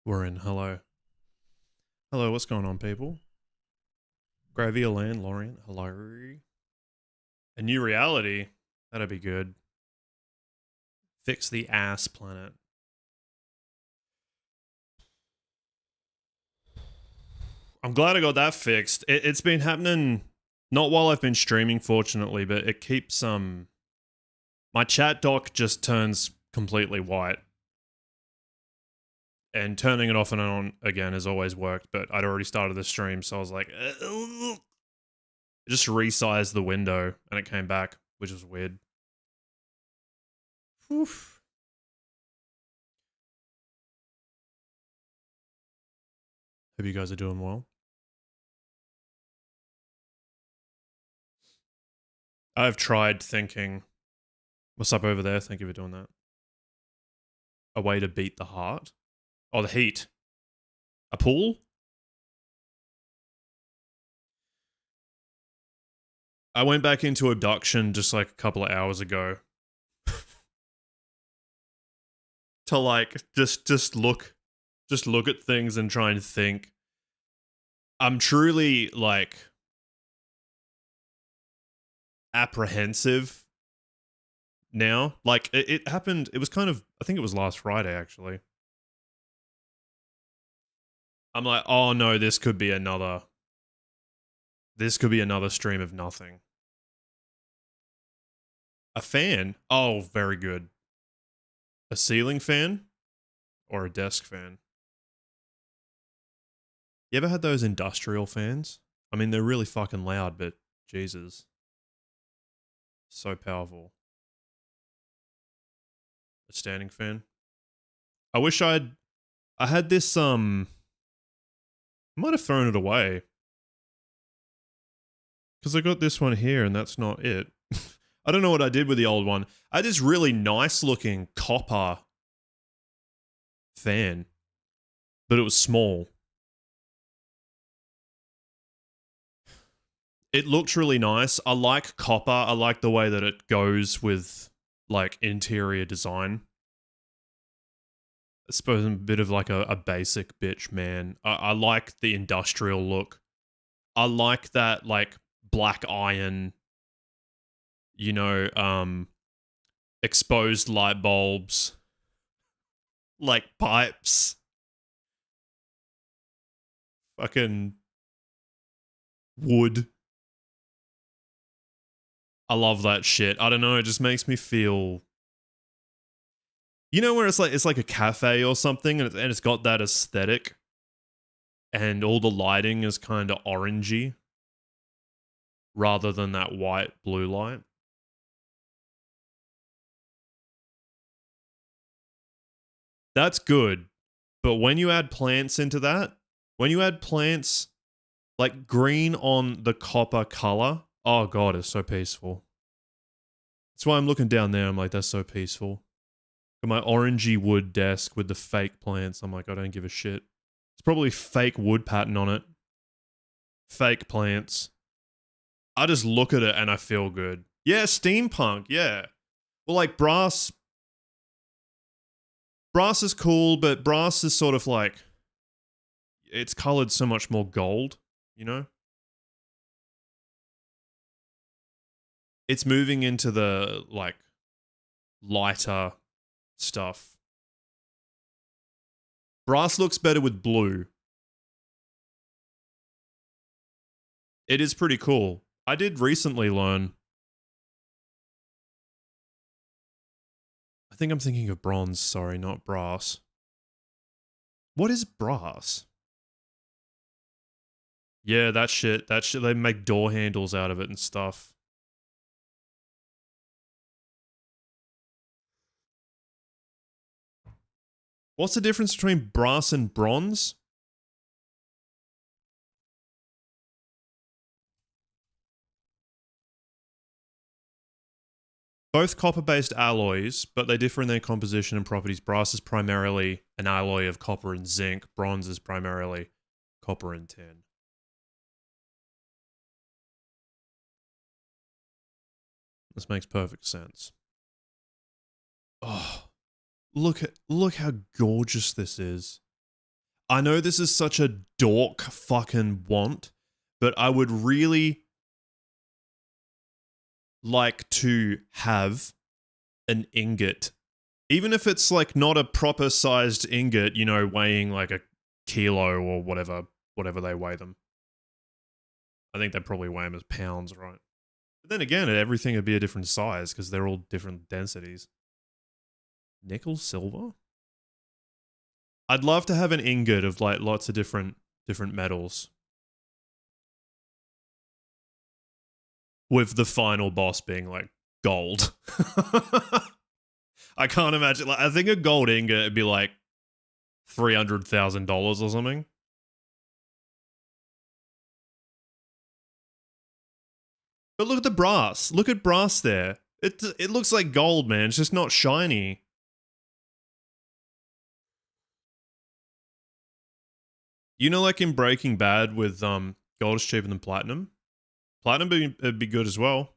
We're in. Hello. Hello, what's going on, people? Gravia Land, Lorient. Hello. A new reality. That'd be good. Fix the ass planet. I'm glad I got that fixed. It's been happening not while I've been streaming, fortunately, but it keeps my chat dock just turns completely white. And turning it off and on again has always worked, but I'd already started the stream, so I was like, it just resized the window and it came back, which was weird. Oof. Hope you guys are doing well. I've tried thinking, what's up over there? Thank you for doing that. A way to beat the heart? Oh, the heat. A pool? I went back into Obduction just like a couple of hours ago. to like just look at things and try and think. I'm truly like apprehensive now. Like it happened, it was kind of, I think it was last Friday actually. I'm like, oh no, this could be another stream of nothing. A fan? Oh, very good. A ceiling fan? Or a desk fan? You ever had those industrial fans? I mean, they're really fucking loud, but Jesus. So powerful. A standing fan? I wish I had this, I might have thrown it away. Because I got this one here and that's not it. I don't know what I did with the old one. I had this really nice looking copper fan, but it was small. It looked really nice. I like copper. I like the way that it goes with like interior design. I suppose I'm a bit of like a basic bitch, man. I like the industrial look. I like that like black iron, you know, exposed light bulbs, like pipes, fucking wood. I love that shit. I don't know, it just makes me feel, you know, where it's like a cafe or something and it's got that aesthetic and all the lighting is kind of orangey rather than that white blue light. That's good. But when you add plants into that, when you add plants like green on the copper color, oh god, it's so peaceful. That's why I'm looking down there. I'm like, that's so peaceful. Got my orangey wood desk with the fake plants. I'm like, I don't give a shit. It's probably fake wood pattern on it. Fake plants. I just look at it and I feel good. Yeah, steampunk, yeah. Well, like brass is cool, but brass is sort of like, it's colored so much more gold, you know? It's moving into the like lighter stuff. Brass looks better with blue. It is pretty cool. I did recently learn. I think I'm thinking of bronze, sorry, not brass. What is brass? Yeah, that shit. They make door handles out of it and stuff. What's the difference between brass and bronze? Both copper-based alloys, but they differ in their composition and properties. Brass is primarily an alloy of copper and zinc. Bronze is primarily copper and tin. This makes perfect sense. Oh, look how gorgeous this is. I know this is such a dork fucking want, but I would really like to have an ingot. Even if it's like not a proper sized ingot, you know, weighing like a kilo or whatever they weigh them. I think they probably weigh them as pounds, right? But then again, everything would be a different size because they're all different densities. Nickel, silver? I'd love to have an ingot of like lots of different metals. With the final boss being like gold. I can't imagine. Like, I think a gold ingot would be like $300,000 or something. But look at the brass. Look at brass there. It looks like gold, man. It's just not shiny. You know, like in Breaking Bad with gold is cheaper than platinum? Platinum would be good as well.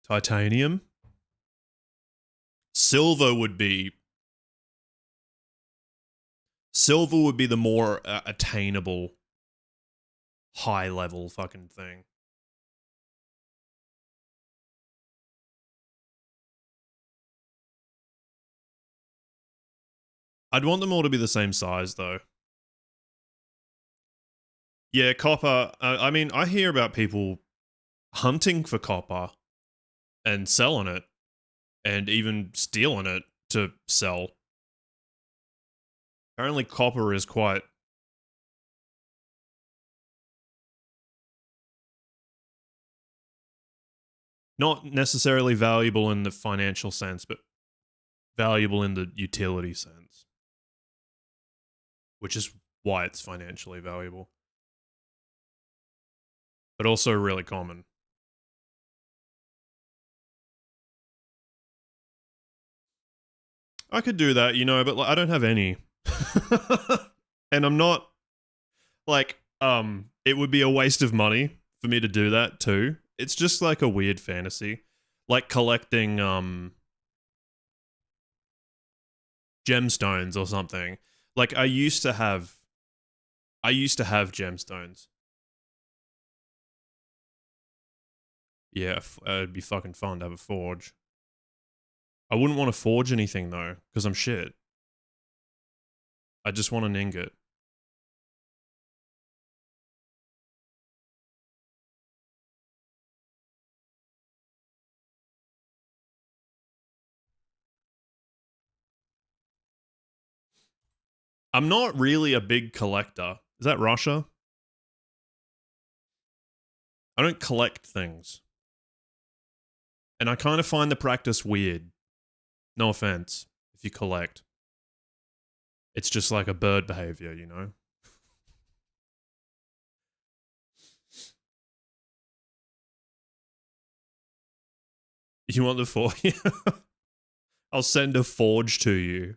Titanium. Silver would be the more attainable high level fucking thing. I'd want them all to be the same size though. Yeah, copper. I mean, I hear about people hunting for copper and selling it and even stealing it to sell. Apparently copper is quite... not necessarily valuable in the financial sense, but valuable in the utility sense. Which is why it's financially valuable. But also really common. I could do that, you know, but like, I don't have any. And I'm not like it would be a waste of money for me to do that too. It's just like a weird fantasy. Like collecting gemstones or something. Like I used to have gemstones. Yeah, it'd be fucking fun to have a forge. I wouldn't want to forge anything though, because I'm shit. I just want an ingot. I'm not really a big collector. Is that Russia? I don't collect things. And I kind of find the practice weird. No offense, if you collect. It's just like a bird behavior, you know? You want the forge? I'll send a forge to you.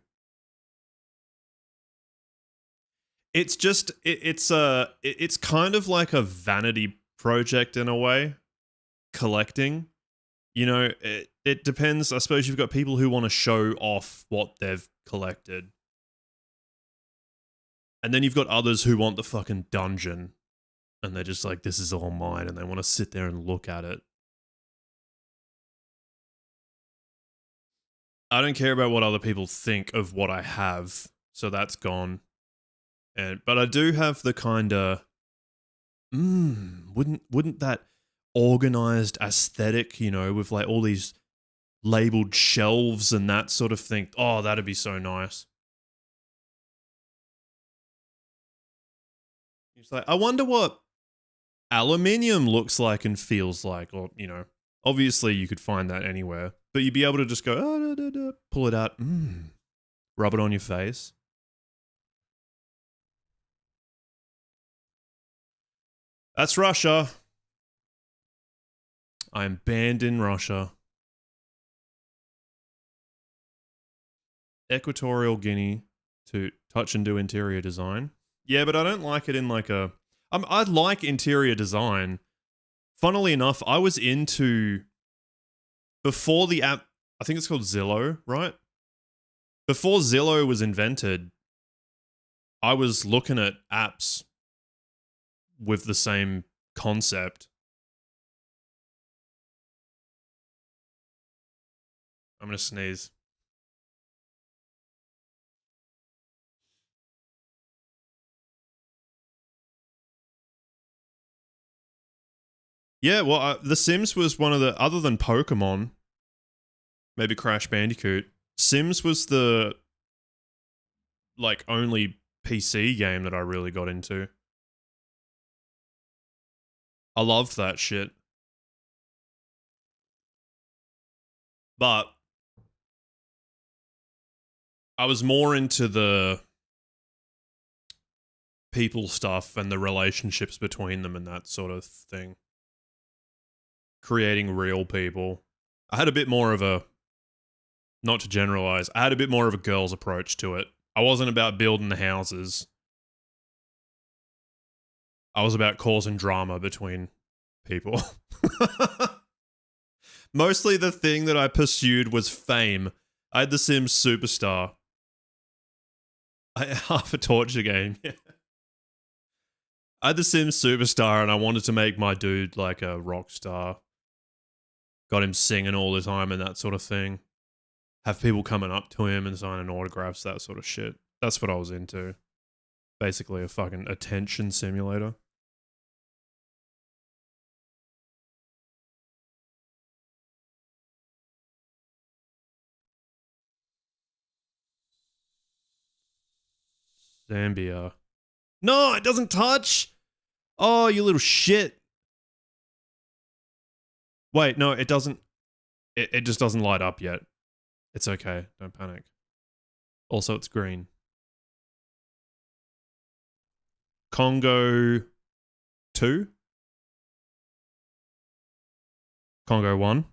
It's just, it's kind of like a vanity project in a way. Collecting. You know, it depends. I suppose you've got people who want to show off what they've collected. And then you've got others who want the fucking dungeon. And they're just like, this is all mine. And they want to sit there and look at it. I don't care about what other people think of what I have. So that's gone. But I do have the kind of... wouldn't that organized aesthetic, you know, with like all these labeled shelves and that sort of thing. Oh, that'd be so nice. It's like, I wonder what aluminium looks like and feels like, or, you know, obviously you could find that anywhere, but you'd be able to just go, oh, da, da, da, pull it out, rub it on your face. That's Russia. I am banned in Russia. Equatorial Guinea to touch and do interior design. Yeah, but I don't like it in like a... I like interior design. Funnily enough, I was into... before the app... I think it's called Zillow, right? Before Zillow was invented, I was looking at apps with the same concept. I'm going to sneeze. Yeah, well, The Sims was one of the, other than Pokemon, maybe Crash Bandicoot, Sims was the, like, only PC game that I really got into. I loved that shit. But I was more into the people stuff and the relationships between them and that sort of thing. Creating real people. I had a bit more of a, not to generalize, I had a bit more of a girl's approach to it. I wasn't about building the houses. I was about causing drama between people. Mostly the thing that I pursued was fame. I had The Sims Superstar. Half a torture game. Yeah. I had The Sims Superstar and I wanted to make my dude like a rock star. Got him singing all the time and that sort of thing. Have people coming up to him and signing autographs, that sort of shit. That's what I was into. Basically a fucking attention simulator. Zambia. No, it doesn't touch! Oh, you little shit. Wait, no, it doesn't. It just doesn't light up yet. It's okay. Don't panic. Also, it's green. Congo 2? Congo 1?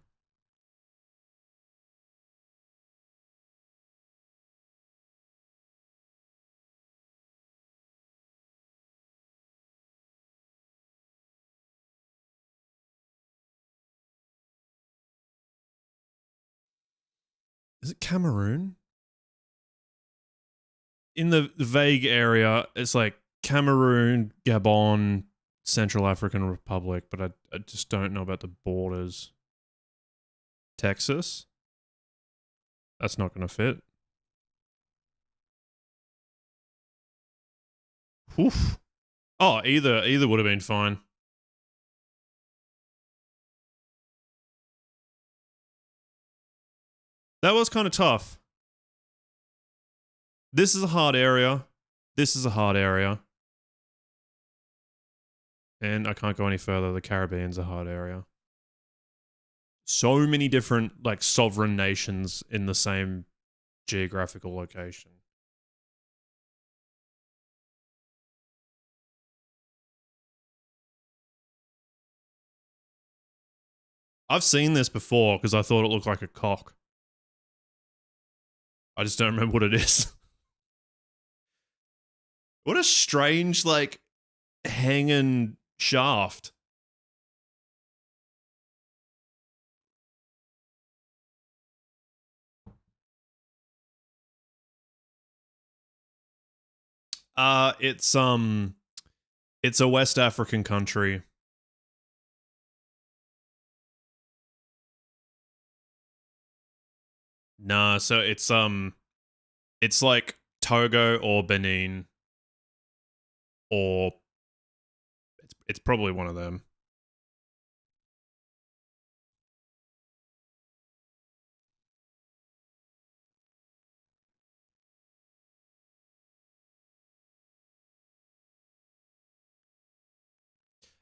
Is it Cameroon? In the vague area, it's like Cameroon, Gabon, Central African Republic, but I just don't know about the borders. Texas? That's not going to fit. Oof. Oh, either would have been fine. That was kind of tough. This is a hard area. This is a hard area. And I can't go any further. The Caribbean's a hard area. So many different, like, sovereign nations in the same geographical location. I've seen this before because I thought it looked like a cock. I just don't remember what it is. What a strange, like, hanging shaft. It's a West African country. Nah, so it's like Togo or Benin, or it's probably one of them.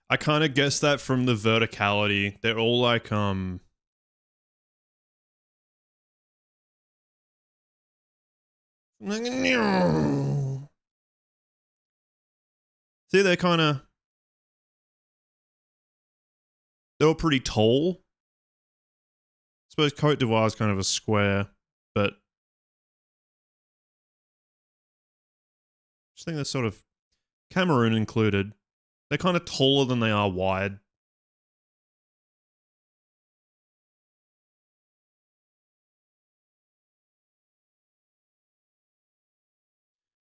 I kind of guessed that from the verticality. They're all like see, they're all pretty tall. I suppose Cote d'Ivoire is kind of a square, but I just think they're sort of, Cameroon included. They're kind of taller than they are wide.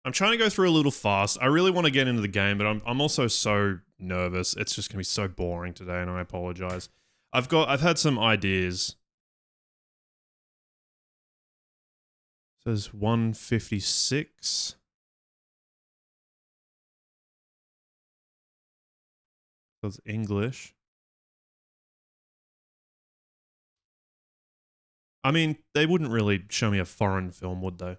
I'm trying to go through a little fast. I really want to get into the game, but I'm also so nervous. It's just gonna be so boring today, and I apologize. I've had some ideas. It says 156. That's English. I mean, they wouldn't really show me a foreign film, would they?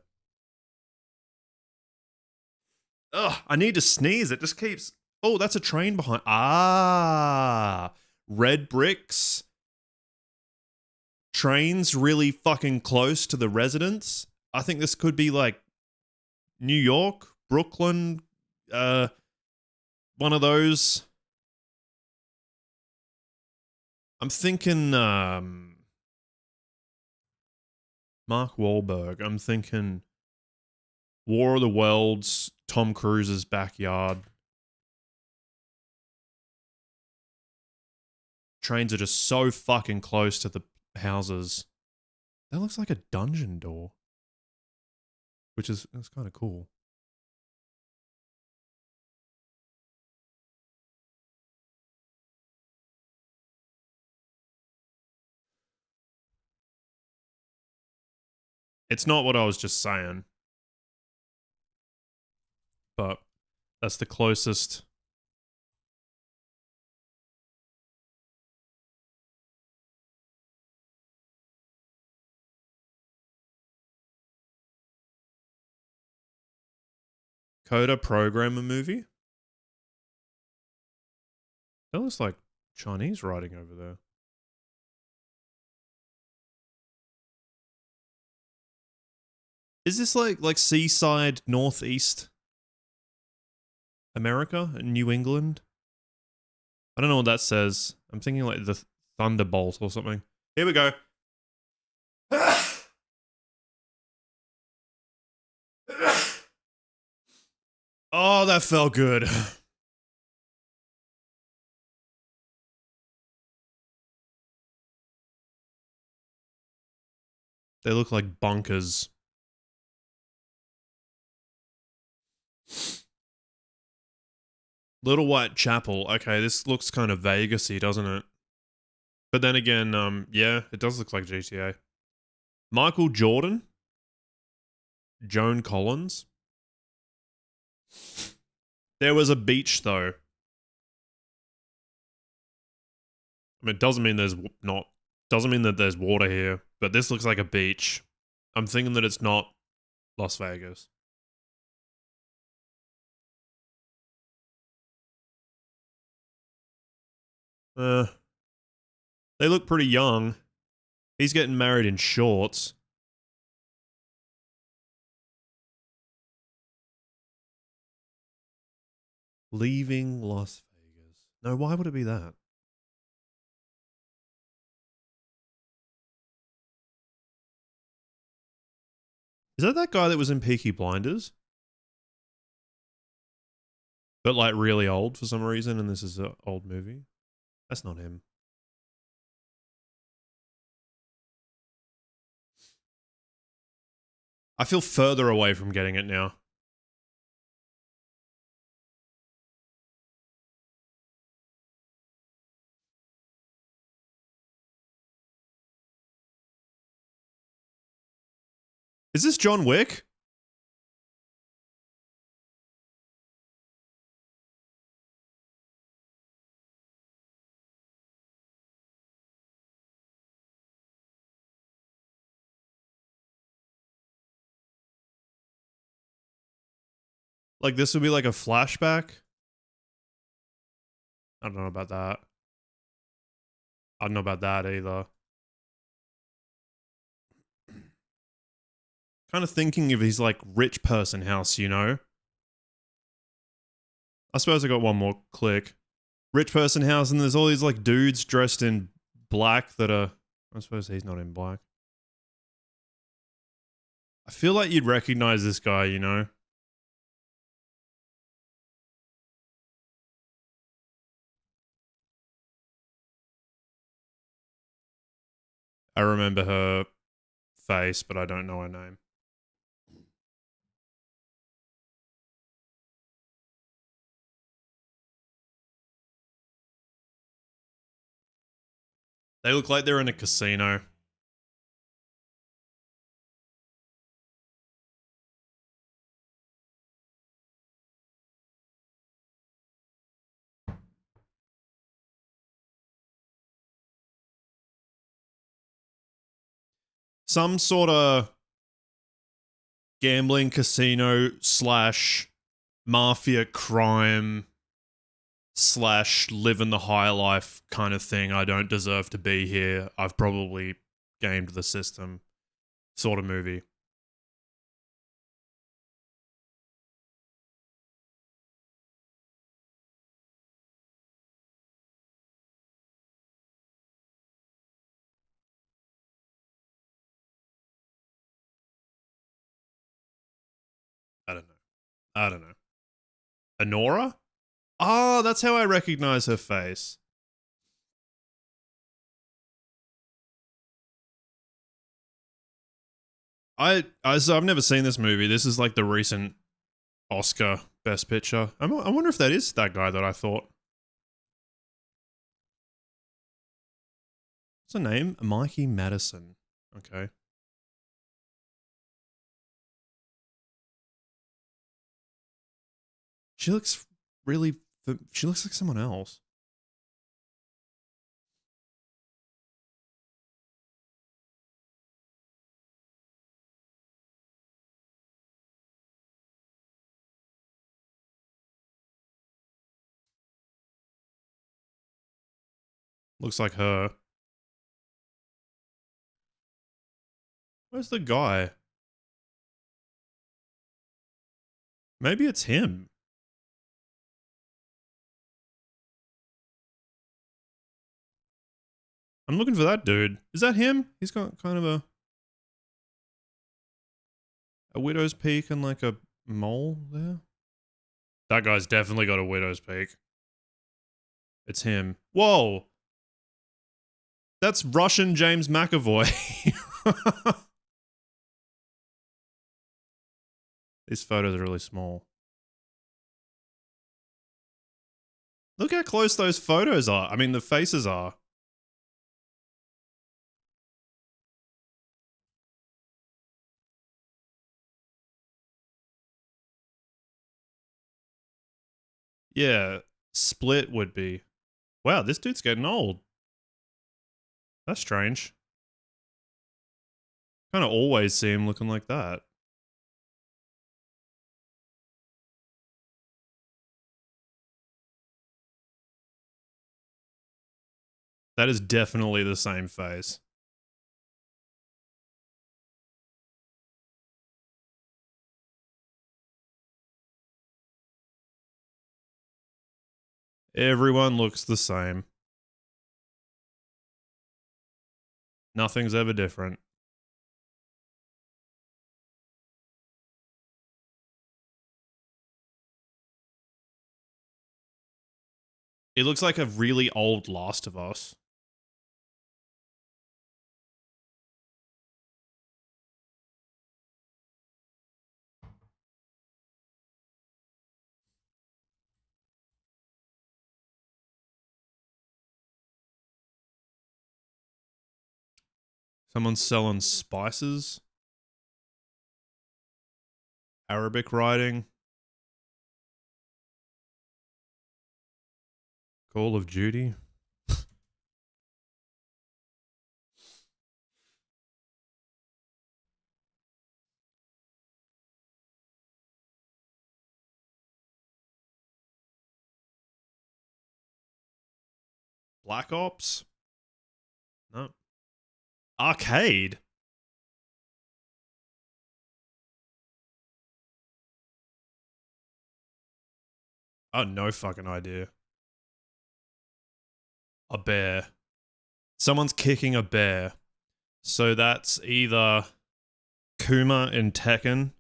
Ugh, I need to sneeze. It just keeps. Oh, that's a train behind. Ah, red bricks. Trains really fucking close to the residence. I think this could be like New York, Brooklyn, one of those. I'm thinking Mark Wahlberg. I'm thinking War of the Worlds, Tom Cruise's backyard. Trains are just so fucking close to the houses. That looks like a dungeon door, which is that's kind of cool. It's not what I was just saying, but that's the closest. Coda programmer movie? That looks like Chinese writing over there. Is this like seaside northeast America? New England? I don't know what that says. I'm thinking like the Thunderbolt or something. Here we go. Oh, that felt good. They look like bunkers. Little White Chapel. Okay, this looks kind of Vegas-y, doesn't it? But then again, yeah, it does look like GTA. Michael Jordan? Joan Collins? There was a beach, though. I mean, it doesn't mean there's not... Doesn't mean that there's water here, but this looks like a beach. I'm thinking that it's not Las Vegas. They look pretty young. He's getting married in shorts. Leaving Las Vegas. No, why would it be that? Is that guy that was in Peaky Blinders? But like really old for some reason, and this is an old movie? That's not him. I feel further away from getting it now. Is this John Wick? Like this would be like a flashback? I don't know about that. I don't know about that either. Kind of thinking of his like rich person house, you know? I suppose I got one more click. Rich person house, and there's all these like dudes dressed in black that are. I suppose he's not in black. I feel like you'd recognize this guy, you know? I remember her face, but I don't know her name. They look like they're in a casino. Some sort of gambling casino slash mafia crime slash living the high life kind of thing. I don't deserve to be here. I've probably gamed the system sort of movie. I don't know. I don't know. Honora? Oh, that's how I recognize her face. So I've never seen this movie. This is like the recent Oscar Best Picture. I wonder if that is that guy that I thought. What's her name? Mikey Madison. Okay. She looks really. She looks like someone else. Looks like her. Where's the guy? Maybe it's him. I'm looking for that dude. Is that him? He's got kind of a widow's peak and like a mole there. That guy's definitely got a widow's peak. It's him. Whoa. That's Russian James McAvoy. These photos are really small. Look how close those photos are. I mean, the faces are. Yeah, Split would be. Wow, this dude's getting old. That's strange. Kind of always see him looking like that. That is definitely the same face. Everyone looks the same. Nothing's ever different. It looks like a really old Last of Us. Someone's selling spices. Arabic writing. Call of Duty. Black Ops? No. Arcade? Oh, no fucking idea. A bear. Someone's kicking a bear. So that's either Kuma in Tekken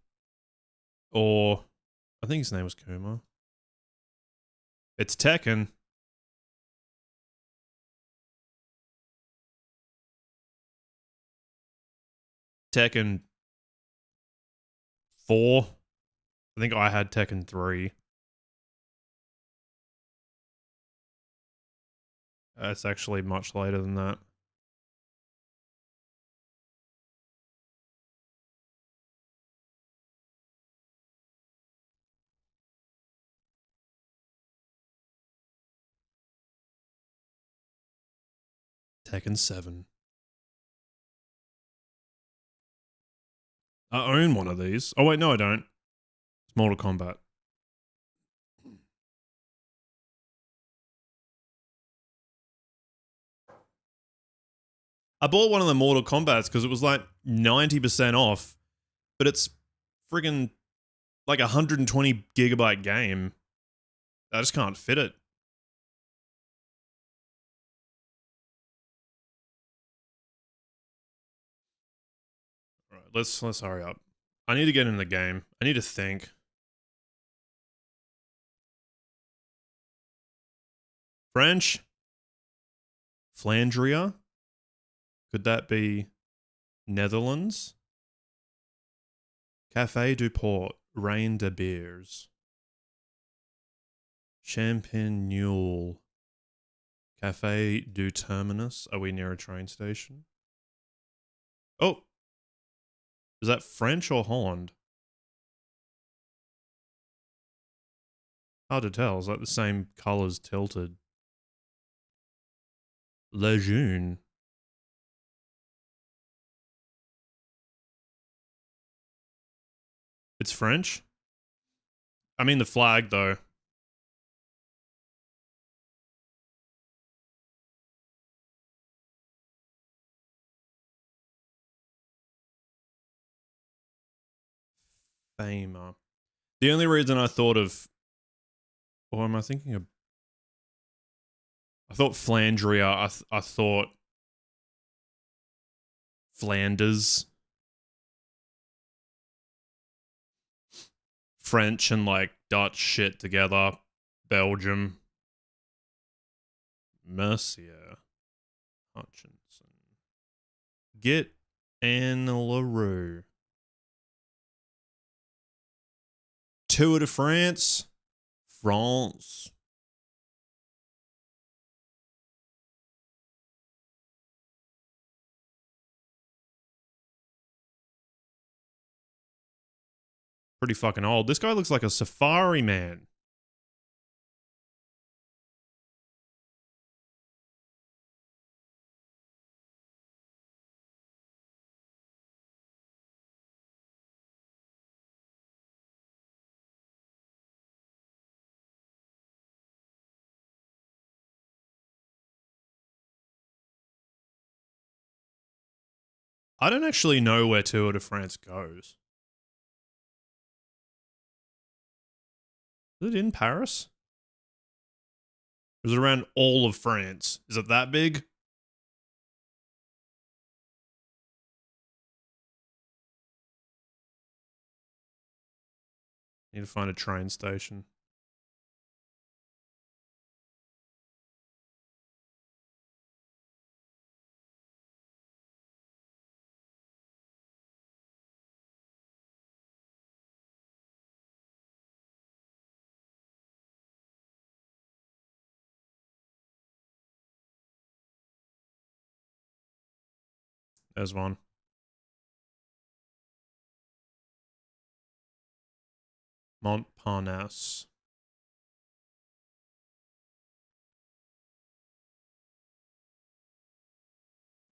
or I think his name was Kuma. It's Tekken. Tekken 4. I think I had Tekken 3. It's actually much later than that. Tekken 7. I own one of these. Oh, wait, no, I don't. It's Mortal Kombat. I bought one of the Mortal Kombats because it was like 90% off, but it's friggin' like a 120 gigabyte game. I just can't fit it. All right, let's hurry up. I need to get in the game. I need to think. French? Flandria? Could that be Netherlands? Café du Port, Reine de Beers. Champagnole. Café du Terminus. Are we near a train station? Oh! Is that French or Holland? Hard to tell. Is that the same colours tilted? Lejeune. It's French? I mean the flag, though. Famer. The only reason I thought of... Or am I thinking of... I thought Flandria. I thought... Flanders. French and, like, Dutch shit together. Belgium. Mercier. Hutchinson. Get Anne LaRue. Tour de France. France. Pretty fucking old. This guy looks like a safari man. I don't actually know where Tour de France goes. Is it in Paris? Or is it around all of France? Is it that big? Need to find a train station. There's one. Montparnasse.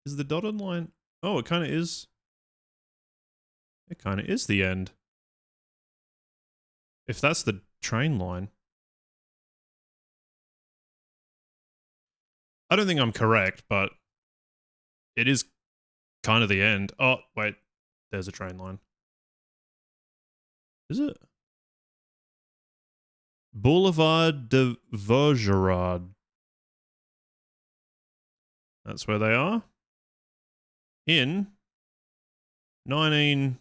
Is the dotted line... Oh, it kind of is. It kind of is the end. If that's the train line. I don't think I'm correct, but it is kind of the end. Oh, wait. There's a train line. Is it? Boulevard de Vaugirard. That's where they are. In 19...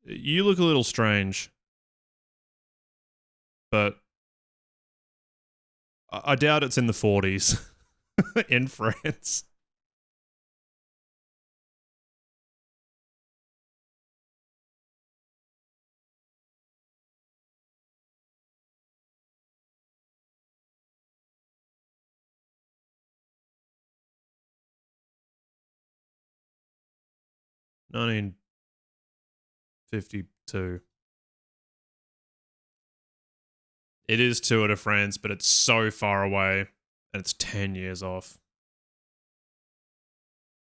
You look a little strange. But I doubt it's in the 40s in France. $1952. It is Tour de France, but it's so far away, and it's 10 years off.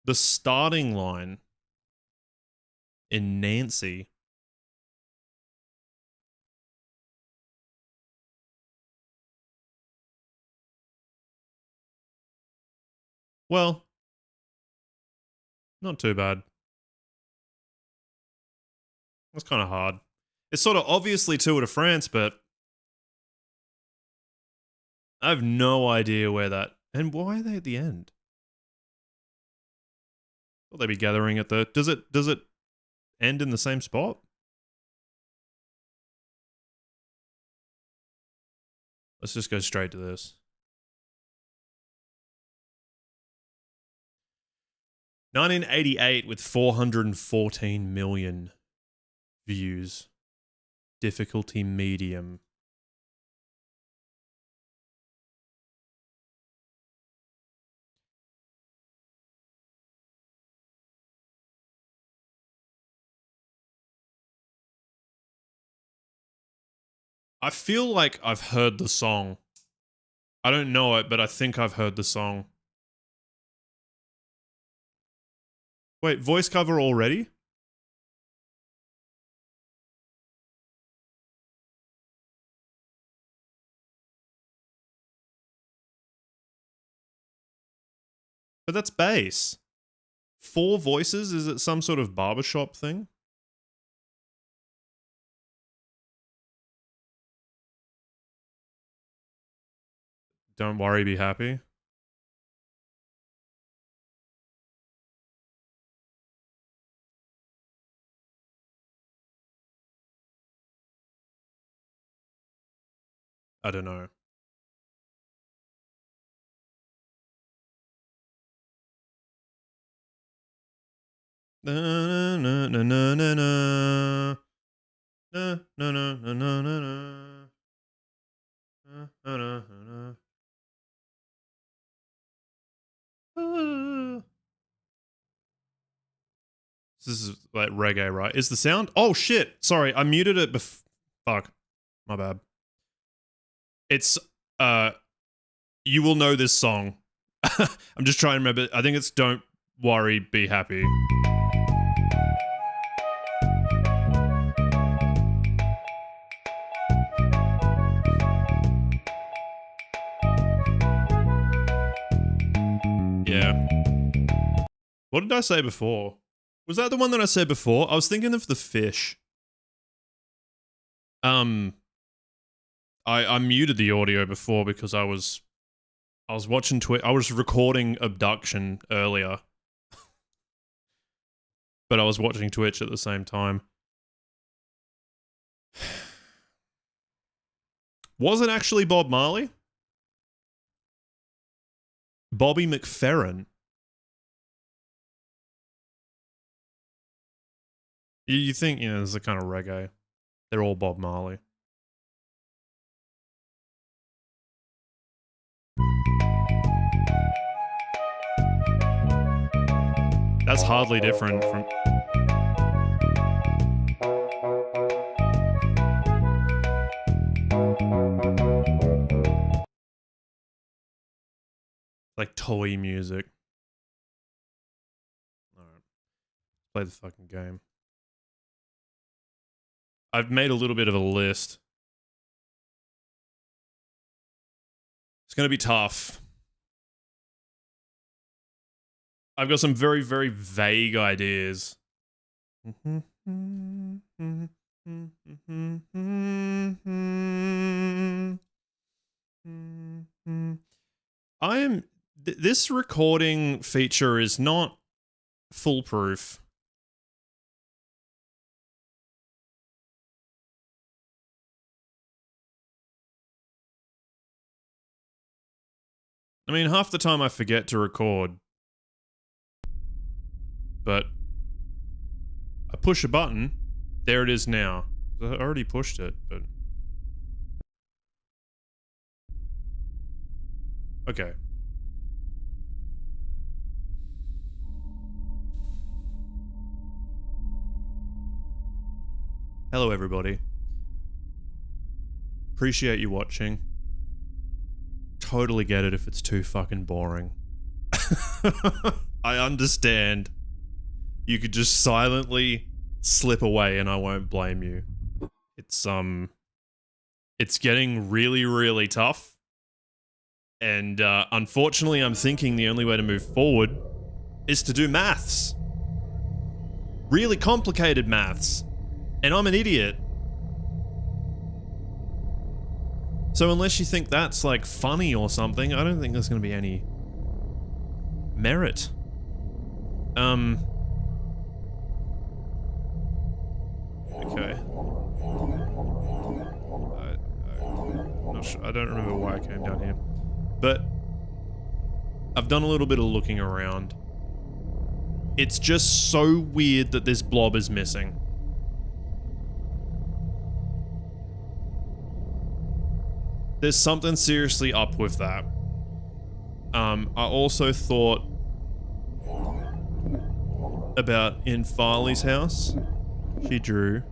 The starting line in Nancy. Well, not too bad. That's kind of hard. It's sort of obviously Tour de France, but I have no idea where that... And why are they at the end? Will they be gathering at the... Does it end in the same spot? Let's just go straight to this. $1988 with 414 million views. Difficulty medium. I feel like I've heard the song. I don't know it, but I think I've heard the song. Wait, voice cover already? But that's bass. 4 voices? Is it some sort of barbershop thing? Don't worry, be happy. I don't know. Na na na na na na na na na na na na na. This is like reggae, right? Is the sound? Oh shit! Sorry, I muted it. Fuck, my bad. It's you will know this song. I'm just trying to remember. I think it's "Don't Worry, Be Happy." Yeah. What did I say before? Was that the one that I said before? I was thinking of the fish. I muted the audio before because I was watching Twitch. I was recording Obduction earlier, but I was watching Twitch at the same time. Was it actually Bob Marley? Bobby McFerrin. You think, you know, there's a kind of reggae. They're all Bob Marley. That's hardly different from... like toy music. Alright. Play the fucking game. I've made a little bit of a list. It's gonna be tough. I've got some very, very vague ideas. This recording feature is not foolproof. I mean, half the time I forget to record. But I push a button, there it is now. I already pushed it, but... Okay. Hello, everybody. Appreciate you watching. Totally get it if it's too fucking boring. I understand. You could just silently slip away and I won't blame you. It's getting really, really tough. And unfortunately, I'm thinking the only way to move forward is to do maths. Really complicated maths. And I'm an idiot. So unless you think that's like funny or something, I don't think there's going to be any merit. Okay. I'm not sure. I don't remember why I came down here. But I've done a little bit of looking around. It's just so weird that this blob is missing. There's something seriously up with that. I also thought about in Farley's house. She drew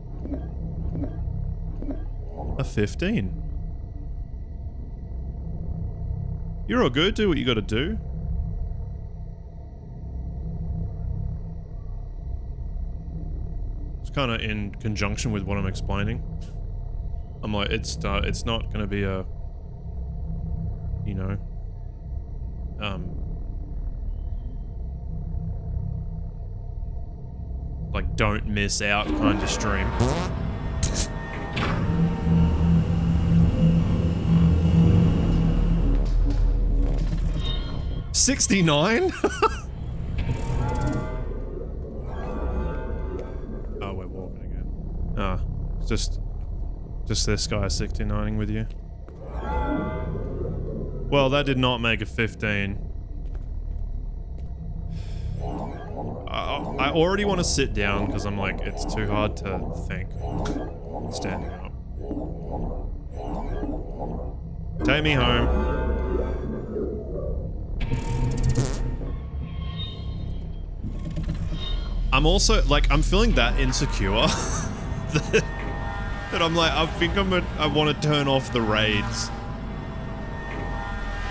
a 15. You're all good, do what you gotta do. It's kind of in conjunction with what I'm explaining. I'm like, it's not gonna be a, you know, like don't miss out kind of stream. 69? Oh, we're walking again. Ah, it's just this guy 69ing with you. Well, that did not make a 15. I already want to sit down because I'm like, it's too hard to think standing up. Take me home. I'm also, like, I'm feeling that insecure that I'm like, I think I want to turn off the raids.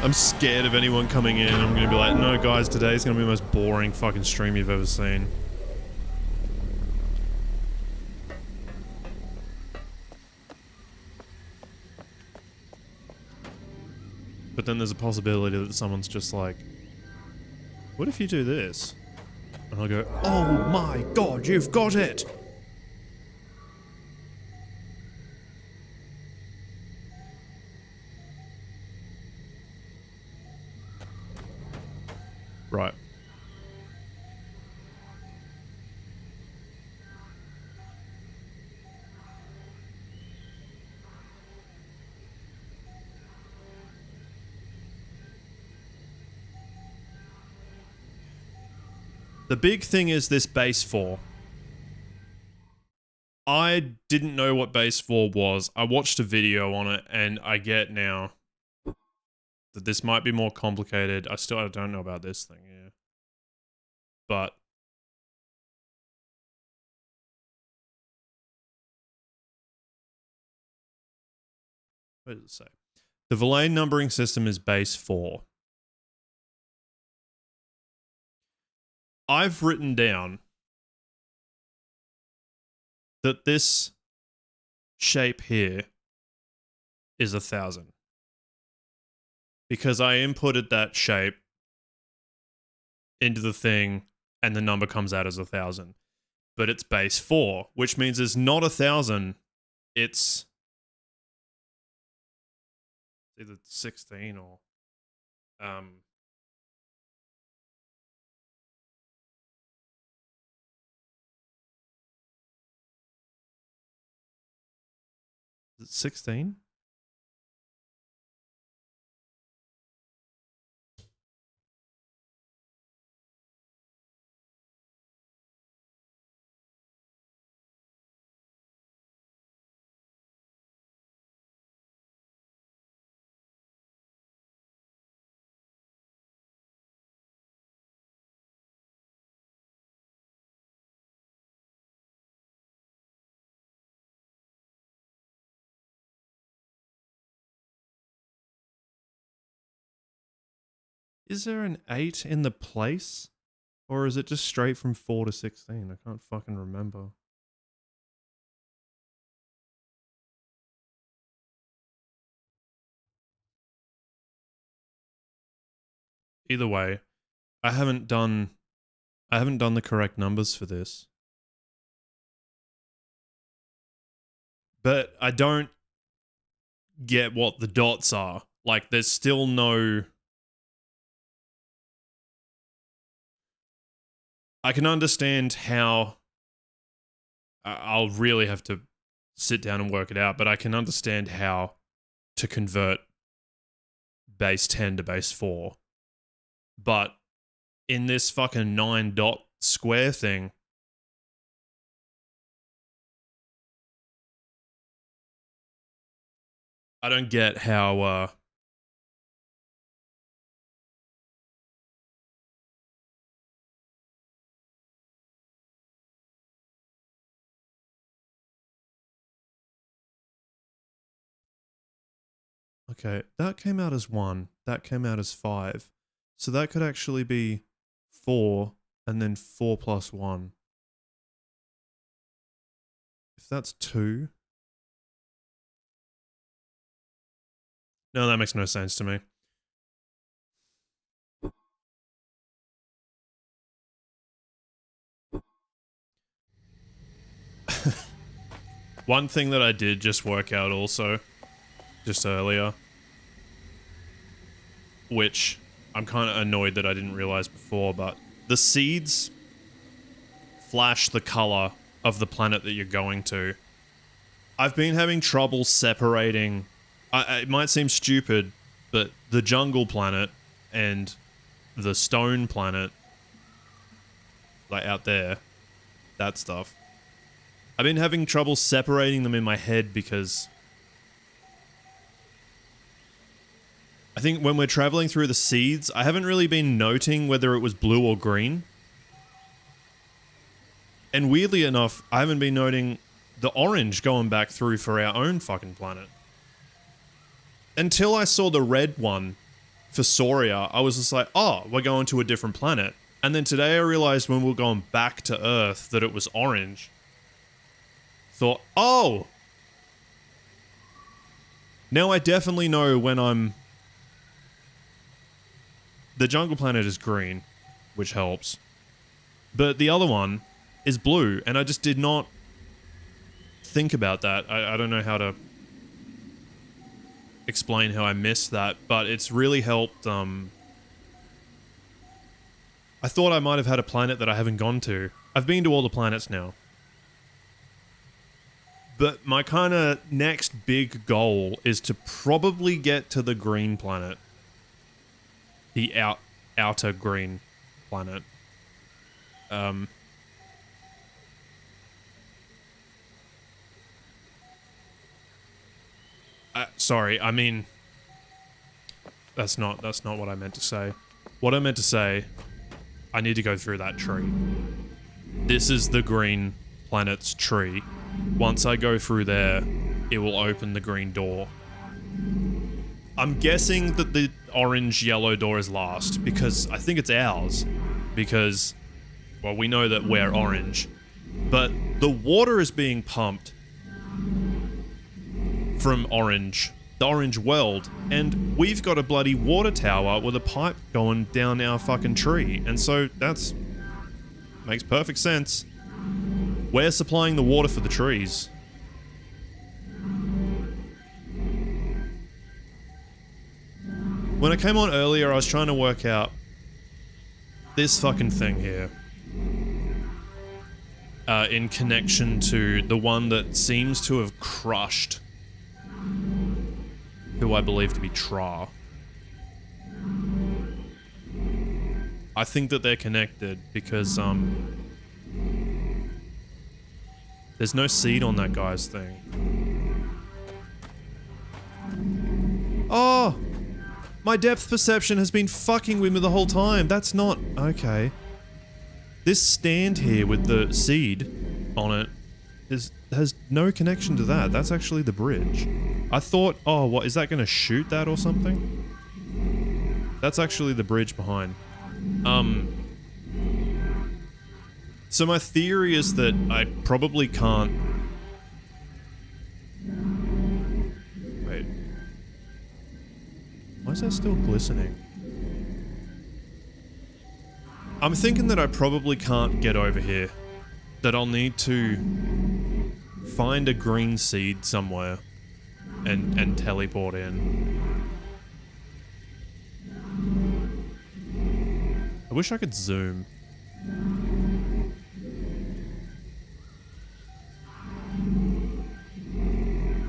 I'm scared of anyone coming in. I'm gonna be like, no guys, today's gonna be the most boring fucking stream you've ever seen. But then there's a possibility that someone's just like, what if you do this? And I'll go, oh my god, you've got it! Right. The big thing is this base 4. I didn't know what base 4 was. I watched a video on it and I get now that this might be more complicated. I don't know about this thing, yeah. But what does it say? The Villain numbering system is base 4. I've written down that this shape here is 1,000. Because I inputted that shape into the thing and the number comes out as 1,000. But it's base 4, which means it's not 1,000, it's either 16 or is it 16? Is there an 8 in the place? Or is it just straight from 4 to 16? I can't fucking remember. Either way, I haven't done the correct numbers for this. But I don't get what the dots are. Like, there's still no... I can understand how... I'll really have to sit down and work it out, but I can understand how to convert base 10 to base 4. But in this fucking 9 dot square thing, I don't get how okay, that came out as 1, that came out as 5. So that could actually be 4 and then 4 plus 1. If that's 2. No, that makes no sense to me. One thing that I did just work out also, just earlier, which I'm kind of annoyed that I didn't realize before, but the seeds flash the color of the planet that you're going to. I've been having trouble separating, it might seem stupid, but the jungle planet and the stone planet, like out there, that stuff. I've been having trouble separating them in my head because I think when we're traveling through the seeds, I haven't really been noting whether it was blue or green. And weirdly enough, I haven't been noting the orange going back through for our own fucking planet. Until I saw the red one for Soria, I was just like, oh, we're going to a different planet. And then today I realized when we were going back to Earth that it was orange. Thought, oh! Now I definitely know when I'm... The jungle planet is green, which helps. But the other one is blue, and I just did not think about that. I don't know how to explain how I missed that, but it's really helped. I thought I might have had a planet that I haven't gone to. I've been to all the planets now. But my kind of next big goal is to probably get to the green planet. The outer green planet. Sorry, I mean... That's not what I meant to say. What I meant to say, I need to go through that tree. This is the green planet's tree. Once I go through there, it will open the green door. I'm guessing that the orange-yellow door is last, because I think it's ours. Because, well, we know that we're orange. But the water is being pumped from orange, the orange world, and we've got a bloody water tower with a pipe going down our fucking tree. And so that's... makes perfect sense. We're supplying the water for the trees. When I came on earlier, I was trying to work out this fucking thing here. In connection to the one that seems to have crushed who I believe to be Tra. I think that they're connected because, there's no seed on that guy's thing. Oh! My depth perception has been fucking with me the whole time. That's not... okay. This stand here with the seed on it has no connection to that. That's actually the bridge. I thought, oh, what, is that going to shoot that or something? That's actually the bridge behind. So my theory is that I probably can't... Wait. Why is that still glistening? I'm thinking that I probably can't get over here. That I'll need to find a green seed somewhere and teleport in. I wish I could zoom.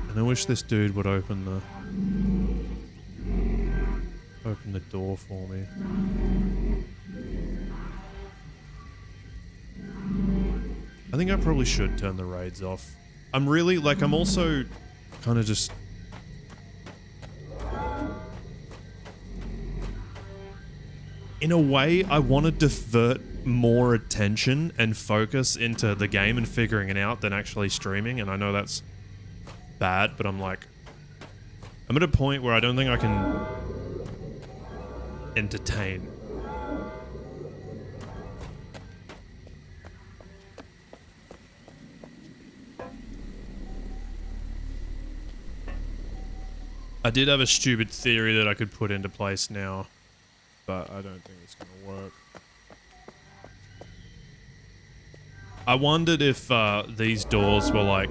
And I wish this dude would open the door for me. I think I probably should turn the raids off. I'm really, like, I'm also kind of just... In a way, I want to divert more attention and focus into the game and figuring it out than actually streaming, and I know that's bad, but I'm like... I'm at a point where I don't think I can entertain. I did have a stupid theory that I could put into place now, but I don't think it's going to work. I wondered if these doors were like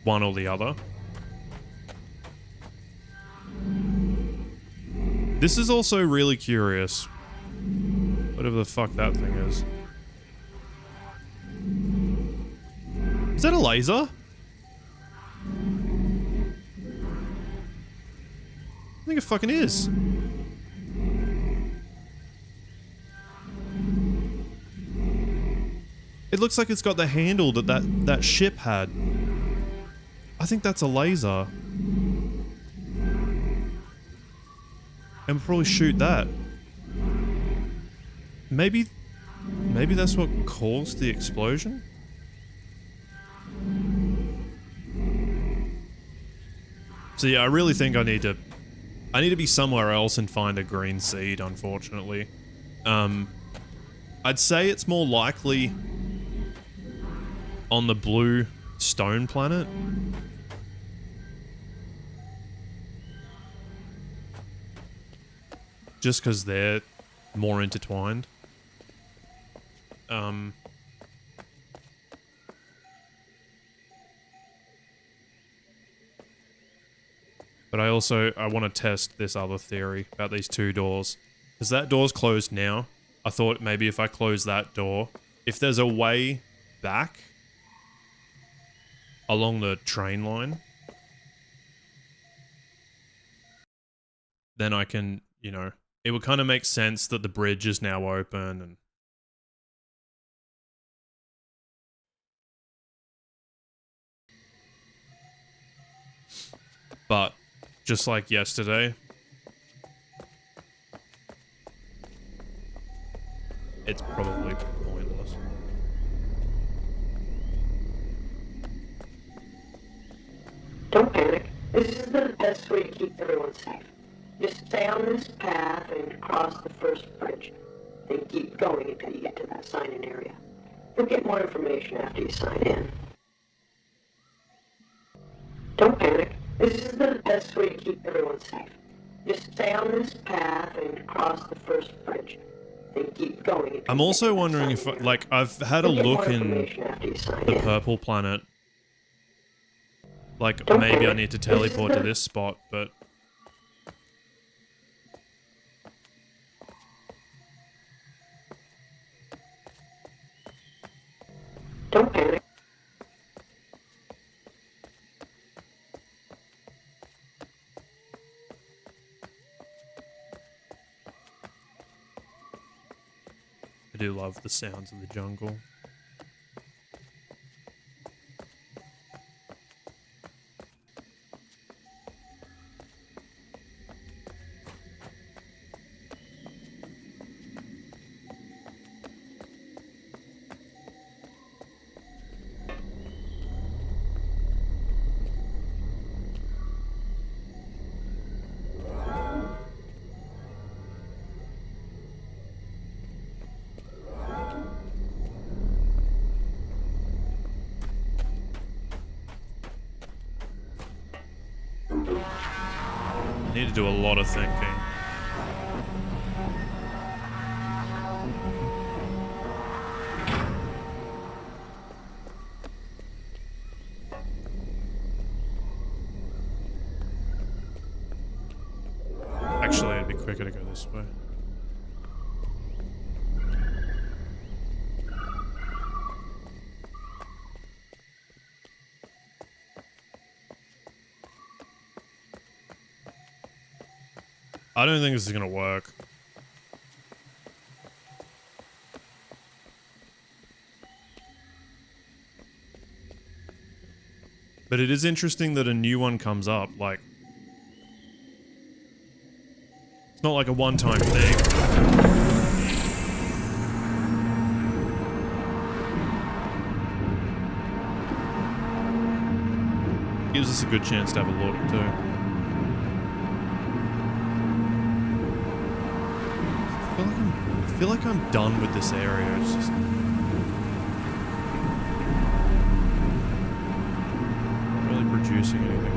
one or the other. This is also really curious. Whatever the fuck that thing is. Is that a laser? I think it fucking is. It looks like it's got the handle that ship had. I think that's a laser. And we'll probably shoot that. Maybe that's what caused the explosion? So yeah, I really think I need to be somewhere else and find a green seed, unfortunately. I'd say it's more likely on the blue stone planet. Just because they're more intertwined. But I want to test this other theory about these two doors. Because that door's closed now. I thought maybe if I close that door, if there's a way back along the train line, then I can, you know, it would kind of make sense that the bridge is now open and... But, just like yesterday, it's probably pointless. Don't panic. This is the best way to keep everyone safe. Just stay on this path and cross the first bridge. Then keep going until you get to that sign-in area. You'll get more information after you sign in. Don't panic. This is the best way to keep everyone safe. Just stay on this path and cross the first bridge. Then keep going. I'm also wondering if, like, I've had a look in the purple planet. Like, maybe I need to teleport to this spot, but... Don't panic. I do love the sounds of the jungle. need to do a lot of thinking. Actually, it'd be quicker to go this way. I don't think this is gonna work. But it is interesting that a new one comes up, like... It's not like a one-time thing. Gives us a good chance to have a look, too. I feel like I'm done with this area. It's just not really producing anything.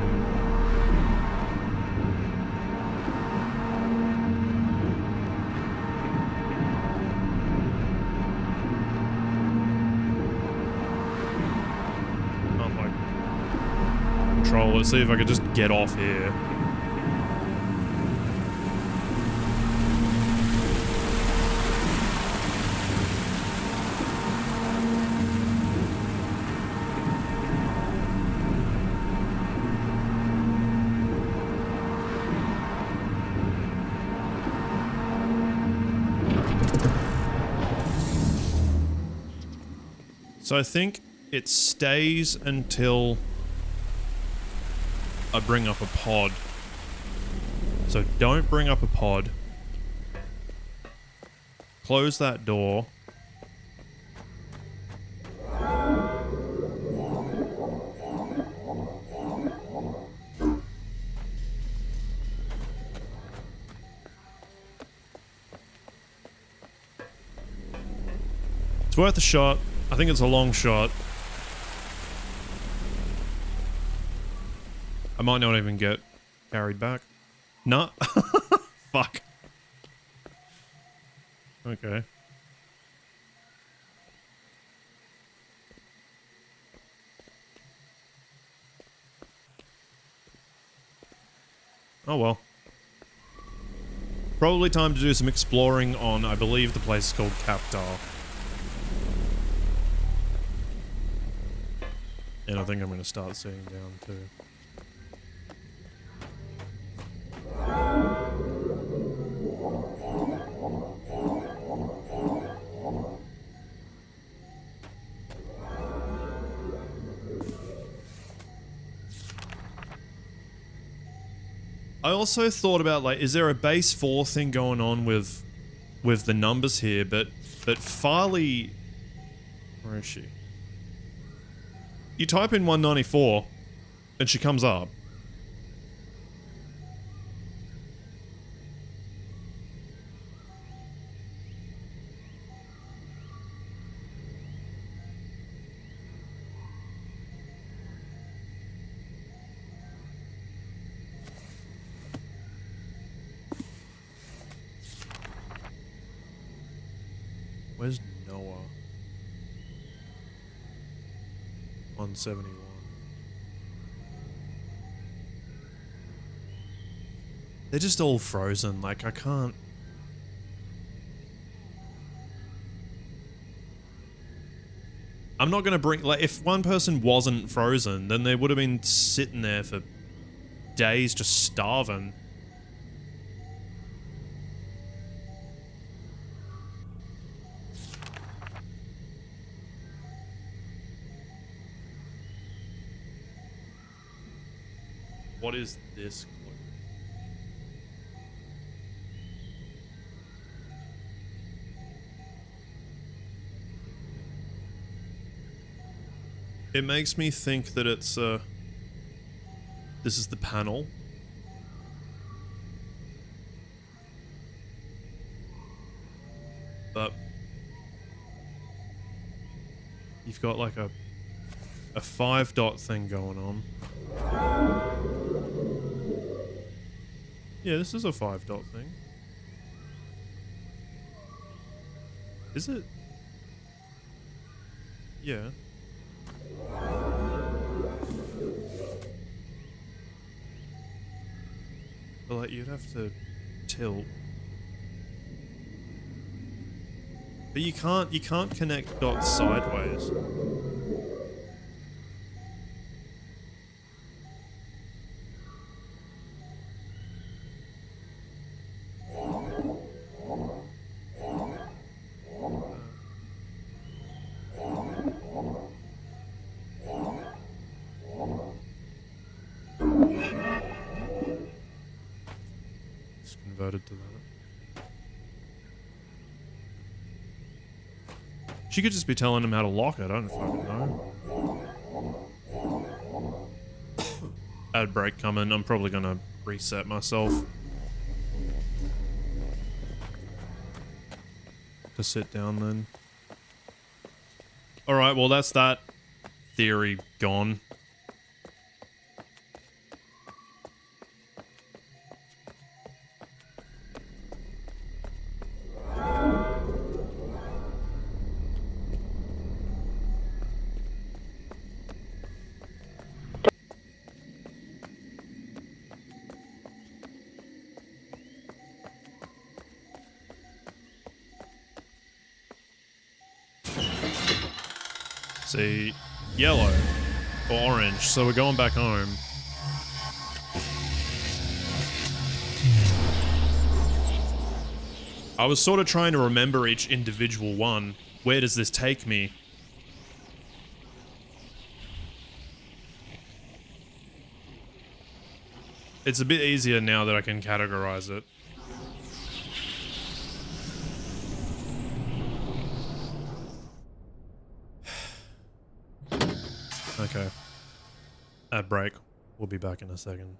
Can't like control. Let's see if I could just get off here. So I think it stays until I bring up a pod. So don't bring up a pod. Close that door. It's worth a shot. I think it's a long shot. I might not even get carried back. Nah. Fuck. Okay. Oh well. Probably time to do some exploring on, I believe the place is called Captar. And I think I'm going to start sitting down too. I also thought about, like, is there a base 4 thing going on with the numbers here, but Farley... Where is she? You type in 194, and she comes up. Where's Noah? 171. They're just all frozen, like I can't... I'm not gonna bring... Like, if one person wasn't frozen, then they would have been sitting there for days just starving. What is this clue? It makes me think that it's this is the panel. But you've got like a 5-dot thing going on. Yeah, this is a 5-dot thing. Is it? Yeah. But like, you'd have to tilt. But you can't connect dots sideways. It's converted to that. She could just be telling him how to lock it, I don't fucking know. Ad break coming, I'm probably gonna reset myself. To sit down then. Alright, well that's that theory gone. See, yellow or orange, so we're going back home. I was sort of trying to remember each individual one. Where does this take me? It's a bit easier now that I can categorize it. Okay. Ad break. We'll be back in a second.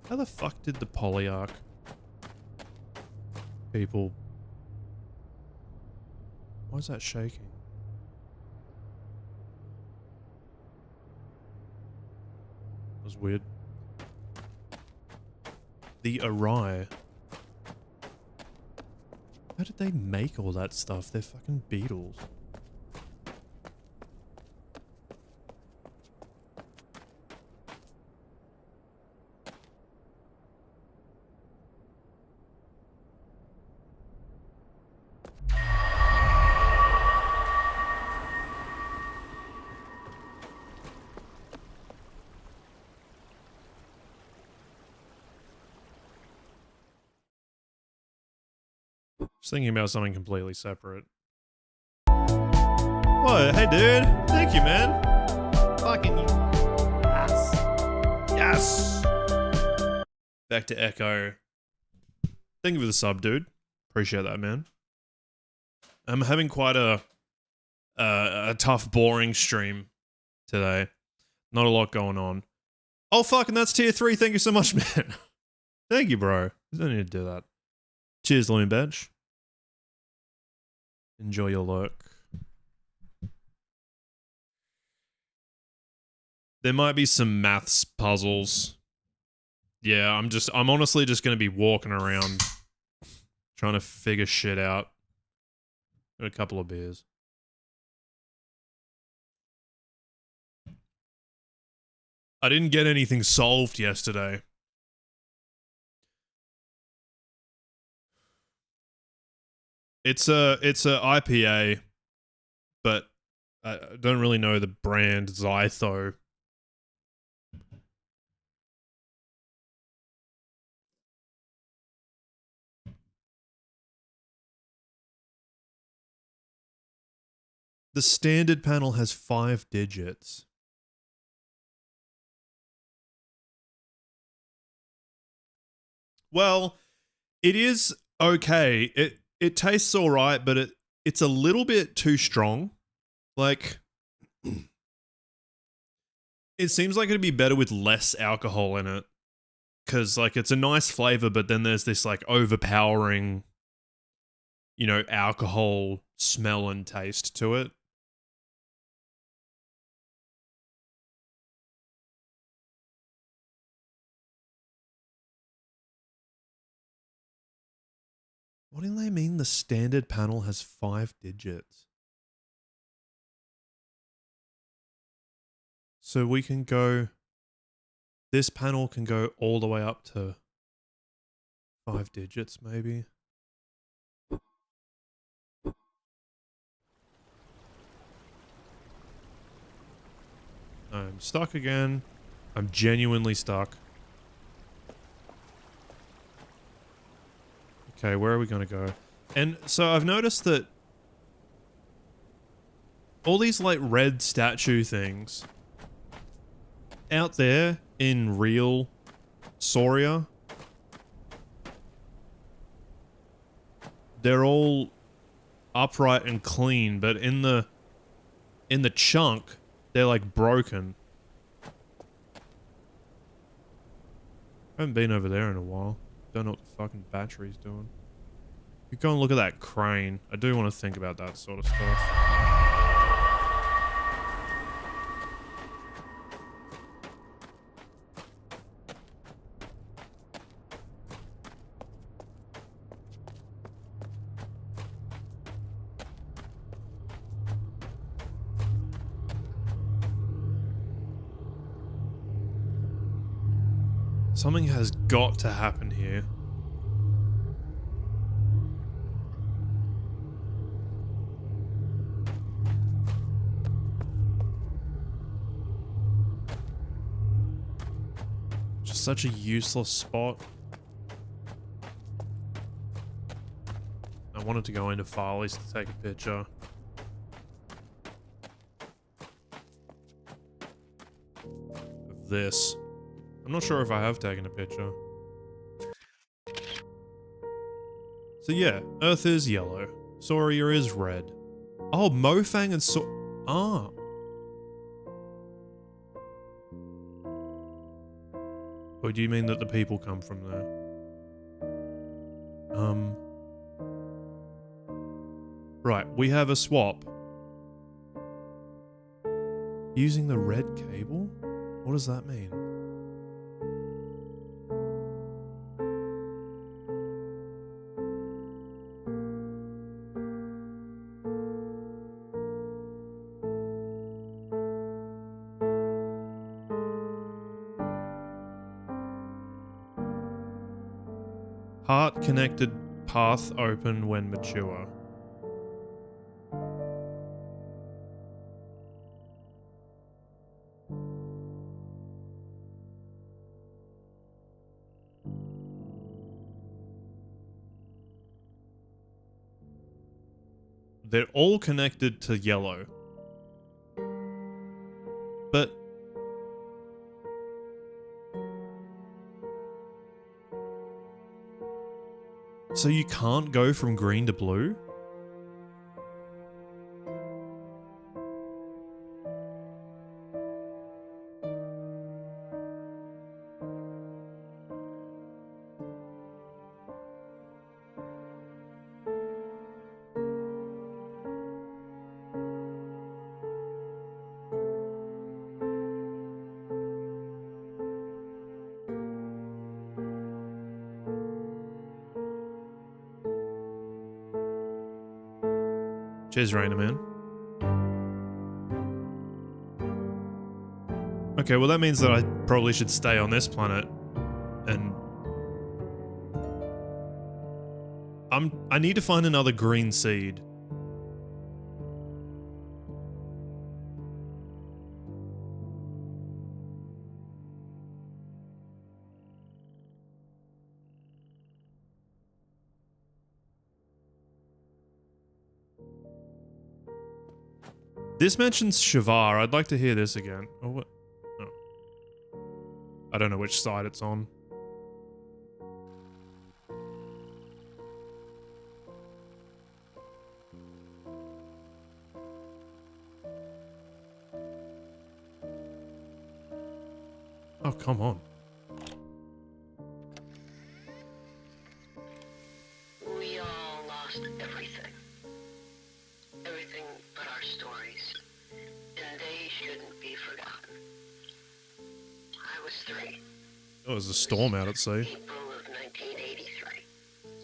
How the fuck did the polyarch people... Why is that shaking? That was weird. The awry. How did they make all that stuff? They're fucking beetles. Just thinking about something completely separate. Whoa, hey dude. Thank you, man. Fucking yes. Yes. Back to Echo. Thank you for the sub, dude. Appreciate that, man. I'm having quite a tough, boring stream today. Not a lot going on. Oh, fucking that's tier 3. Thank you so much, man. Thank you, bro. You don't need to do that. Cheers, Loon Bench. Enjoy your lurk. There might be some maths puzzles. Yeah, I'm honestly just gonna be walking around trying to figure shit out. Got a couple of beers. I didn't get anything solved yesterday. It's a IPA, but I don't really know the brand. Zytho. The standard panel has 5 digits. Well, it is okay. It tastes all right, but it's a little bit too strong. Like, it seems like it'd be better with less alcohol in it. Because, like, it's a nice flavor, but then there's this, like, overpowering, you know, alcohol smell and taste to it. What do they mean the standard panel has 5 digits? So we can go... This panel can go all the way up to 5 digits, maybe. I'm stuck again. I'm genuinely stuck. Okay, where are we going to go? And so I've noticed that all these, like, red statue things out there in real Soria, they're all upright and clean, but in the chunk, they're, like, broken. I haven't been over there in a while. Don't know what the fucking battery's doing. You go and look at that crane. I do want to think about that sort of stuff. Something has got to happen here. Just such a useless spot. I wanted to go into Farley's to take a picture. Of this. I'm not sure if I have taken a picture. So yeah, Earth is yellow. Soria is red. Oh, Mofang and Ah. Or do you mean that the people come from there? Right, we have a swap. Using the red cable? What does that mean? Heart-connected path open when mature. They're all connected to yellow. But so you can't go from green to blue? Cheers, Rainer, man. Okay, well that means that I probably should stay on this planet and I need to find another green seed. This mentions Shavar. I'd like to hear this again. Oh, what? Oh. I don't know which side it's on. Oh, come on. We all lost everything. Everything but our stories. And they shouldn't be forgotten. I was 3. Oh, there's a storm out at sea. April of 1983.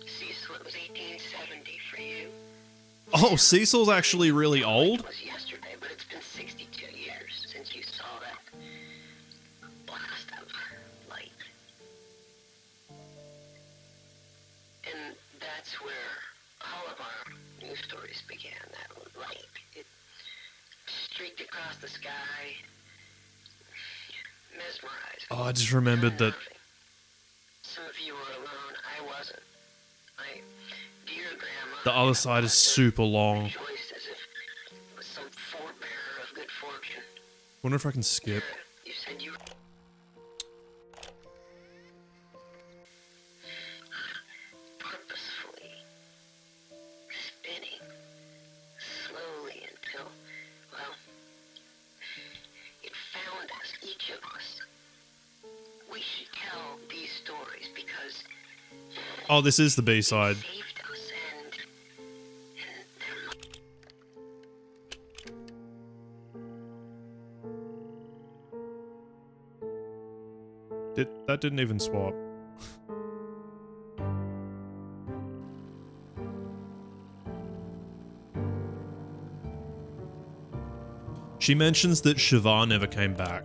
Cecil, it was 1870 for you. Oh, Cecil's actually really old? It was yesterday, but it's been 62 years since you saw that blast of light. And that's where all of our news stories began. That light, it streaked across the sky, mesmerized. Oh, I just remembered that. Some of you were alone. I wasn't. My dear grandma. The other side is super long. Rejoiced as if it was some forebearer of good fortune. Wonder if I can skip. You said you. Purposefully spinning slowly until, well, it found us, each of us. We should tell these stories because Oh, this is the B-side. it saved us and That didn't even swap. She mentions that Shavar never came back.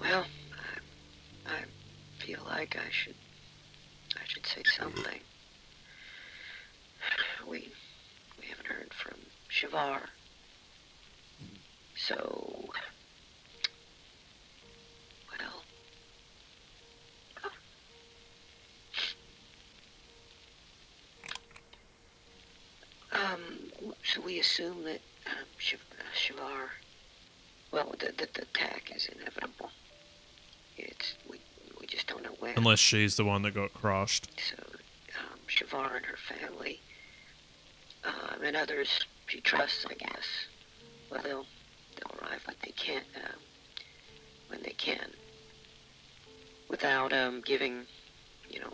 well, I feel like I should say something. We haven't heard from Shavar. So, well, so we assume that Shavar, well, the attack is inevitable. We just don't know when. Unless she's the one that got crushed. So, Shavar and her family, and others she trusts, I guess. Well, they'll arrive when they can, without giving,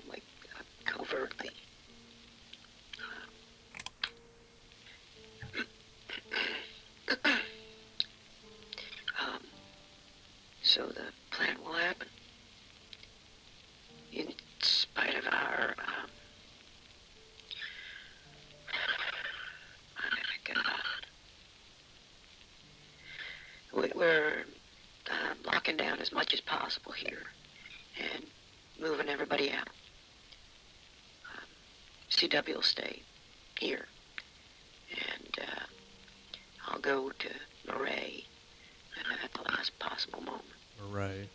like covertly. So the plan will happen, in spite of our. My God. We're locking down as much as possible here and moving everybody out. CW will stay here, and I'll go to Murray at the last possible moment. Murray.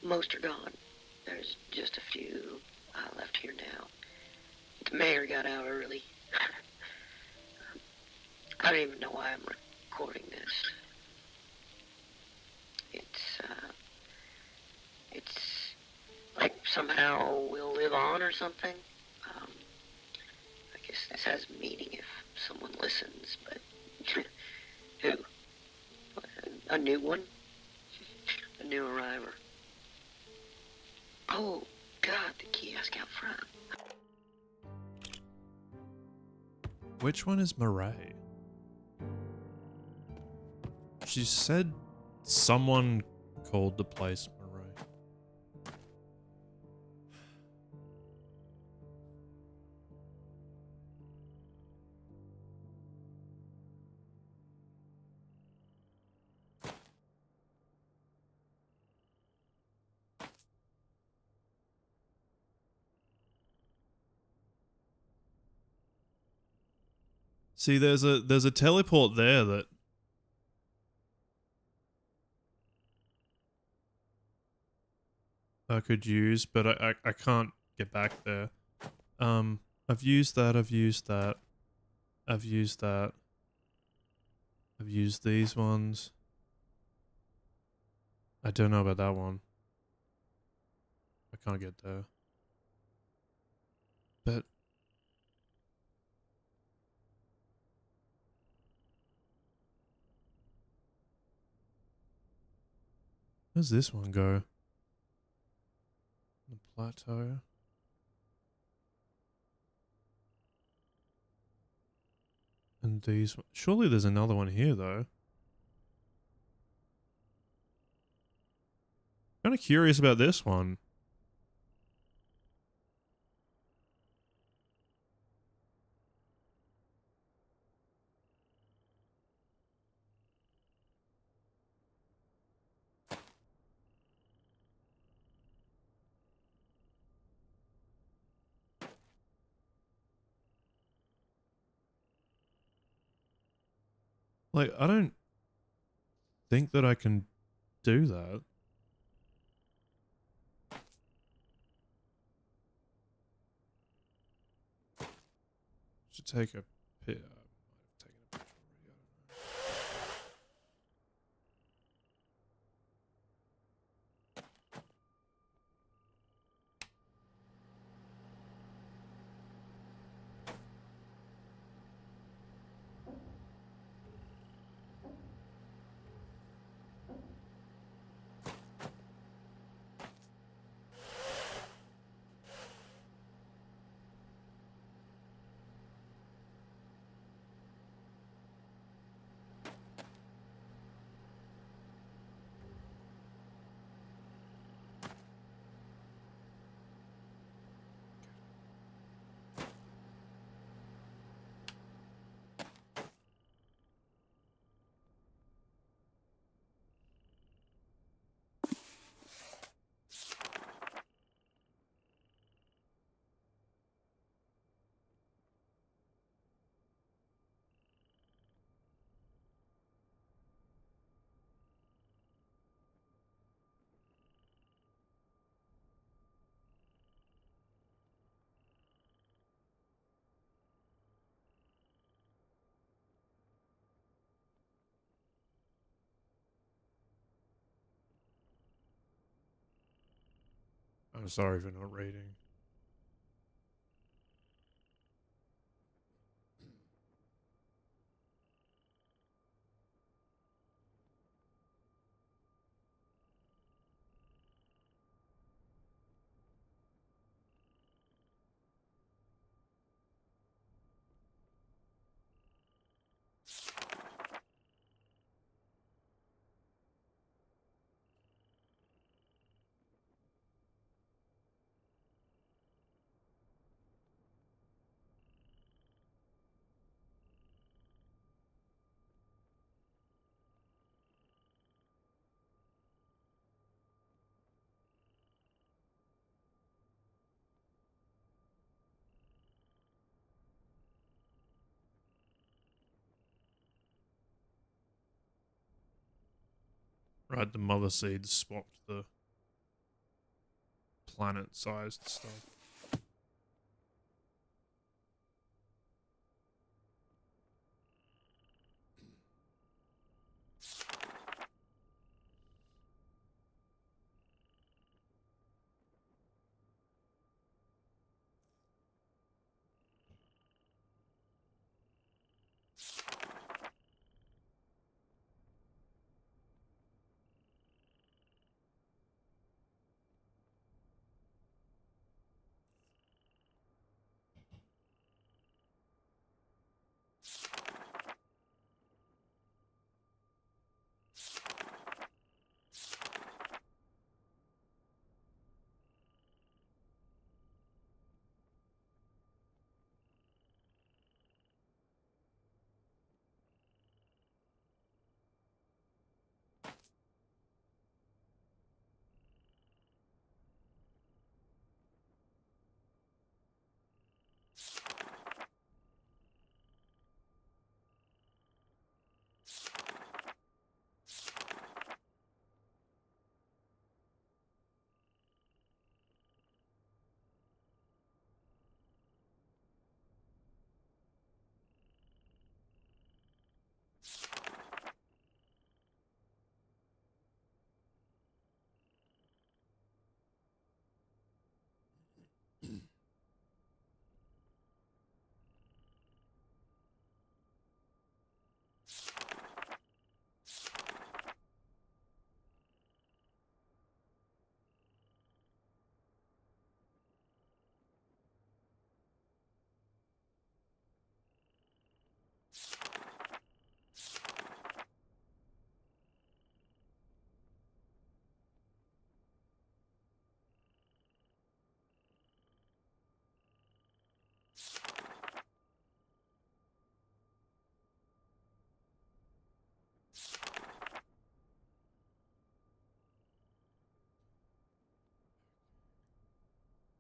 Most are gone. There's just a few left here now. The mayor got out early. I don't even know why I'm recording this. It's like somehow we'll live on or something. I guess this has meaning if someone listens, but who? A new one? A new arriver. Oh, God, the kiosk out front. Which one is Murray? She said someone called the place Murray. See, there's a teleport there that I could use, but I can't get back there. I've used that, I've used that. I've used that. I've used these ones. I don't know about that one. I can't get there. But where's this one go? The plateau. And these. Surely there's another one here though. Kind of curious about this one. Like, I don't think that I can do that. Should take a pic. I'm sorry for not reading. Right, the mother seeds swapped the planet-sized stuff.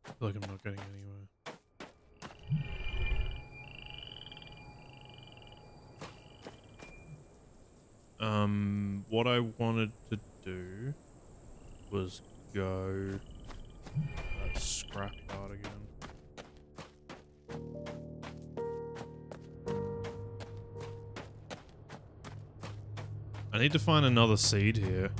I feel like I'm not getting anywhere. What I wanted to do was go that scrapyard again. I need to find another seed here.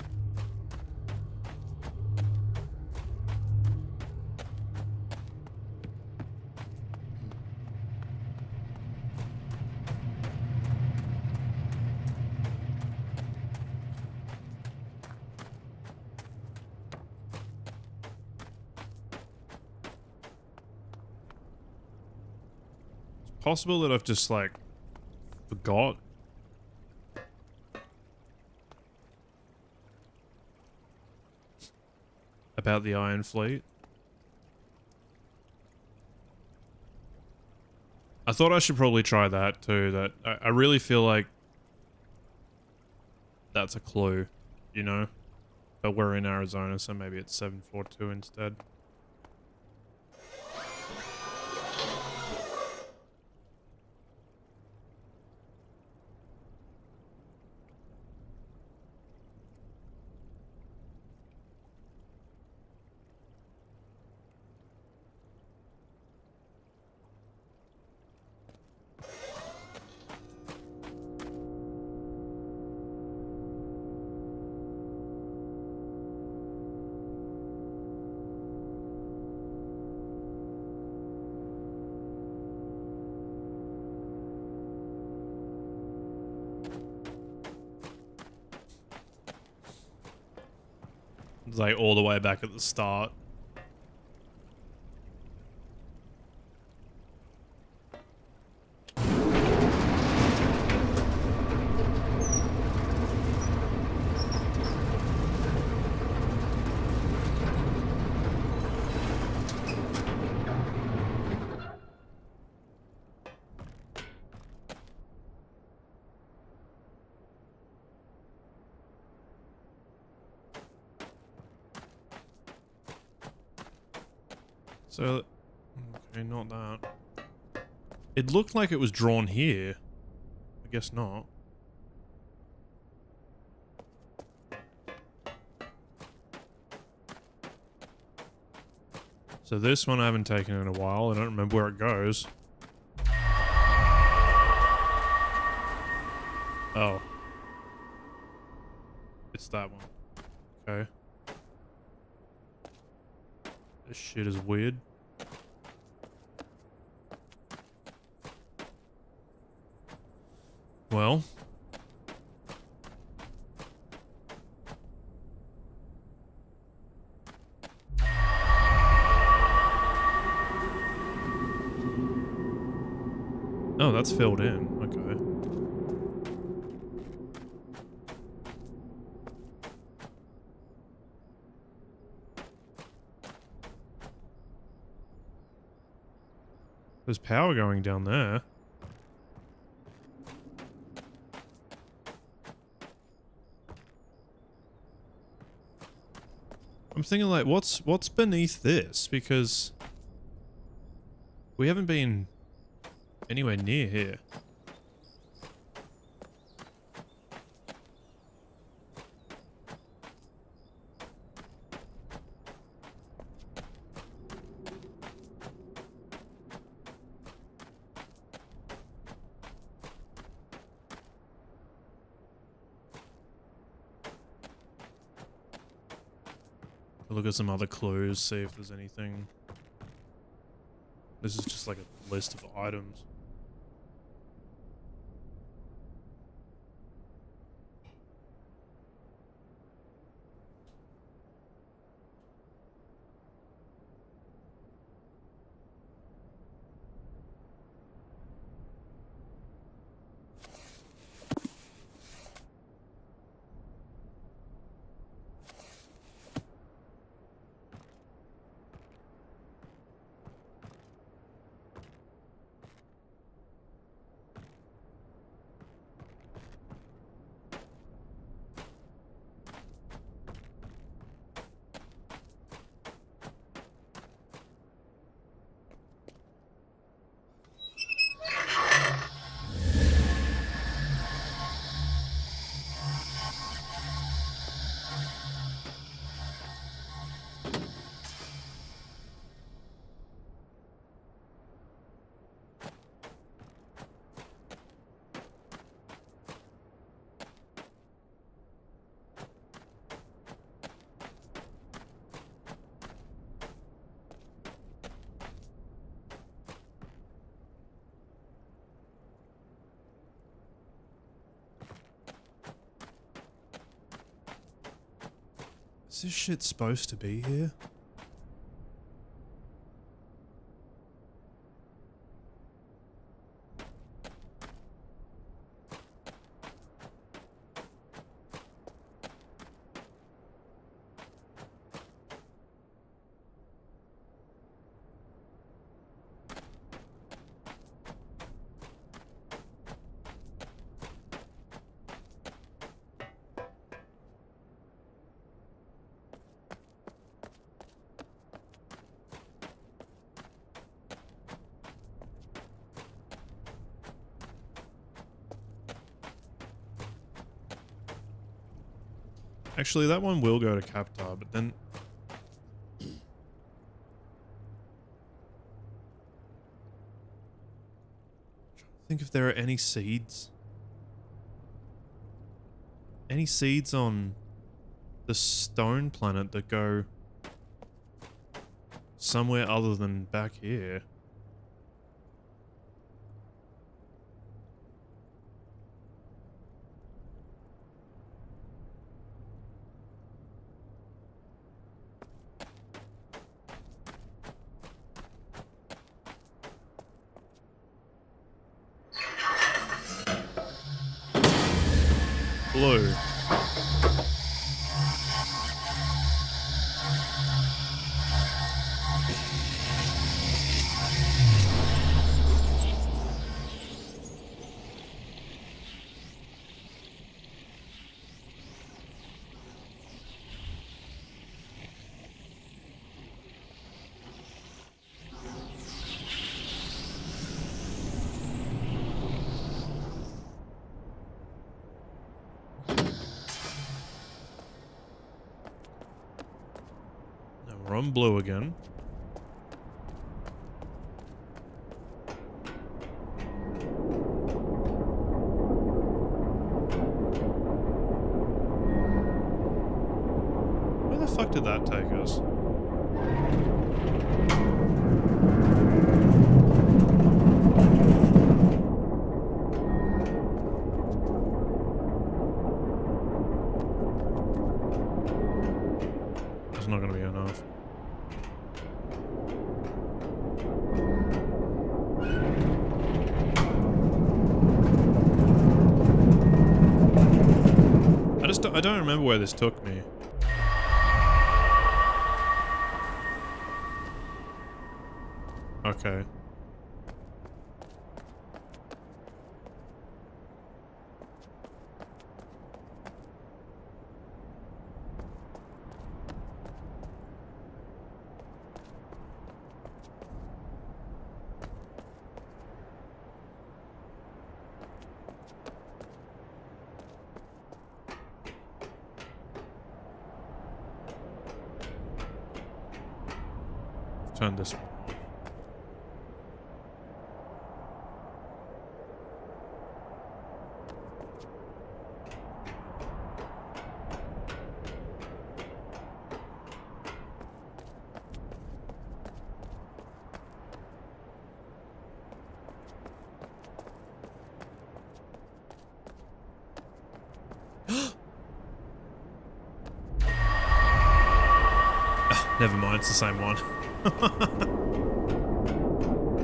Possible that I've just like forgot about the Iron Fleet. I thought I should probably try that too. That I really feel like that's a clue, you know? But we're in Arizona, so maybe it's 742 instead. It's like all the way back at the start. So, okay, not that. It looked like it was drawn here. I guess not. So this one I haven't taken in a while. I don't remember where it goes. Oh. It's that one. Okay. This shit is weird. Well. Oh, that's filled in. Okay. There's power going down there. I'm thinking like, what's beneath this? Because we haven't been anywhere near here. Look at some other clues, see if there's anything. This is just like a list of items. Is this shit supposed to be here? Actually, that one will go to Captar, but then... think if there are any seeds. Any seeds on the stone planet that go somewhere other than back here. Blue. Now we're on blue again. fuck did that take us? That's not gonna be enough. I don't remember where this took me. Okay. Turn this one. Never mind, it's the same one.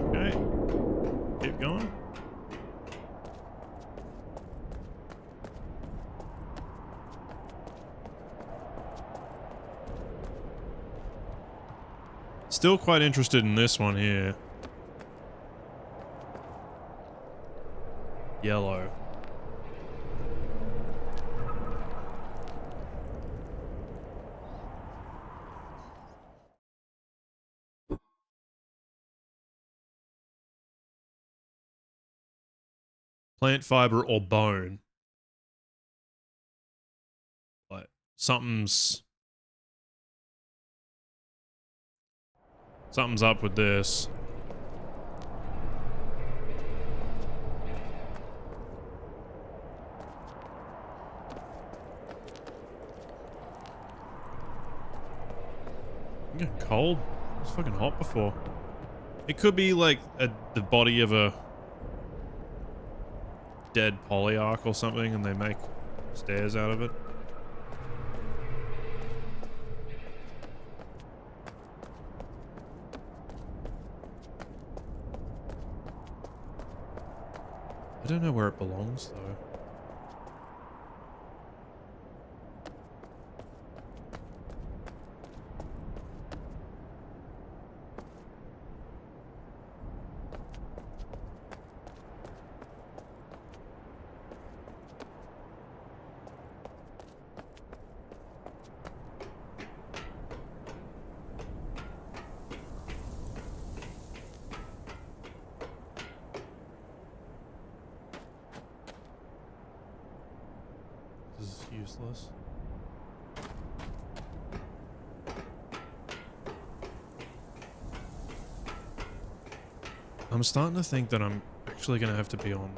Okay. Keep going. Still quite interested in this one here. Yellow. Plant fiber or bone. But something's up with this. I'm getting cold. It was fucking hot before. It could be like the body of a dead polyarch or something, and they make stairs out of it. I don't know where it belongs though. This is useless. I'm starting to think that I'm actually going to have to be on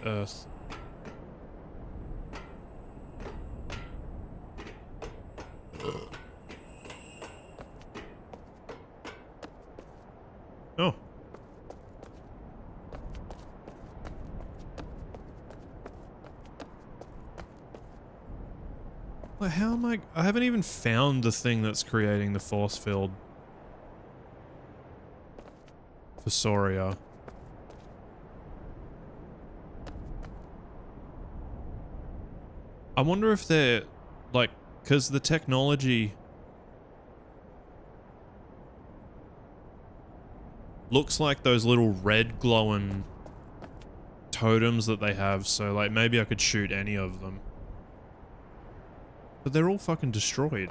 Earth. Oh. Well, how am I haven't even found the thing that's creating the force field for Soria. I wonder if they're like, because the technology looks like those little red glowing totems that they have, so like maybe I could shoot any of them. But they're all fucking destroyed.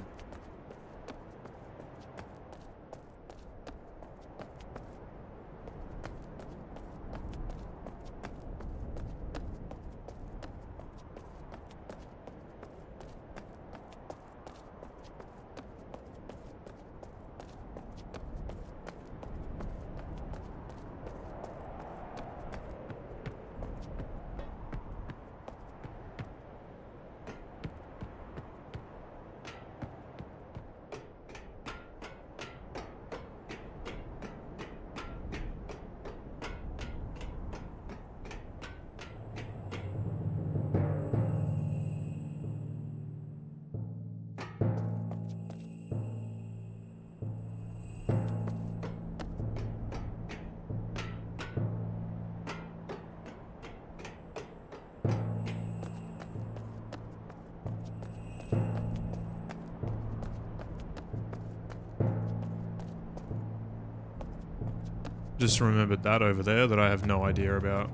Just remembered that over there that I have no idea about.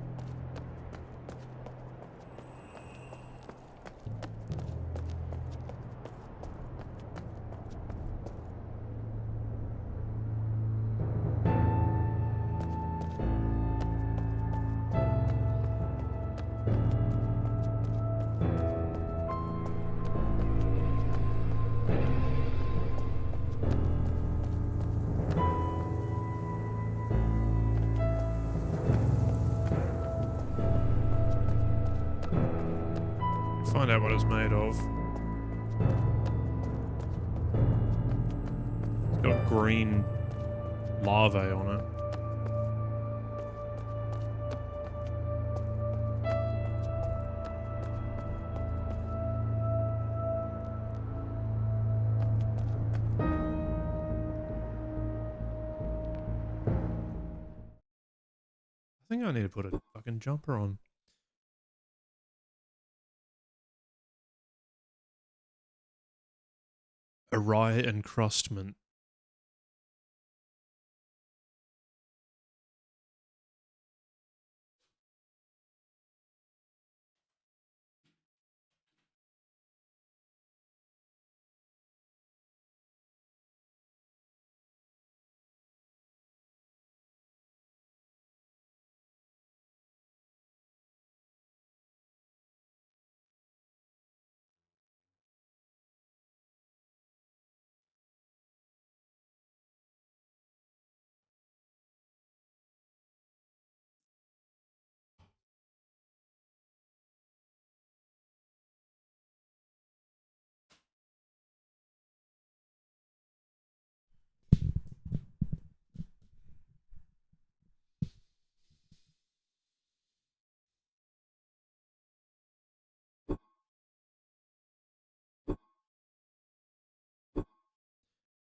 Find out what it's made of. It's got green larvae on it. I think I need to put a fucking jumper on. A rye encrustment.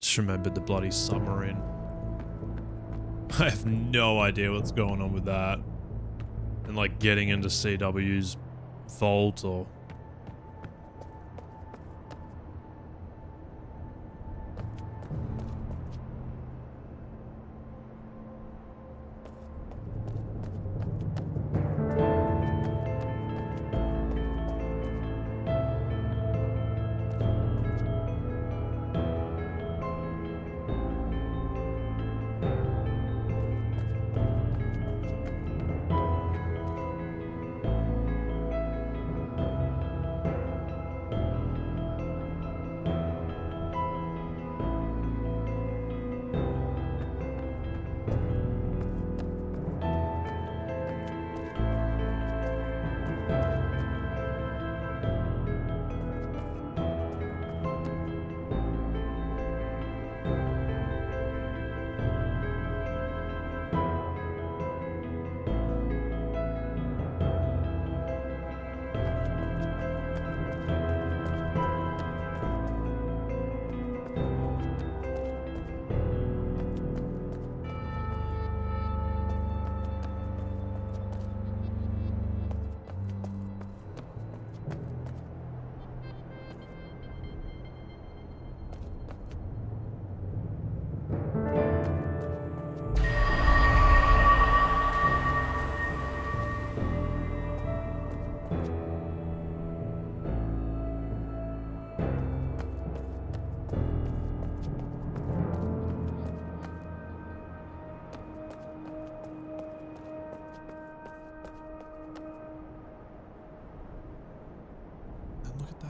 Just remembered the bloody submarine. I have no idea what's going on with that. And like getting into CW's vault or...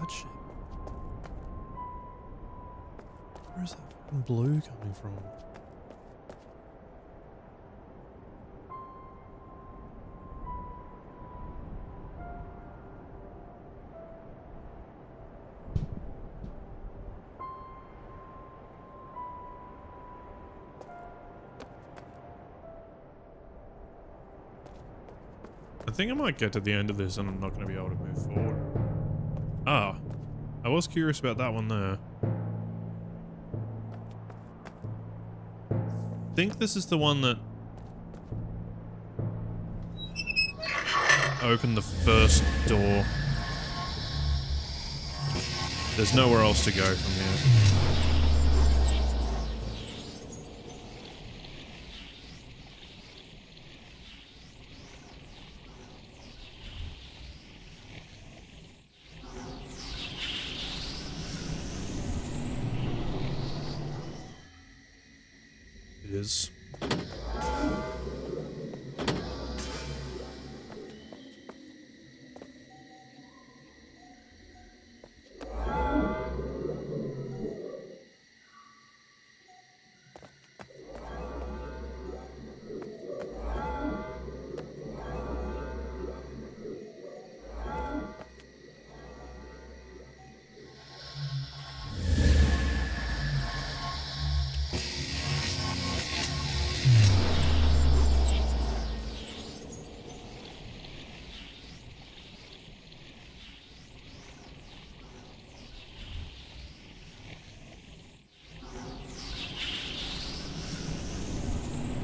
that shit? Where's that fucking blue coming from? I think I might get to the end of this and I'm not going to be able to move forward. Ah, I was curious about that one there. I think this is the one that opened the first door. There's nowhere else to go from here. is.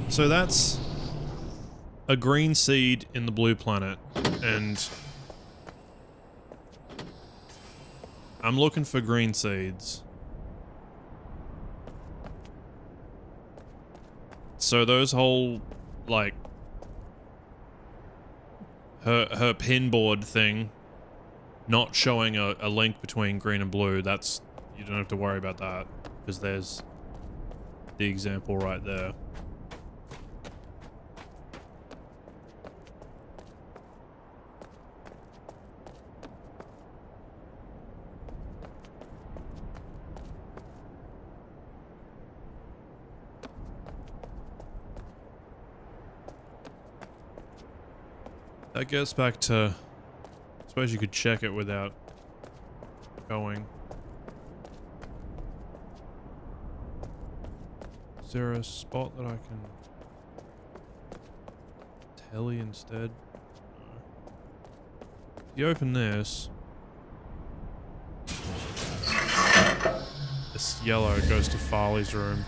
So that's a green seed in the blue planet, and I'm looking for green seeds. So those whole, like, her pinboard thing not showing a link between green and blue, that's, you don't have to worry about that, because there's the example right there. That gets back to, I suppose you could check it without going. Is there a spot that I can telly instead? No. If you open this yellow goes to Farley's room.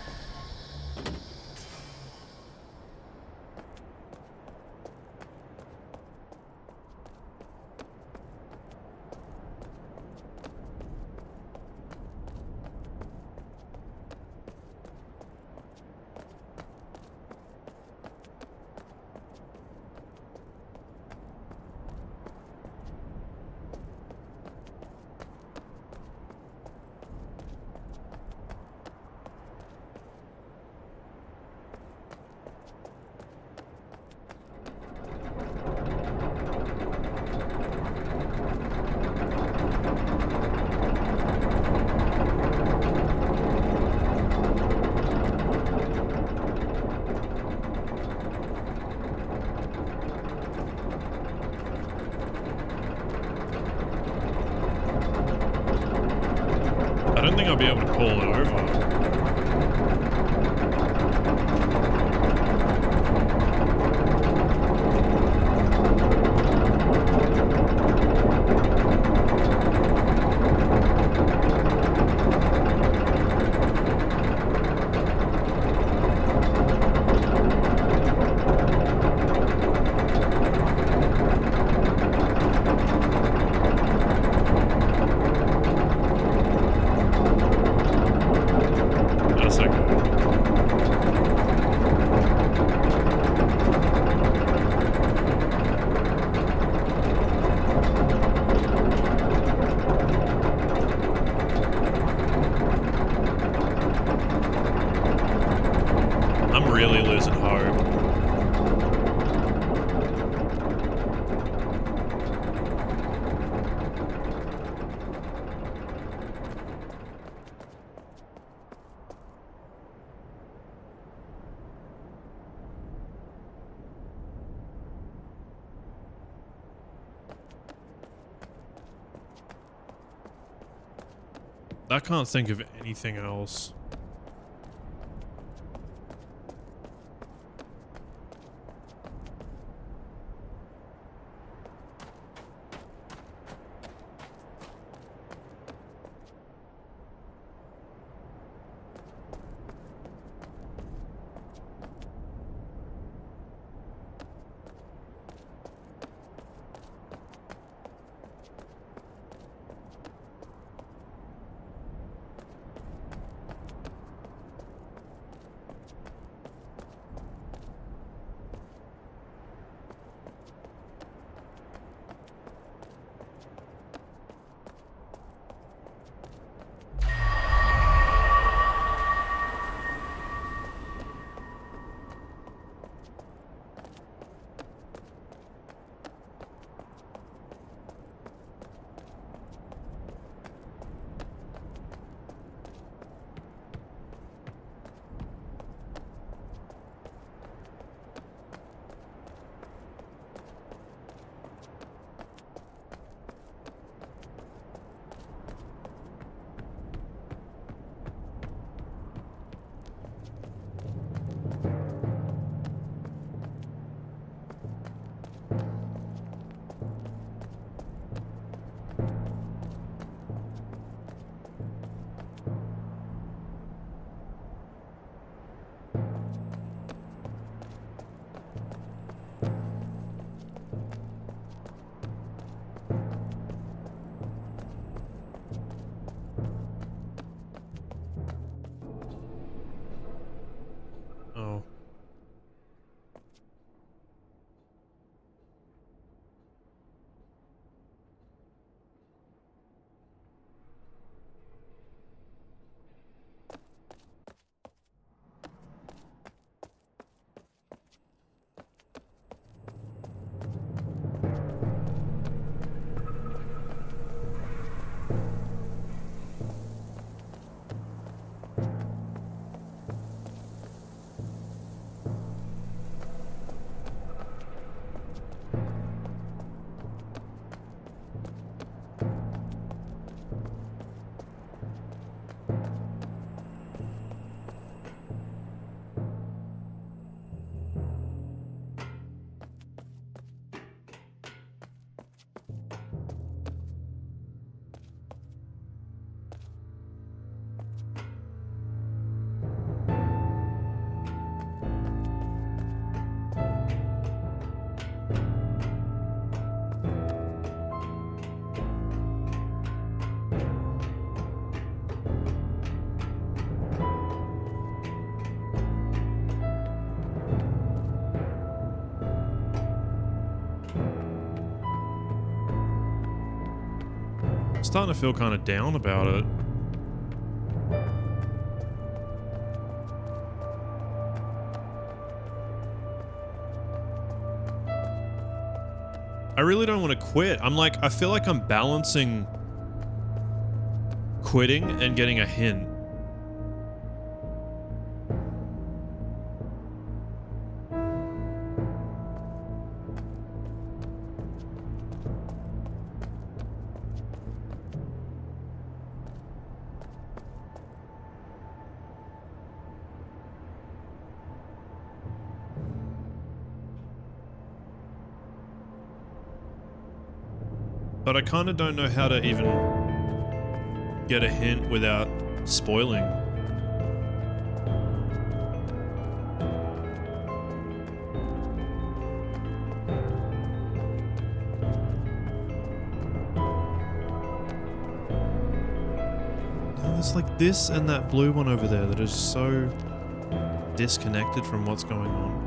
I don't think I'll be able to pull it over. That's okay. I'm really losing hope. I can't think of anything else. I'm starting to feel kind of down about it. I really don't want to quit. I feel like I'm balancing quitting and getting a hint. But I kind of don't know how to even get a hint without spoiling. No, there's like this and that blue one over there that is so disconnected from what's going on.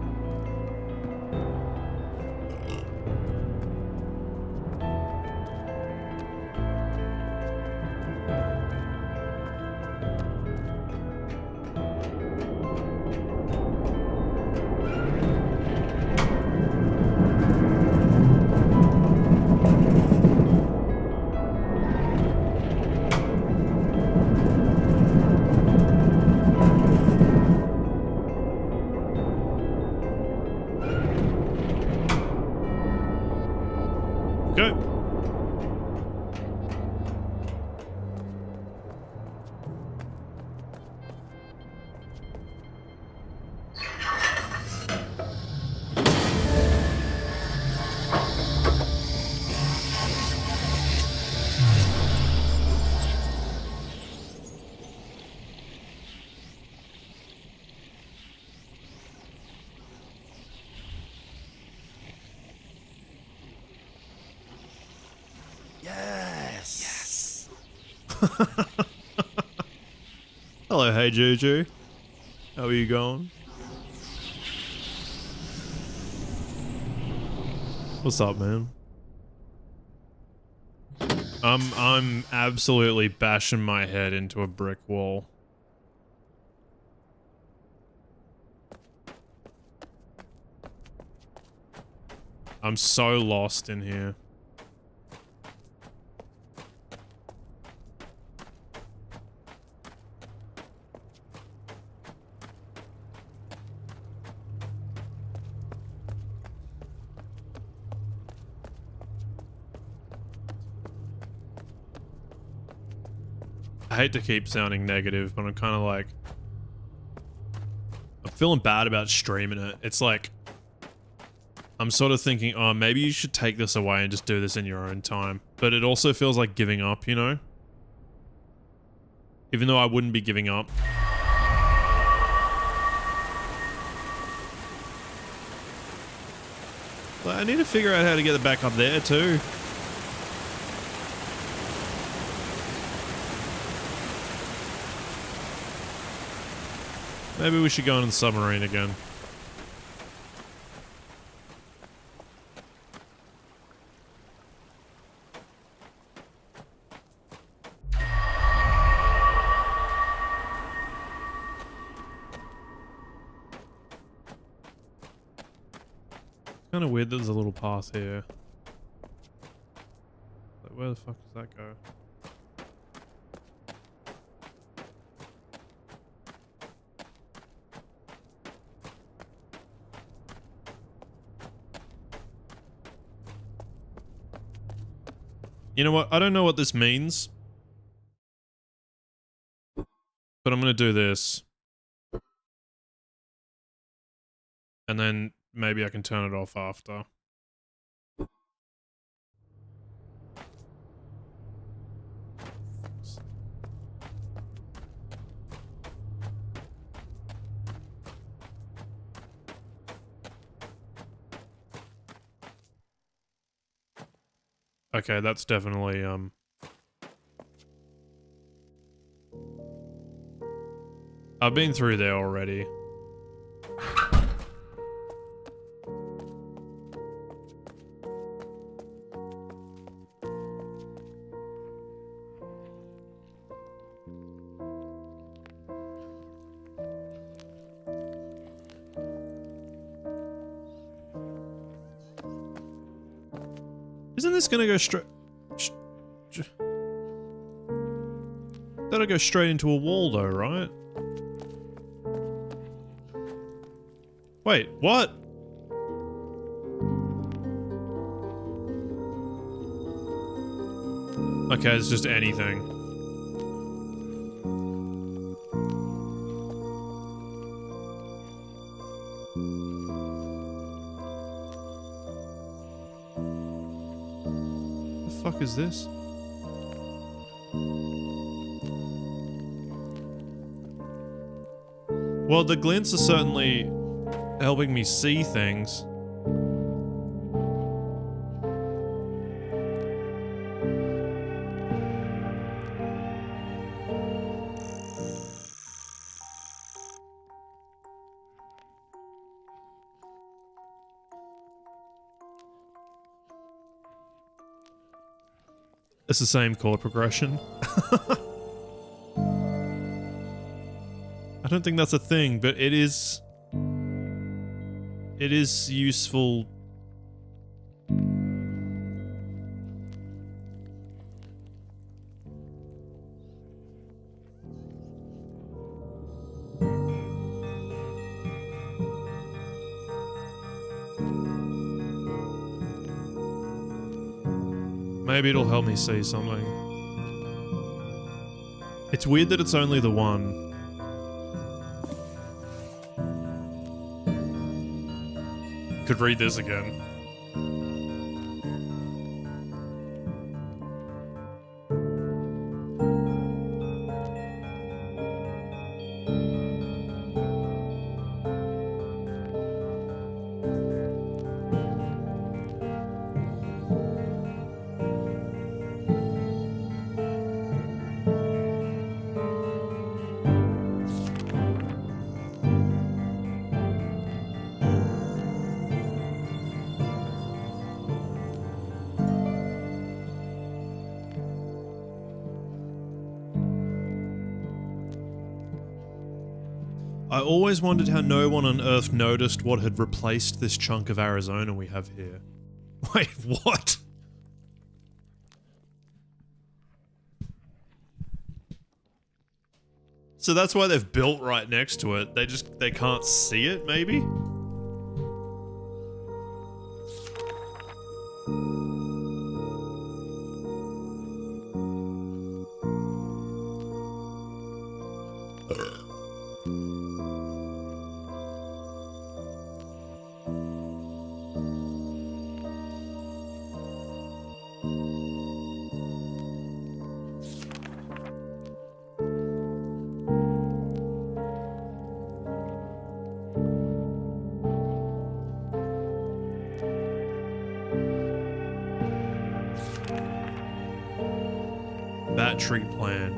Yes. Hello, hey Juju. How are you going? What's up, man? I'm absolutely bashing my head into a brick wall. I'm so lost in here. I hate to keep sounding negative, but I'm kind of like... I'm feeling bad about streaming it. It's like... I'm sort of thinking, oh, maybe you should take this away and just do this in your own time. But it also feels like giving up, you know? Even though I wouldn't be giving up. But I need to figure out how to get it back up there too. Maybe we should go into the submarine again. Kind of weird that there's a little path here. Like, where the fuck does that go? You know what? I don't know what this means. But I'm going to do this. And then maybe I can turn it off after. Okay, that's definitely, I've been through there already. Isn't this gonna go straight... That'll go straight into a wall though, right? Wait, what? Okay, it's just anything. The fuck is this? Well, the glints are certainly helping me see things. It's the same chord progression. I don't think that's a thing, but it is... It is useful. Maybe it'll help me see something. It's weird that it's only the one. Could read this again. I always wondered how no one on Earth noticed what had replaced this chunk of Arizona we have here. Wait, what? So that's why they've built right next to it. They can't see it, maybe? Battery plan.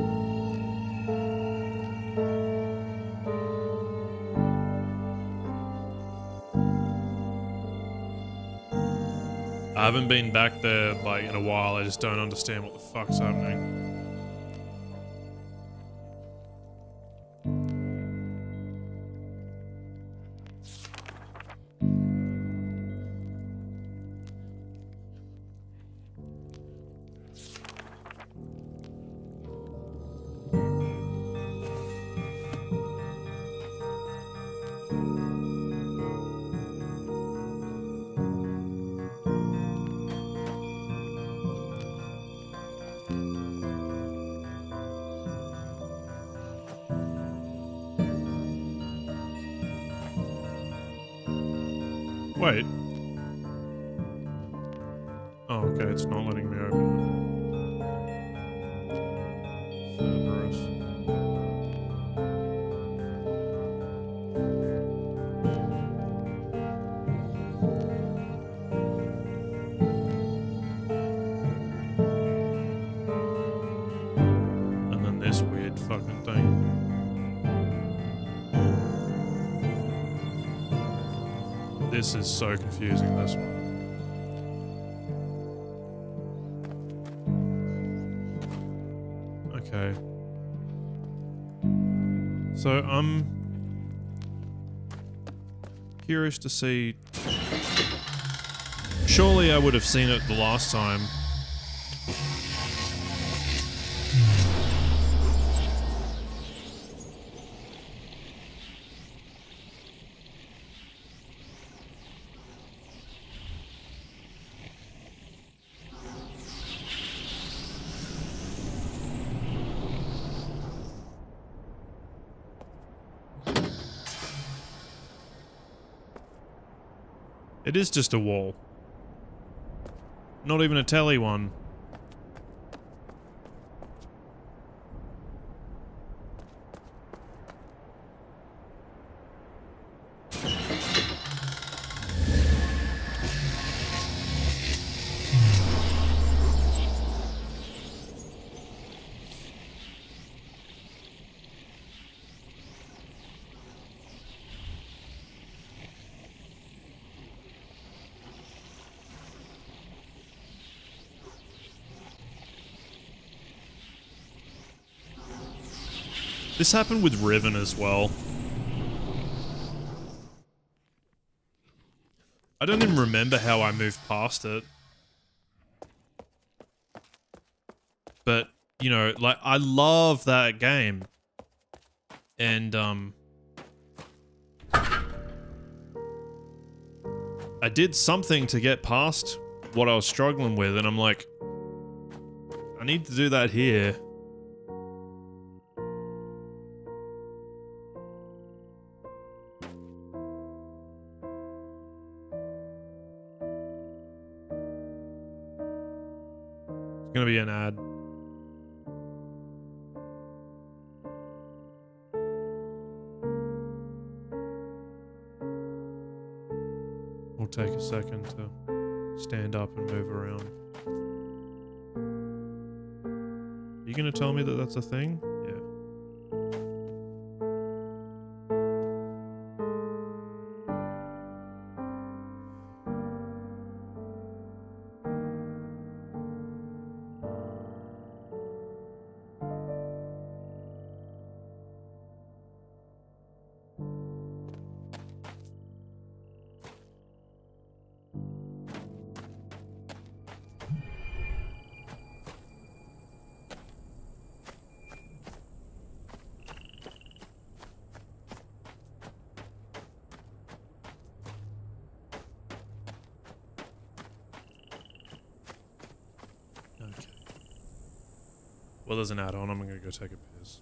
I haven't been back there like in a while. I just don't understand what the fuck's happening. Wait. Oh, okay, it's not letting me open it. Cerberus. And then this weird fucking thing. This is so confusing, this one. Okay. So, I'm curious to see... Surely I would have seen it the last time. It is just a wall. Not even a telly one. This happened with Riven as well. I don't even remember how I moved past it. But, you know, like, I love that game. And, I did something to get past what I was struggling with, and I'm like, I need to do that here. It's gonna be an ad. We'll take a second to stand up and move around. You gonna tell me that that's a thing? Yeah. Okay. Well, there's an add-on. I'm gonna go take a piss.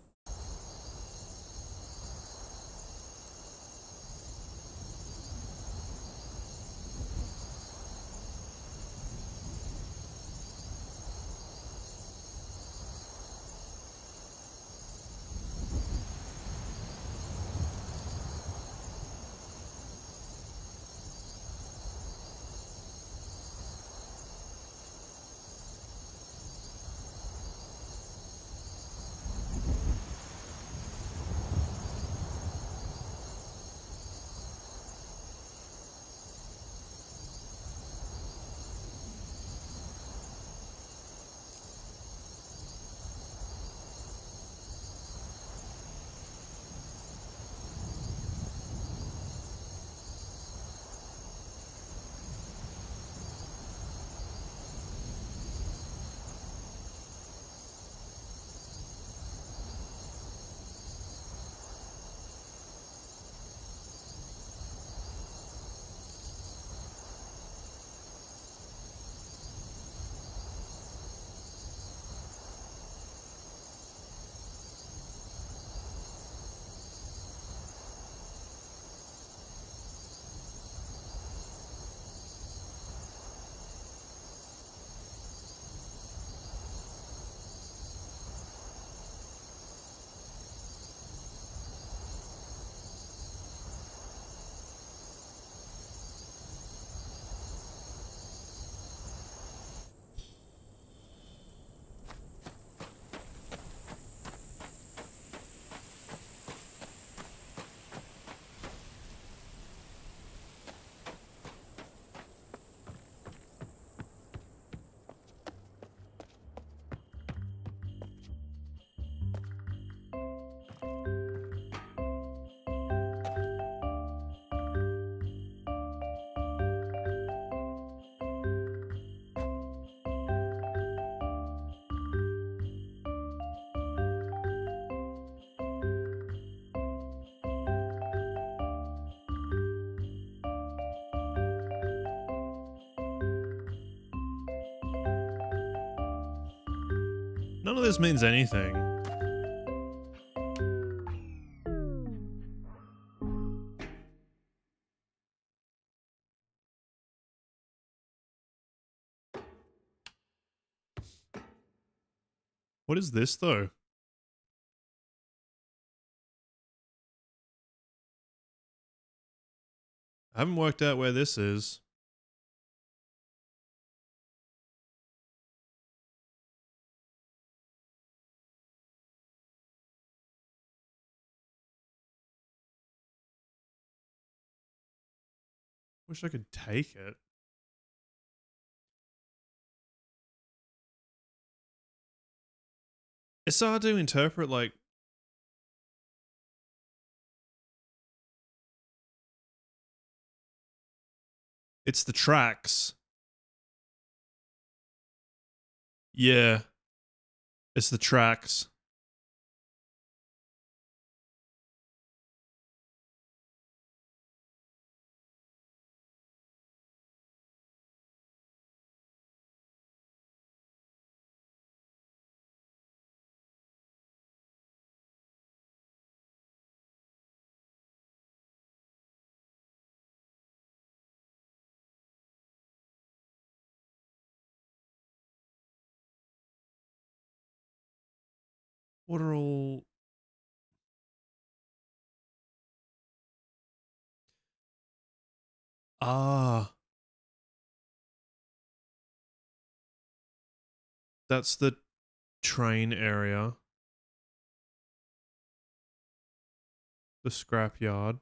None of this means anything. What is this, though? I haven't worked out where this is. Wish I could take it. It's hard to interpret, like... It's the tracks. Yeah. It's the tracks. What are all... Ah. That's the train area. The scrapyard.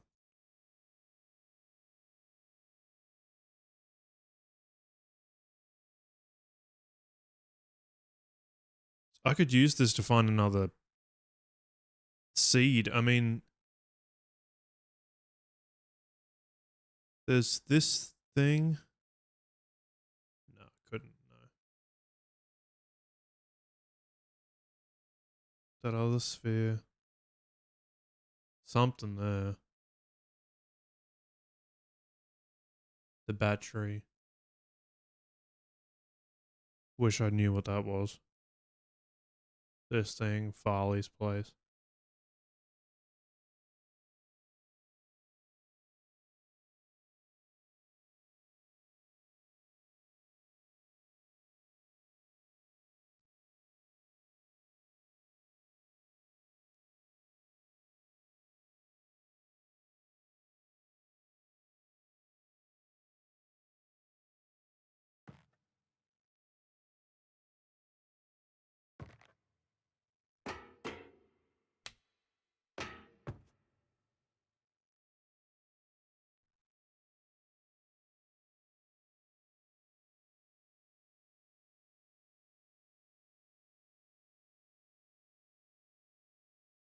I could use this to find another seed. I mean, there's this thing. No, couldn't. No. That other sphere. Something there. The battery. Wish I knew what that was. This thing, Farley's place.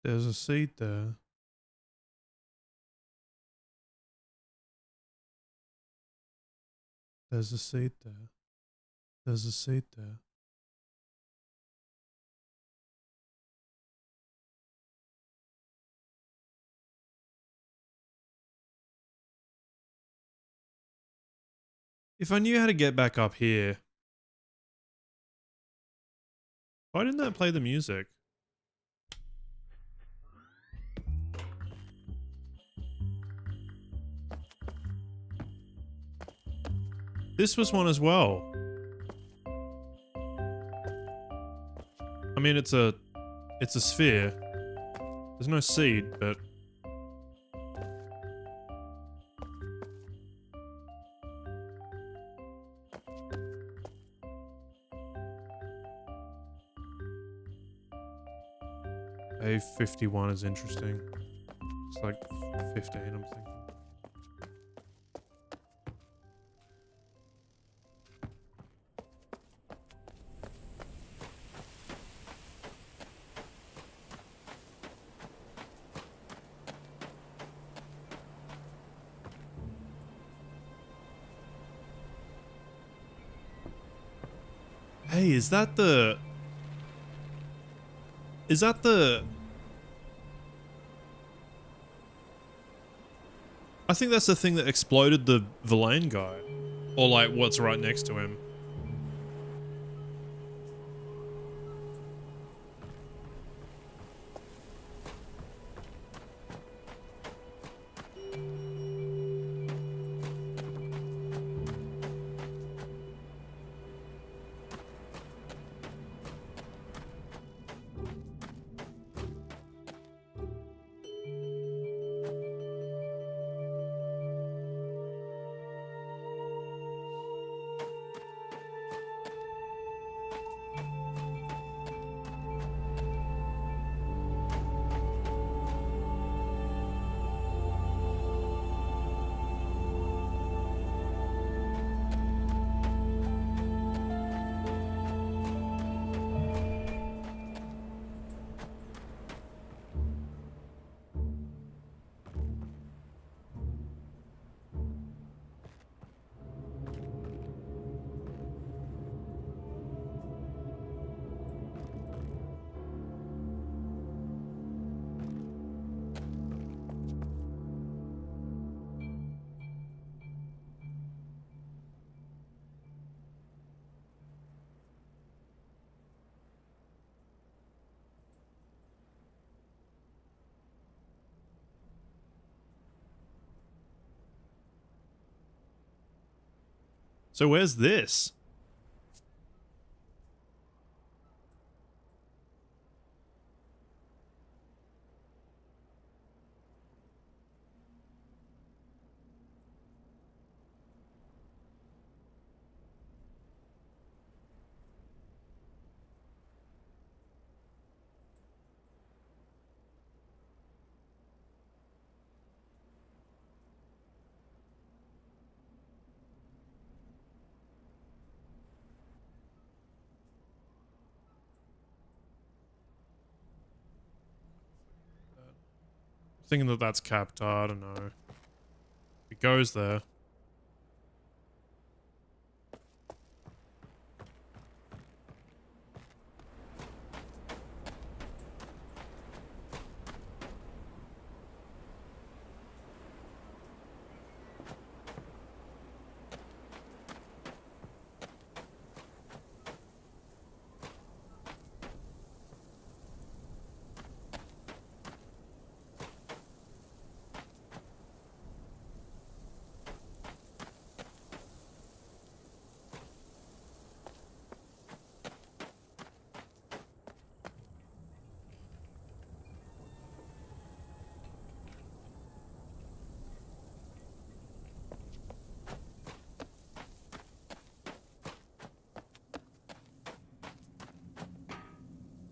There's a seed there. There's a seed there. There's a seed there. If I knew how to get back up here. Why didn't that play the music? This was one as well. I mean, it's a sphere. There's no seed, but A51 is interesting. It's like 15, I'm thinking. Hey, is that the... I think that's the thing that exploded the Villain guy. Or like what's right next to him. So where's this? Thinking that that's Captar, I don't know. It goes there.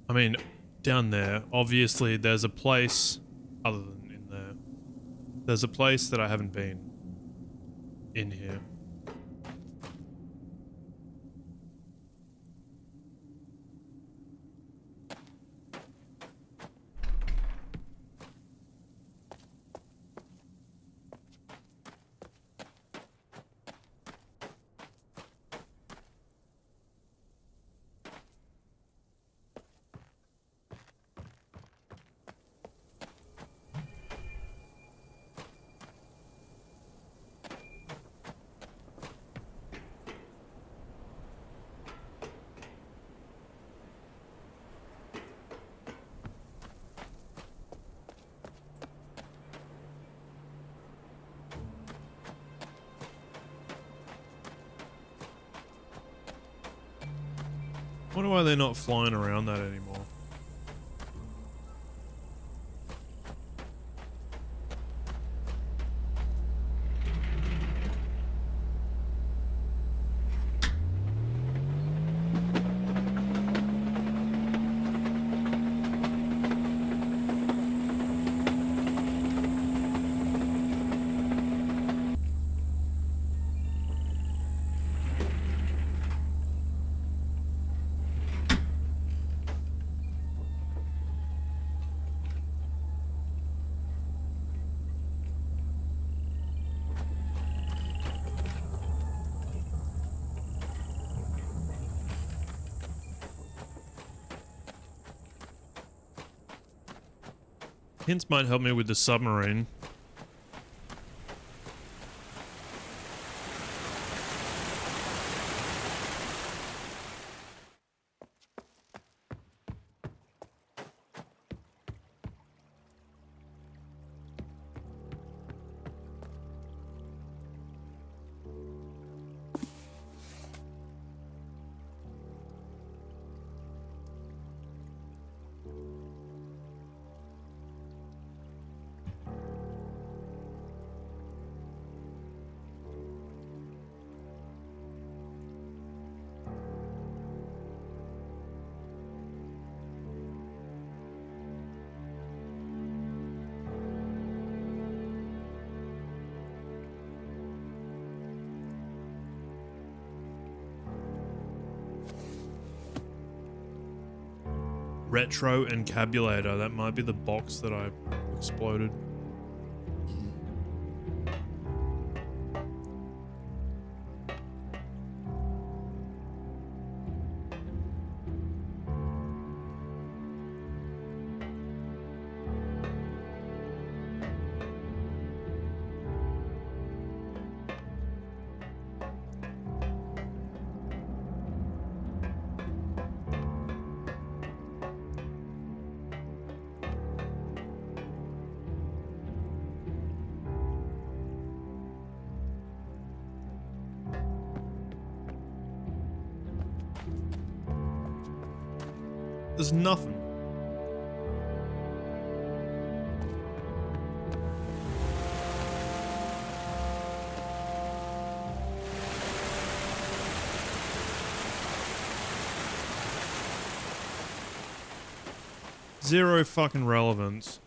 I mean, down there, obviously there's a place, other than in there, there's a place that I haven't been in here. I wonder why they're not flying around that anymore. Hints might help me with the submarine. Retro encabulator. That might be the box that I exploded. There's nothing. Zero fucking relevance.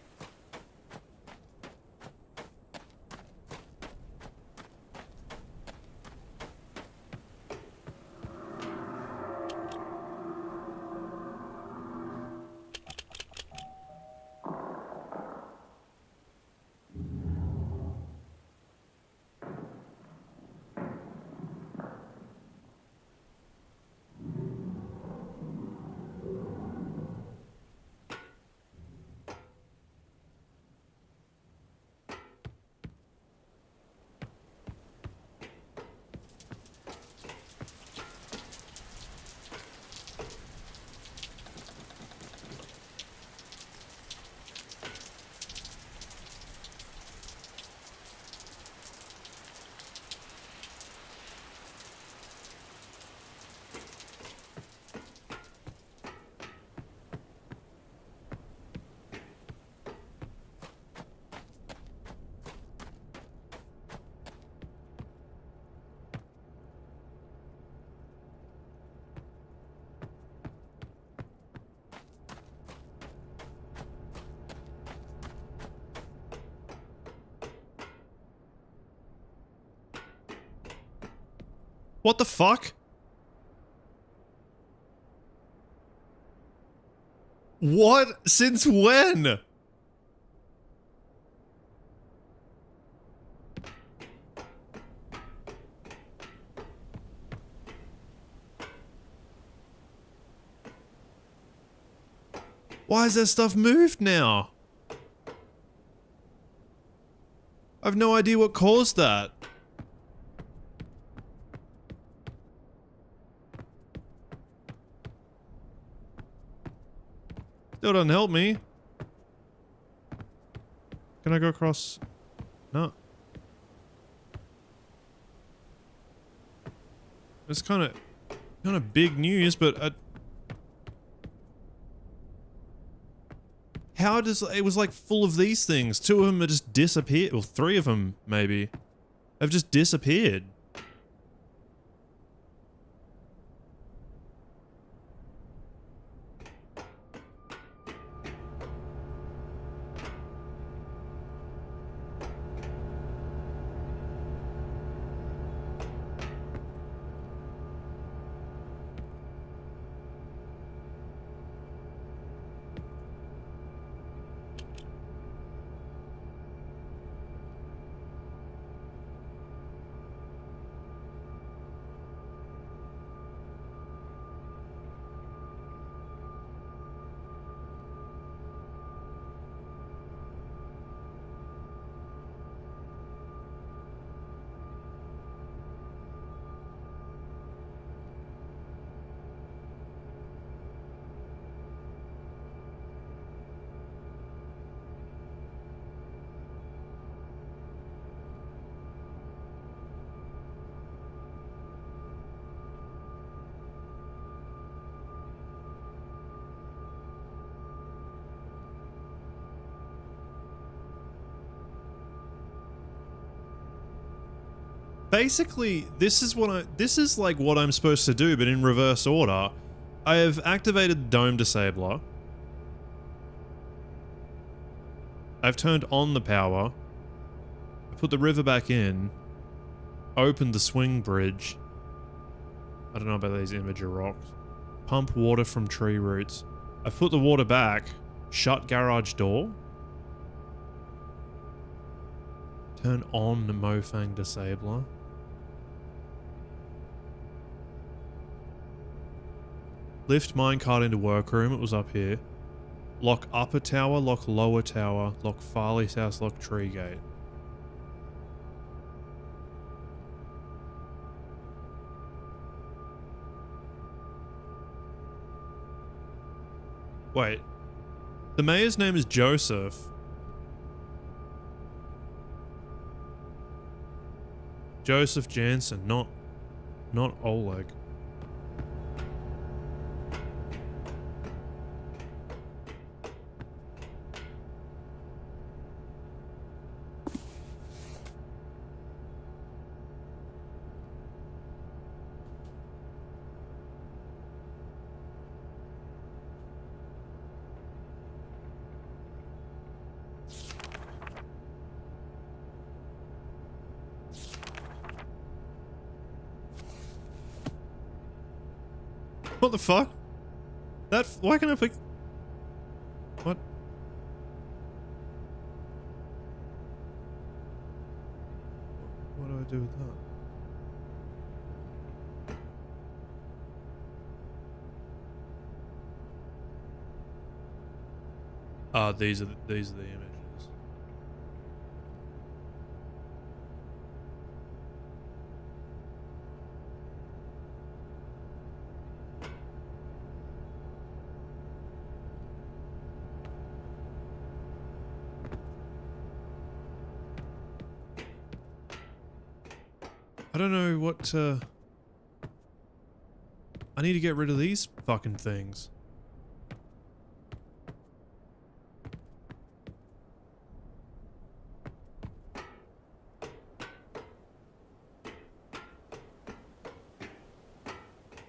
What the fuck? What? Since when? Why has that stuff moved now? I have no idea what caused that. Still doesn't help me. Can I go across? No. It's kind of big news, but how does it was like full of these things? Two of them have just disappeared. Well, three of them maybe have just disappeared. Basically, this is like what I'm supposed to do, but in reverse order. I have activated the dome disabler. I've turned on the power. I put the river back in. Opened the swing bridge. I don't know about these imager rocks. Pump water from tree roots. I've put the water back. Shut garage door. Turn on the Mofang disabler. Lift minecart into workroom. It was up here. Lock upper tower, lock lower tower, lock Farley's house, lock tree gate. Wait. The mayor's name is Joseph. Joseph Jansen, not Oleg. What the fuck? Why can I pick? What? What do I do with that? Ah, these are the images. I don't know what to... I need to get rid of these fucking things.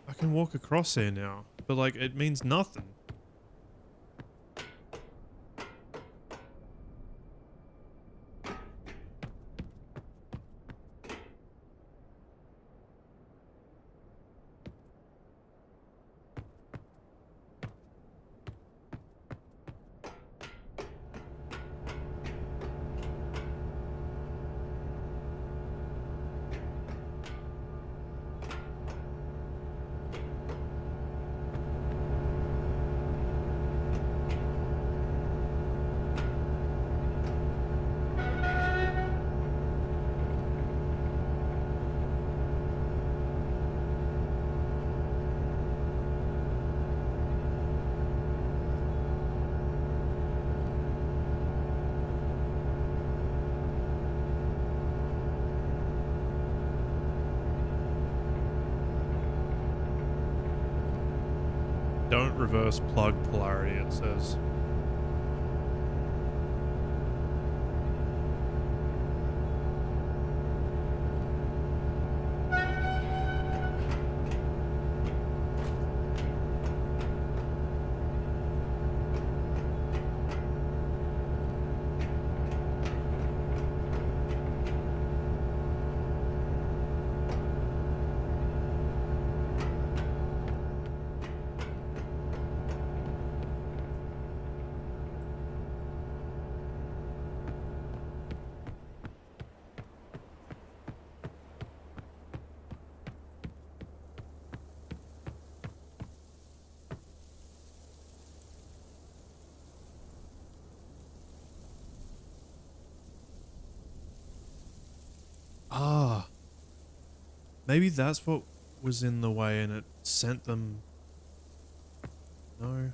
I can walk across here now, but like it means nothing. Don't reverse plug polarity, it says. Ah, maybe that's what was in the way and it sent them. No.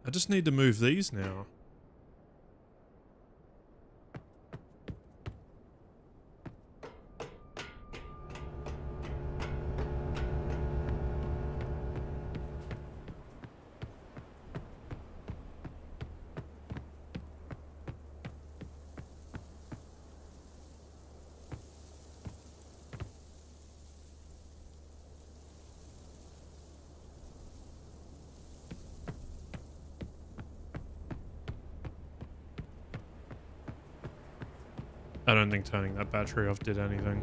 I just need to move these now. I don't think turning that battery off did anything.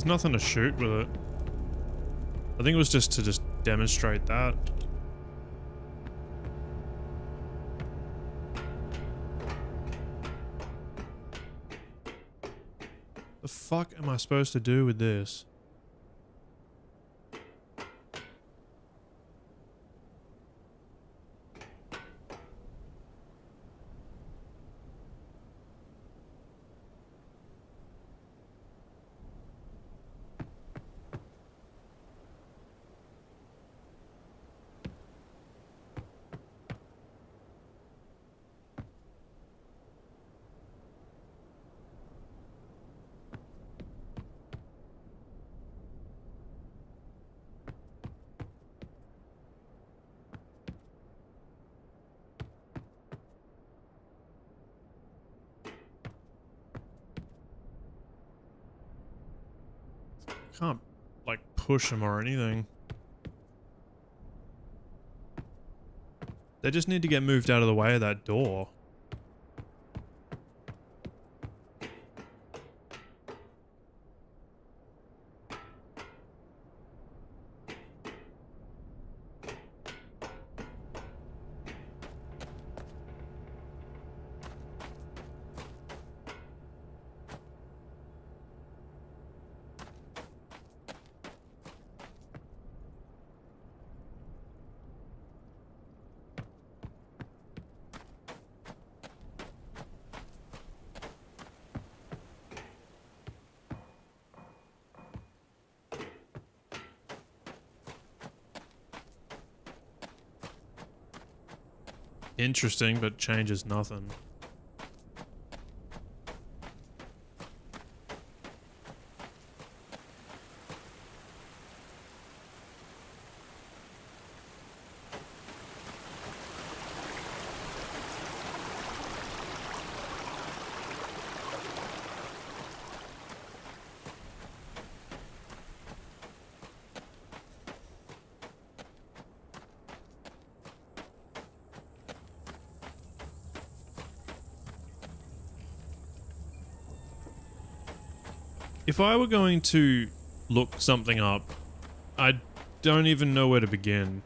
There's nothing to shoot with it. I think it was just to demonstrate that. The fuck am I supposed to do with this? Can't, like, push them or anything. They just need to get moved out of the way of that door. Interesting, but changes nothing. If I were going to look something up, I don't even know where to begin.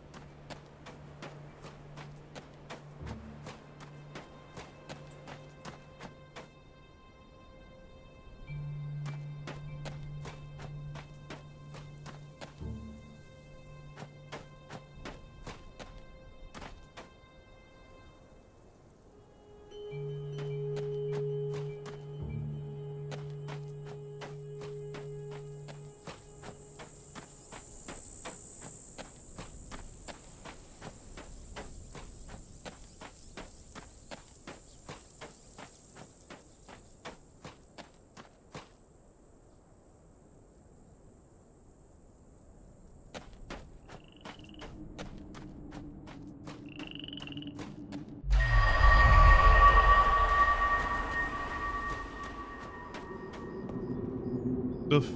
Oof.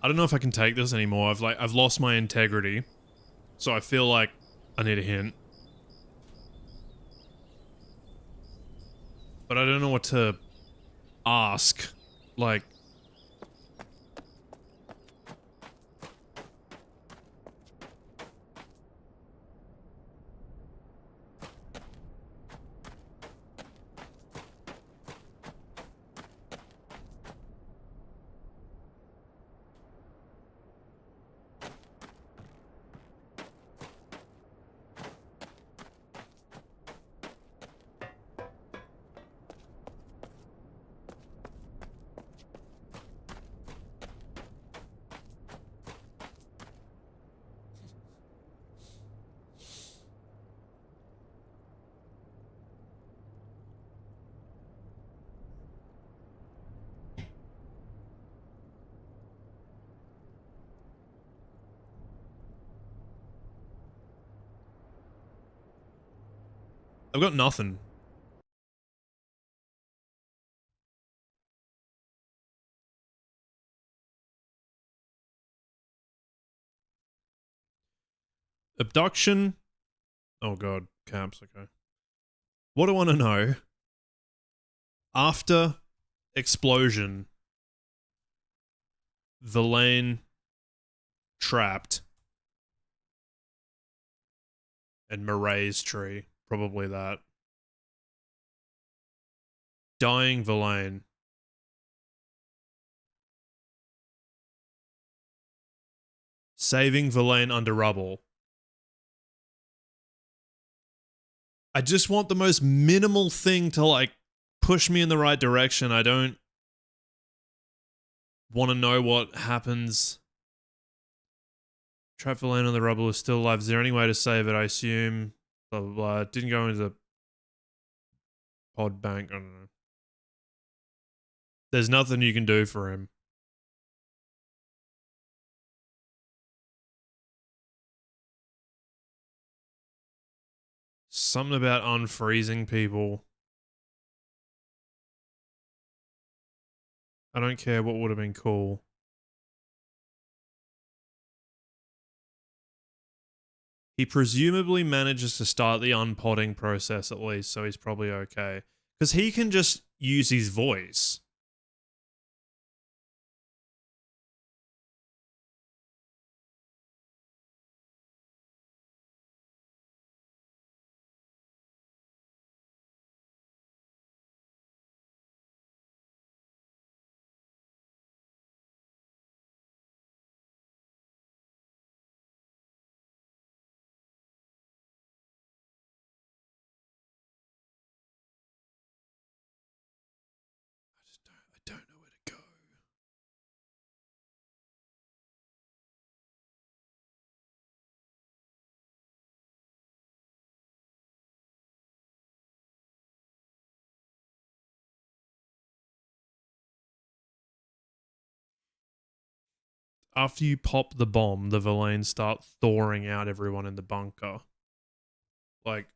I don't know if I can take this anymore. I've lost my integrity. So I feel like I need a hint. But I don't know what to ask. Like, I've got nothing. Abduction. Oh god, caps, okay. What I want to know, after explosion, Verlaine trapped, and Murray's tree, probably that. Dying Verlaine. Saving Verlaine under rubble. I just want the most minimal thing to like push me in the right direction. I don't want to know what happens. Trap Verlaine on the rubble is still alive. Is there any way to save it? I assume. Blah blah blah. It didn't go into the pod bank. I don't know. There's nothing you can do for him. Something about unfreezing people. I don't care what would have been cool. He presumably manages to start the unpotting process at least, so he's probably okay. Because he can just use his voice. I don't know where to go. After you pop the bomb, the Verlaine start thawing out everyone in the bunker. Like,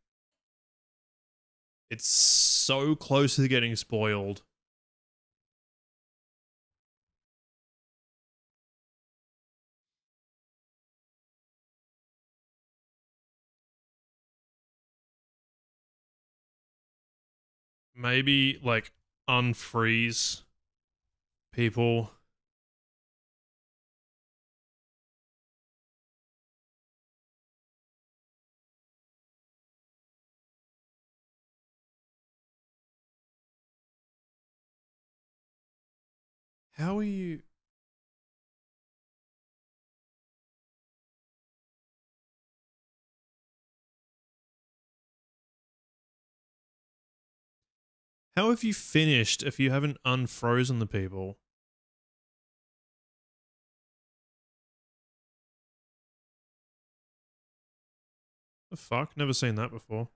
it's so close to getting spoiled. Maybe, like, unfreeze people. How are you... How have you finished if you haven't unfrozen the people? The fuck? Never seen that before.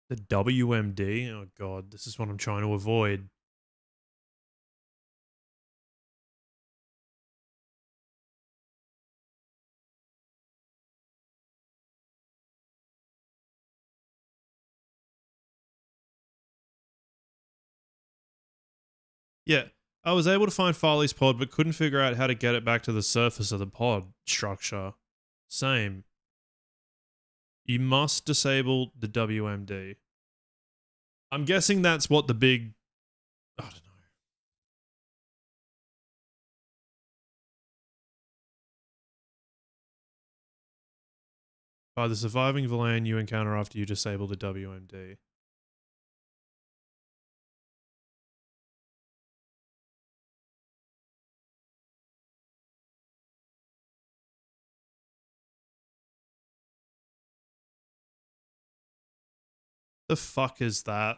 The WMD? Oh god, this is what I'm trying to avoid. Yeah, I was able to find Farley's pod, but couldn't figure out how to get it back to the surface of the pod structure. Same. You must disable the WMD. I'm guessing that's what the big... I don't know. By the surviving Verlaine you encounter after you disable the WMD. The fuck is that?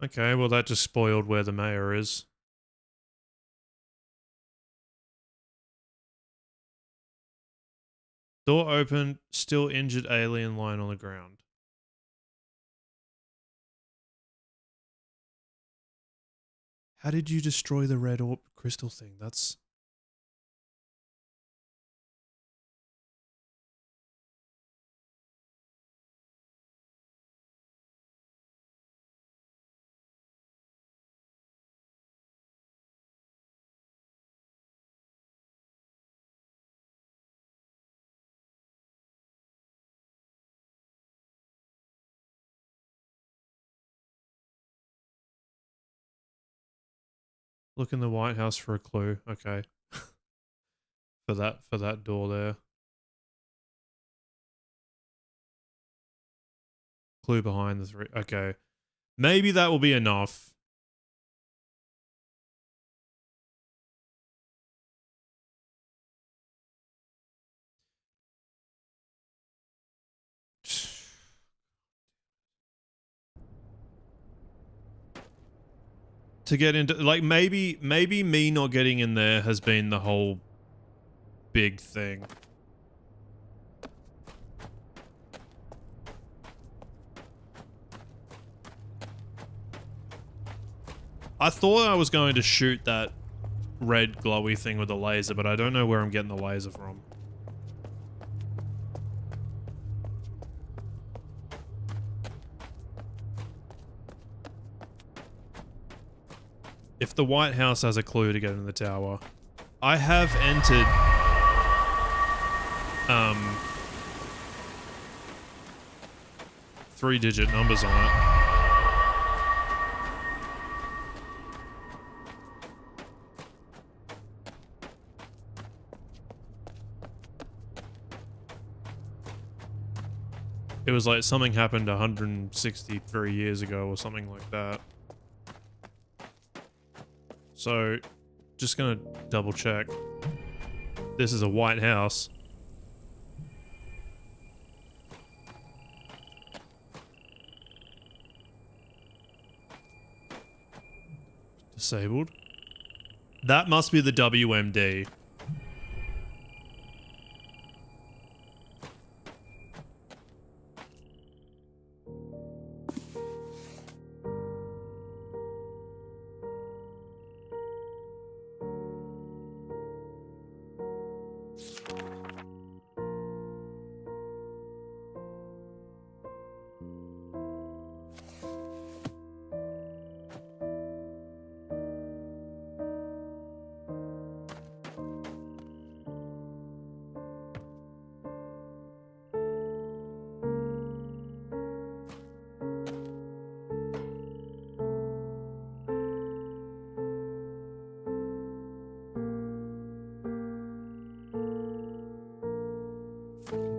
Okay, well that just spoiled where the mayor is. Door open, still injured alien lying on the ground. How did you destroy the red orb crystal thing? That's... Look in the White House for a clue. Okay. for that door there. Clue behind the three. Okay. Maybe that will be enough. To get into, like, maybe me not getting in there has been the whole big thing. I thought I was going to shoot that red glowy thing with a laser, but I don't know where I'm getting the laser from. If the White House has a clue to get in the tower. I have entered... 3-digit numbers on it. It was like something happened 163 years ago or something like that. So, just gonna double check. This is a White House. Disabled. That must be the WMD.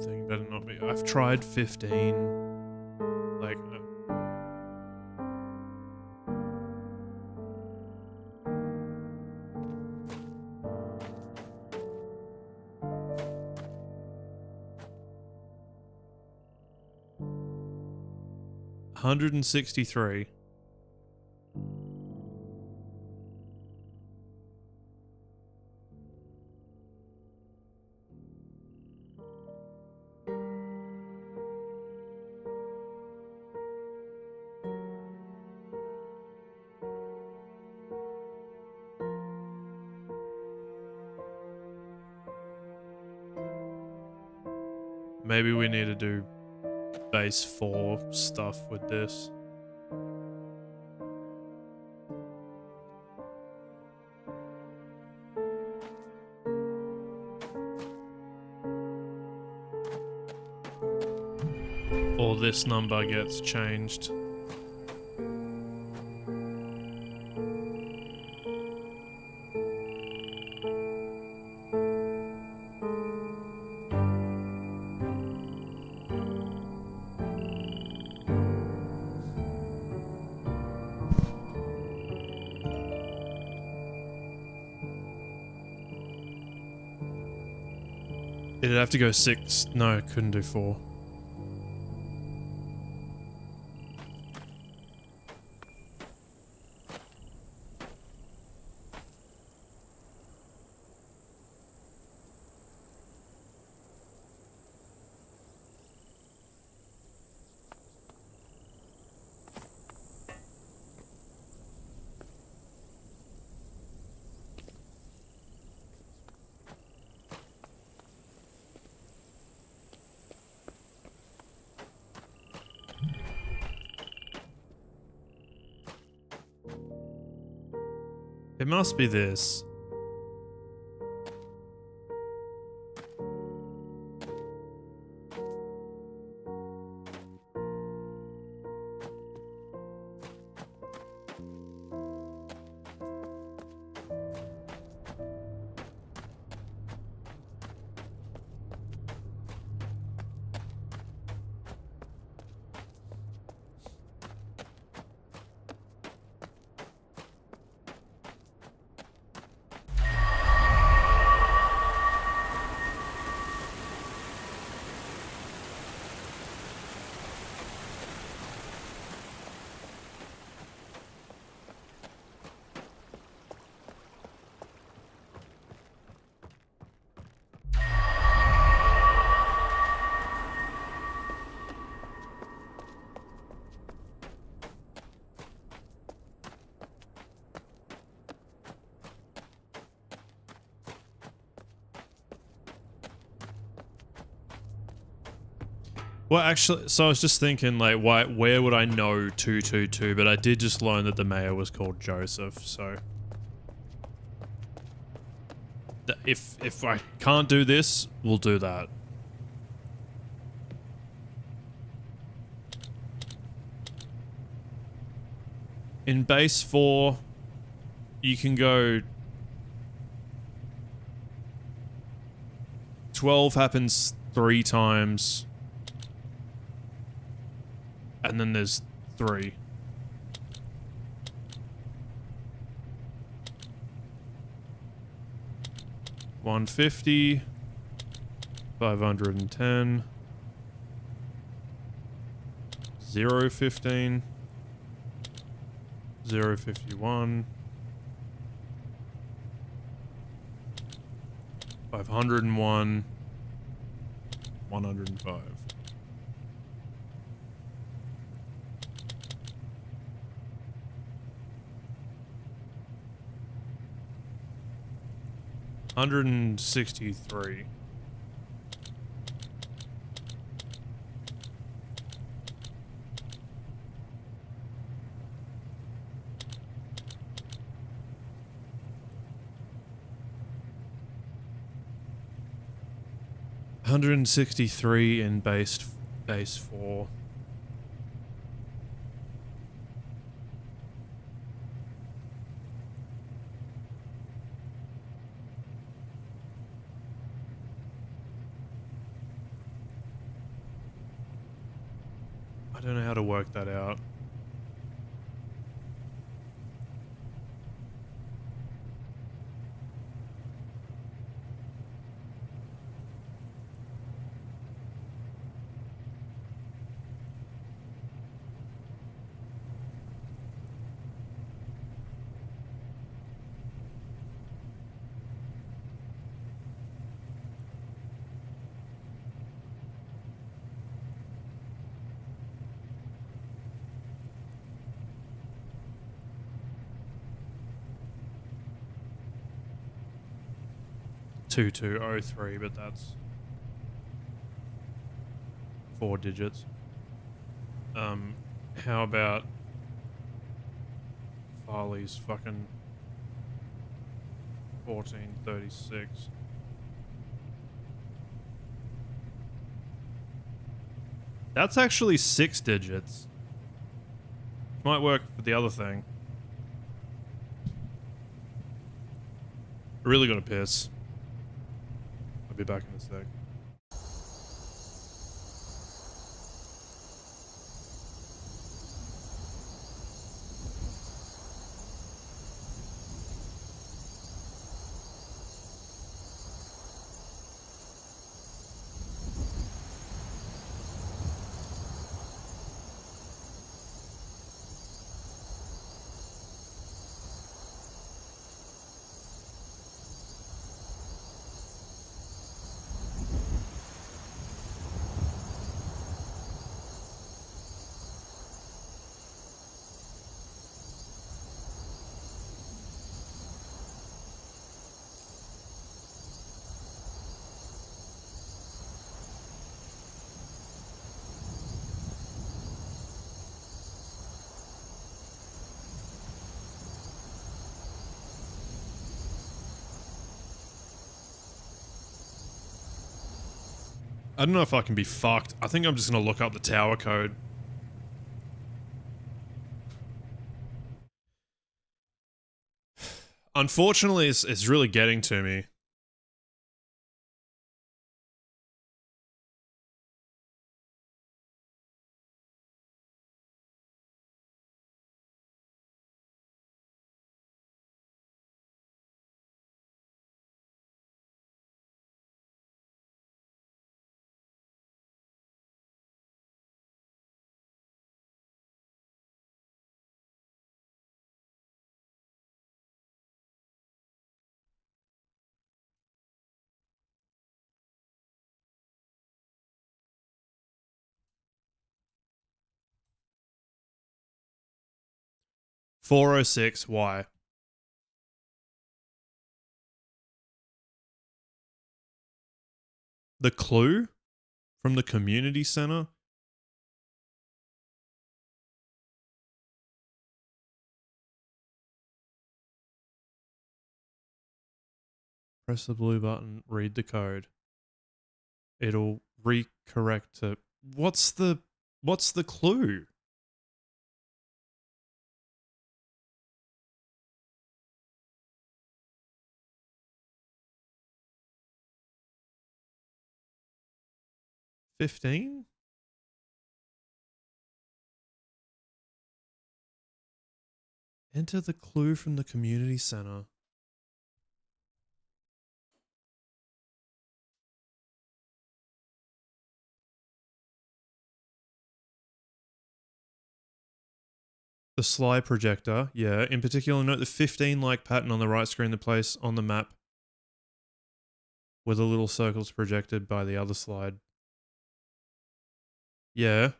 Thing better not be. I've tried 15. Like. 163. Maybe we need to do base 4 stuff with this. Or this number gets changed. It'd have to go 6. No, it couldn't do 4. It must be this. Well, actually, so I was just thinking, like, where would I know 222? But I did just learn that the mayor was called Joseph, so... If I can't do this, we'll do that. In base 4, you can go... 12 happens 3 times. And then there's 3. $150, $510, $0.15, $0.51, $501, $105. $163. $163 in base 4. I don't know how to work that out. $2203, but that's 4 digits. How about Farley's fucking 1436? That's actually 6 digits. Might work for the other thing. I really gotta piss. I'll be back in a sec. I don't know if I can be fucked. I think I'm just gonna look up the tower code. Unfortunately, it's really getting to me. $406. Why? The clue from the community center? Press the blue button, read the code. It'll recorrect to... What's the clue? $15? Enter the clue from the community center. The slide projector, yeah. In particular, note the 15-like pattern on the right screen, the place on the map where the little circles projected by the other slide. Yeah.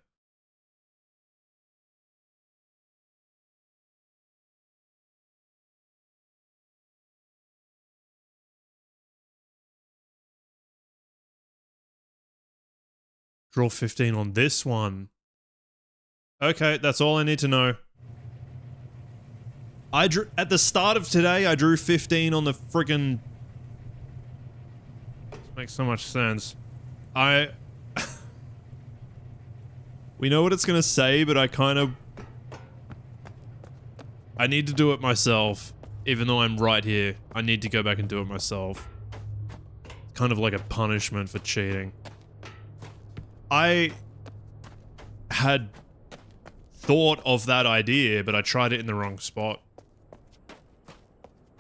Draw 15 on this one. Okay, that's all I need to know. I drew at the start of today. I drew 15 on the friggin'. Makes so much sense. We know what it's gonna say, but I need to do it myself, even though I'm right here. I need to go back and do it myself. Kind of like a punishment for cheating. I had thought of that idea, but I tried it in the wrong spot.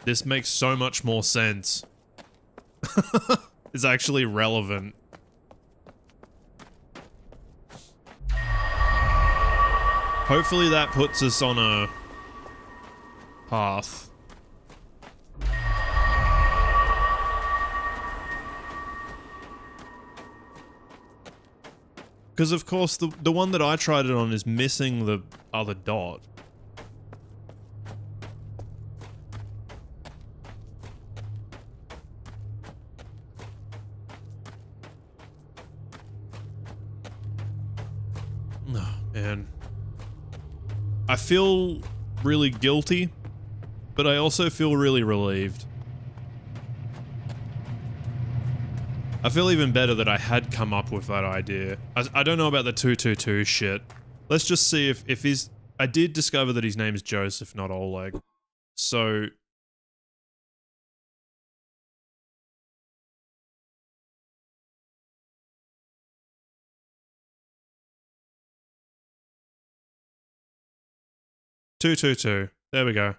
This makes so much more sense. It's actually relevant. Hopefully that puts us on a path. Because of course the one that I tried it on is missing the other dot. Oh, man. I feel really guilty, but I also feel really relieved. I feel even better that I had come up with that idea. I don't know about the 222 shit. Let's just see if he's... I did discover that his name is Joseph, not Oleg. So... "222. There we go.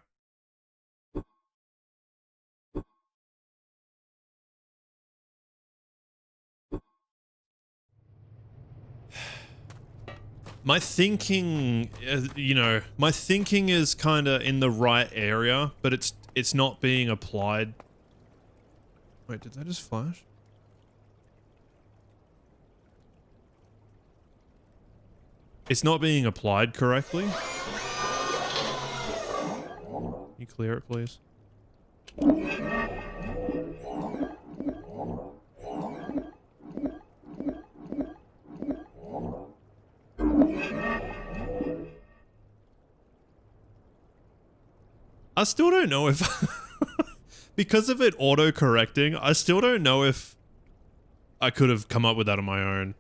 My thinking, you know, my thinking is kind of in the right area, but it's not being applied. Wait, did that just flash? It's not being applied correctly. Can you clear it, please? I still don't know if... because of it auto-correcting, I still don't know if I could have come up with that on my own.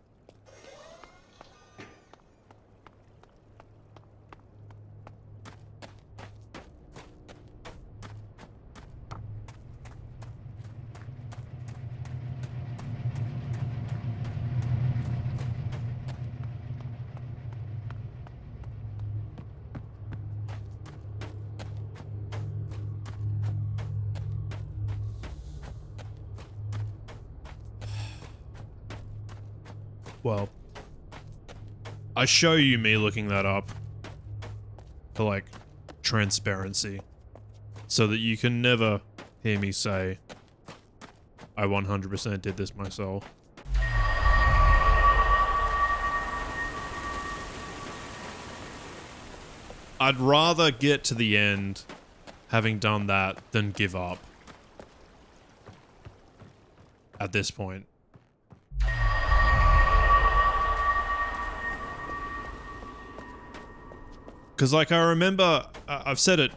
Well, I show you me looking that up for, like, transparency, so that you can never hear me say, I 100% did this myself. I'd rather get to the end having done that than give up at this point. Because, like, I remember, I've said it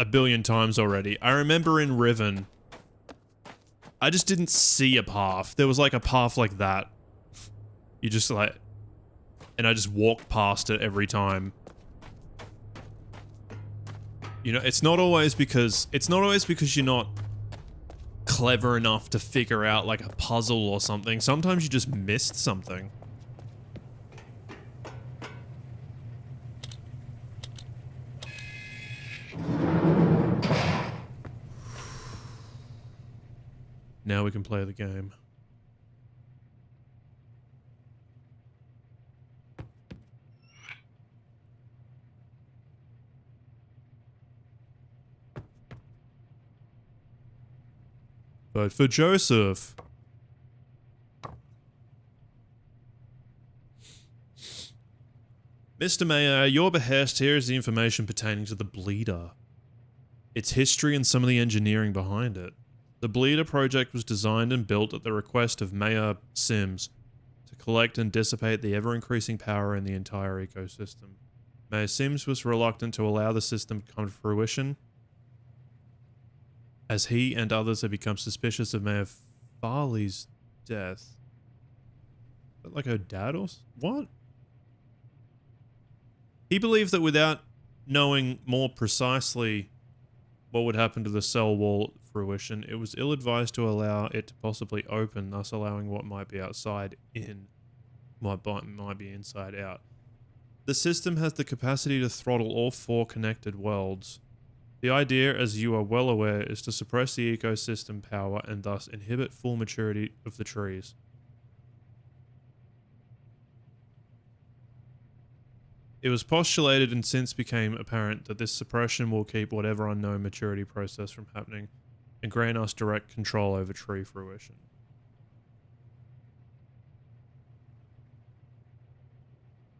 a billion times already, I remember in Riven, I just didn't see a path. There was, like, a path like that. You just, like, and I just walked past it every time. You know, it's not always because you're not clever enough to figure out, like, a puzzle or something. Sometimes you just missed something. Now we can play the game. Vote for Joseph. Mr. Mayor, your behest here is the information pertaining to the Bleeder. Its history and some of the engineering behind it. The Bleeder project was designed and built at the request of Mayor Sims to collect and dissipate the ever-increasing power in the entire ecosystem. Mayor Sims was reluctant to allow the system to come to fruition, as he and others have become suspicious of Mayor Farley's death. Is that like her dad or what? He believed that without knowing more precisely what would happen to the cell wall at fruition, it was ill-advised to allow it to possibly open, thus allowing what might be outside in, might be inside out. The system has the capacity to throttle all 4 connected worlds. The idea, as you are well aware, is to suppress the ecosystem power and thus inhibit full maturity of the trees. It was postulated and since became apparent that this suppression will keep whatever unknown maturity process from happening and grant us direct control over tree fruition.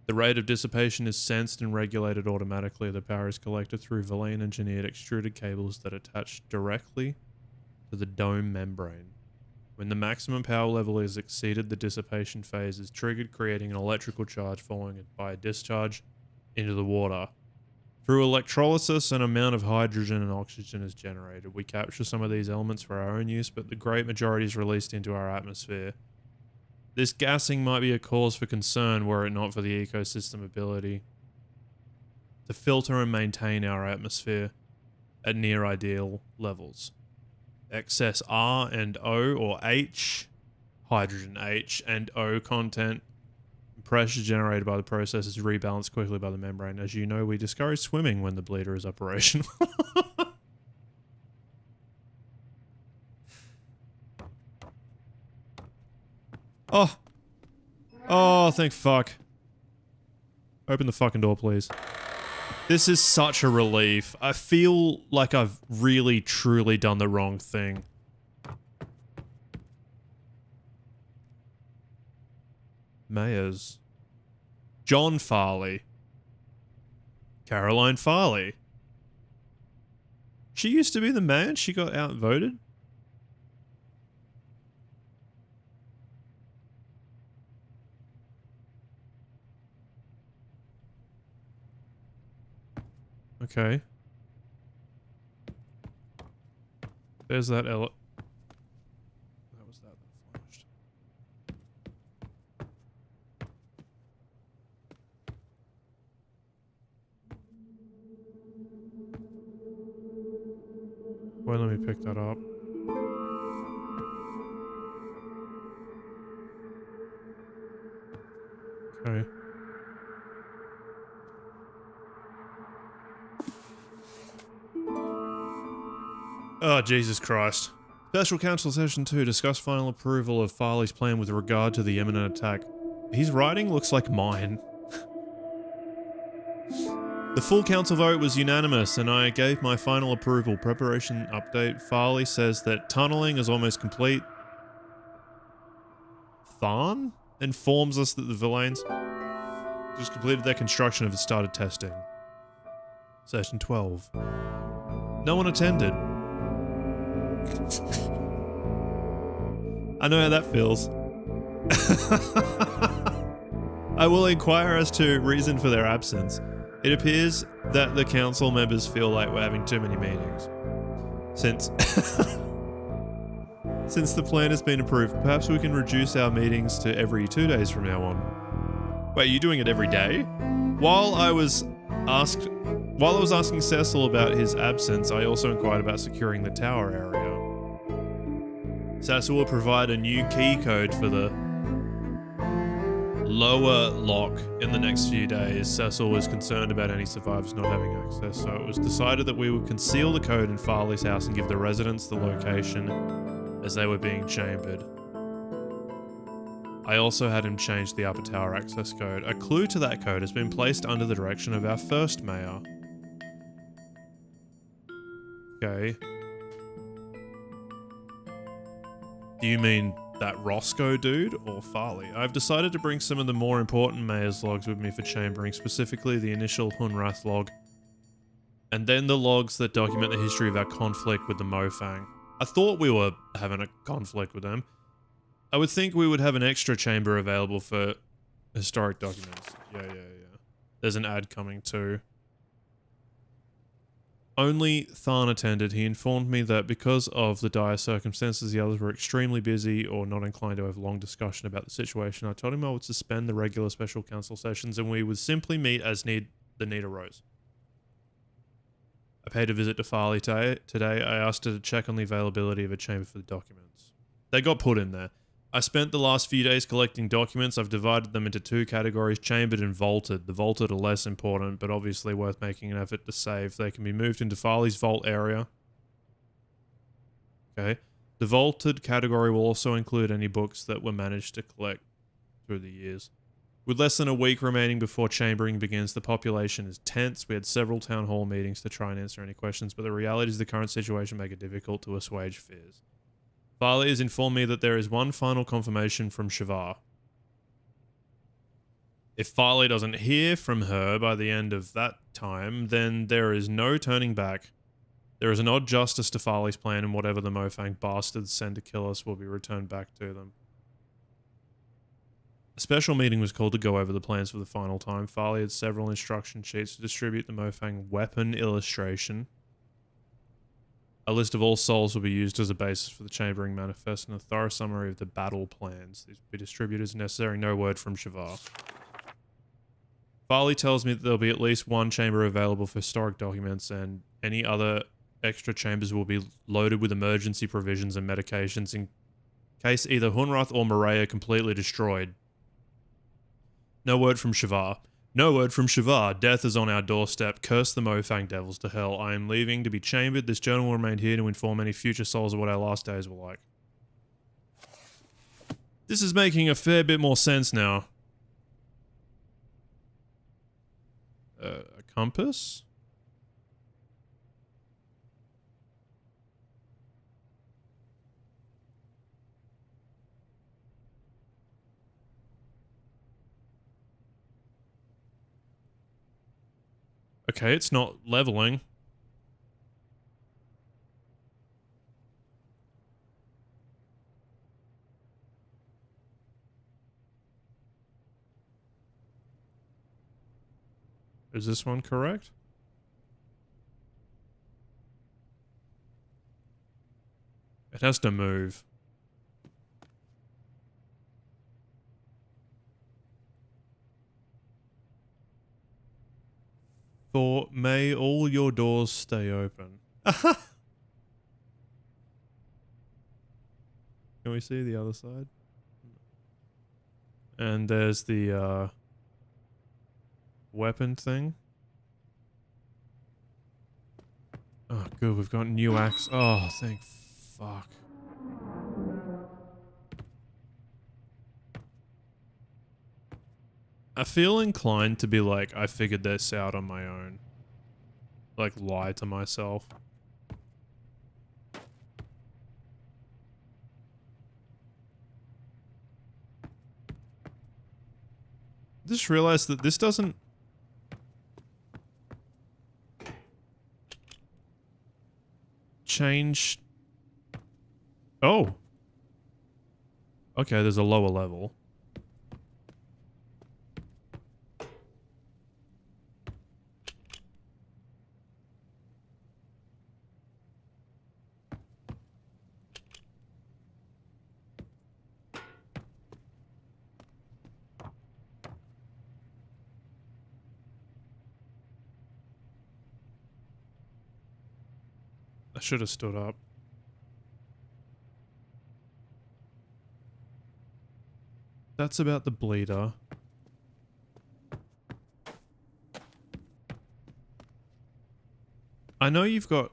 The rate of dissipation is sensed and regulated automatically. The power is collected through Valine-engineered extruded cables that attach directly to the dome membrane. When the maximum power level is exceeded, the dissipation phase is triggered, creating an electrical charge following it by a discharge into the water. Through electrolysis, an amount of hydrogen and oxygen is generated. We capture some of these elements for our own use, but the great majority is released into our atmosphere. This gassing might be a cause for concern were it not for the ecosystem ability to filter and maintain our atmosphere at near ideal levels. Excess R and O or H, hydrogen H and O content, pressure generated by the process is rebalanced quickly by the membrane. As you know, we discourage swimming when the bleeder is operational. Oh. Oh, thank fuck. Open the fucking door, please. This is such a relief. I feel like I've really, truly done the wrong thing. Mayors. John Farley. Caroline Farley. She used to be the mayor. She got outvoted. Okay. There's that That was that flashed. Well, let me pick that up. Okay. Oh, Jesus Christ. Special Council Session 2. Discuss final approval of Farley's plan with regard to the imminent attack. His writing looks like mine. The full council vote was unanimous, and I gave my final approval. Preparation update. Farley says that tunneling is almost complete. Tharn informs us that the Villains just completed their construction and have started testing. Session 12. No one attended. I know how that feels. I will inquire as to reason for their absence. It appears that the council members feel like we're having too many meetings. Since the plan has been approved, perhaps we can reduce our meetings to every 2 days from now on. Wait, are you doing it every day? While I was asking Cecil about his absence, I also inquired about securing the tower area. Cecil will provide a new key code for the lower lock in the next few days. Cecil was concerned about any survivors not having access, so it was decided that we would conceal the code in Farley's house and give the residents the location as they were being chambered. I also had him change the upper tower access code. A clue to that code has been placed under the direction of our first mayor. Okay. Do you mean that Roscoe dude or Farley? I've decided to bring some of the more important mayor's logs with me for chambering, specifically the initial Hunrath log, and then the logs that document the history of our conflict with the Mofang. I thought we were having a conflict with them. I would think we would have an extra chamber available for historic documents. Yeah. There's an ad coming too. Only Tharn attended. He informed me that because of the dire circumstances, the others were extremely busy or not inclined to have a long discussion about the situation. I told him I would suspend the regular special council sessions and we would simply meet as the need arose. I paid a visit to Farley today. I asked her to check on the availability of a chamber for the documents. They got put in there. I spent the last few days collecting documents. I've divided them into 2 categories, chambered and vaulted. The vaulted are less important, but obviously worth making an effort to save. They can be moved into Farley's vault area. Okay. The vaulted category will also include any books that were managed to collect through the years. With less than a week remaining before chambering begins, the population is tense. We had several town hall meetings to try and answer any questions, but the realities of the current situation make it difficult to assuage fears. Farley has informed me that there is one final confirmation from Shavar. If Farley doesn't hear from her by the end of that time, then there is no turning back. There is an odd justice to Farley's plan, and whatever the Mofang bastards send to kill us will be returned back to them. A special meeting was called to go over the plans for the final time. Farley had several instruction sheets to distribute the Mofang weapon illustration. A list of all souls will be used as a basis for the chambering manifest and a thorough summary of the battle plans. These will be distributed as necessary. No word from Shavar. Farley tells me that there'll be at least one chamber available for historic documents, and any other extra chambers will be loaded with emergency provisions and medications in case either Hunrath or Murray are completely destroyed. No word from Shavar. No word from Shavar. Death is on our doorstep. Curse the Mofang devils to hell. I am leaving to be chambered. This journal will remain here to inform any future souls of what our last days were like. This is making a fair bit more sense now. A compass? Okay, it's not leveling. Is this one correct? It has to move. For may all your doors stay open. Can we see the other side? And there's the weapon thing. Oh, good. We've got new axe. Oh, thank fuck. I feel inclined to be like, I figured this out on my own. Like, lie to myself. Just realized that this doesn't... change... Oh! Okay, there's a lower level. I should have stood up. That's about the bleeder. I know you've got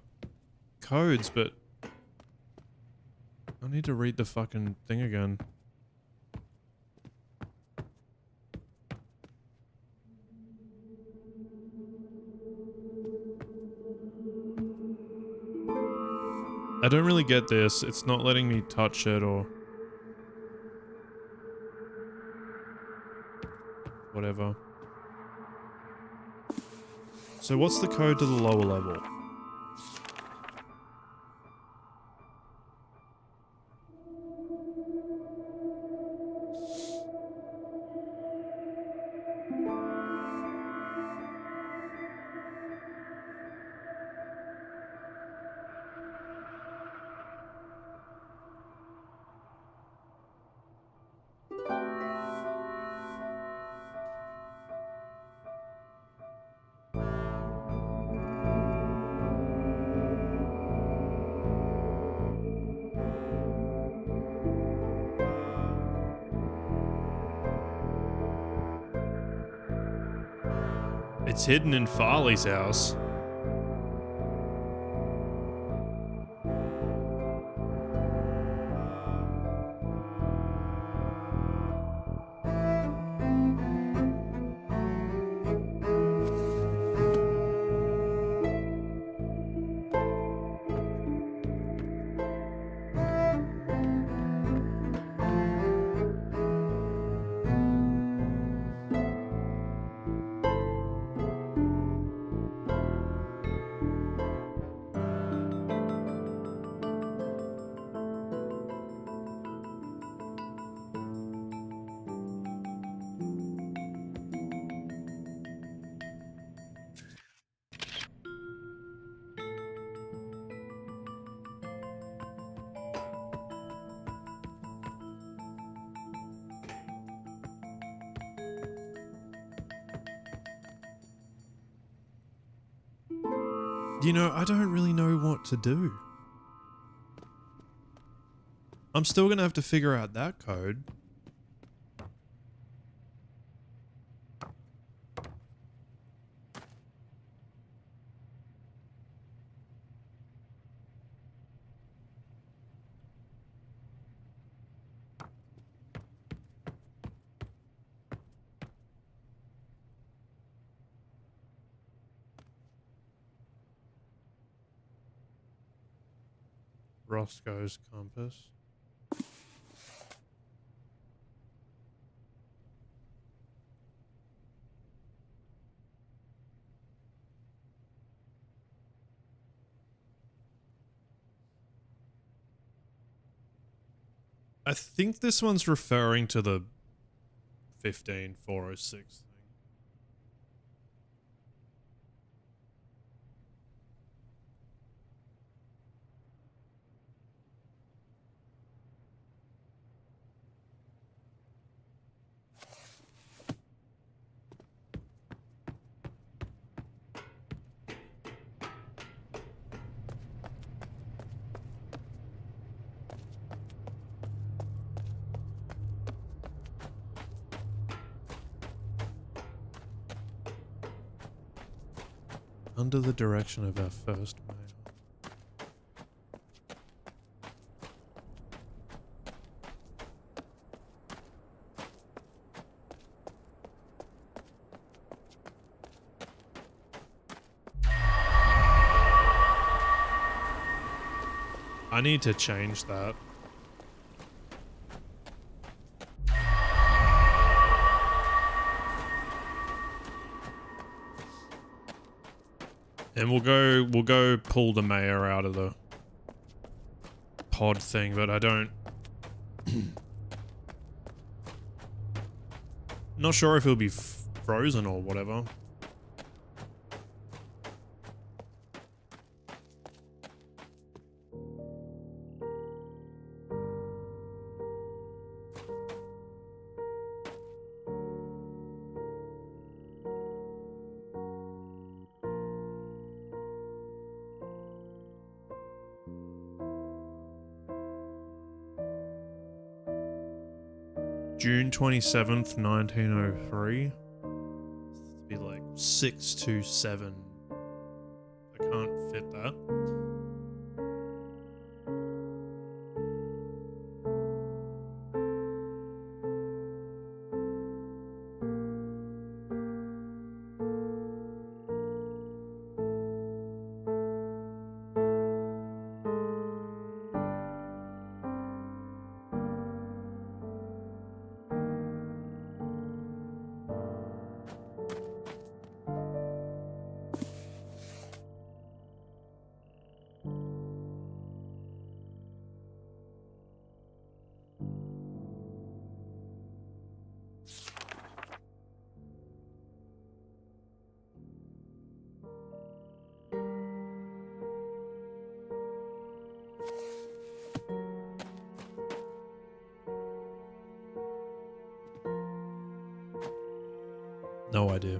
codes, but I need to read the fucking thing again. I don't really get this. It's not letting me touch it or whatever. So what's the code to the lower level? It's hidden in Farley's house. You know, I don't really know what to do. I'm still gonna have to figure out that code. Roscoe's compass. I think this one's referring to the 15406 thing. Under the direction of our first male. I need to change that. And we'll go pull the mayor out of the pod thing, but I don't not sure if he'll be frozen or whatever. June 27th, 1903. It'd be like 627. I can't fit that. No idea.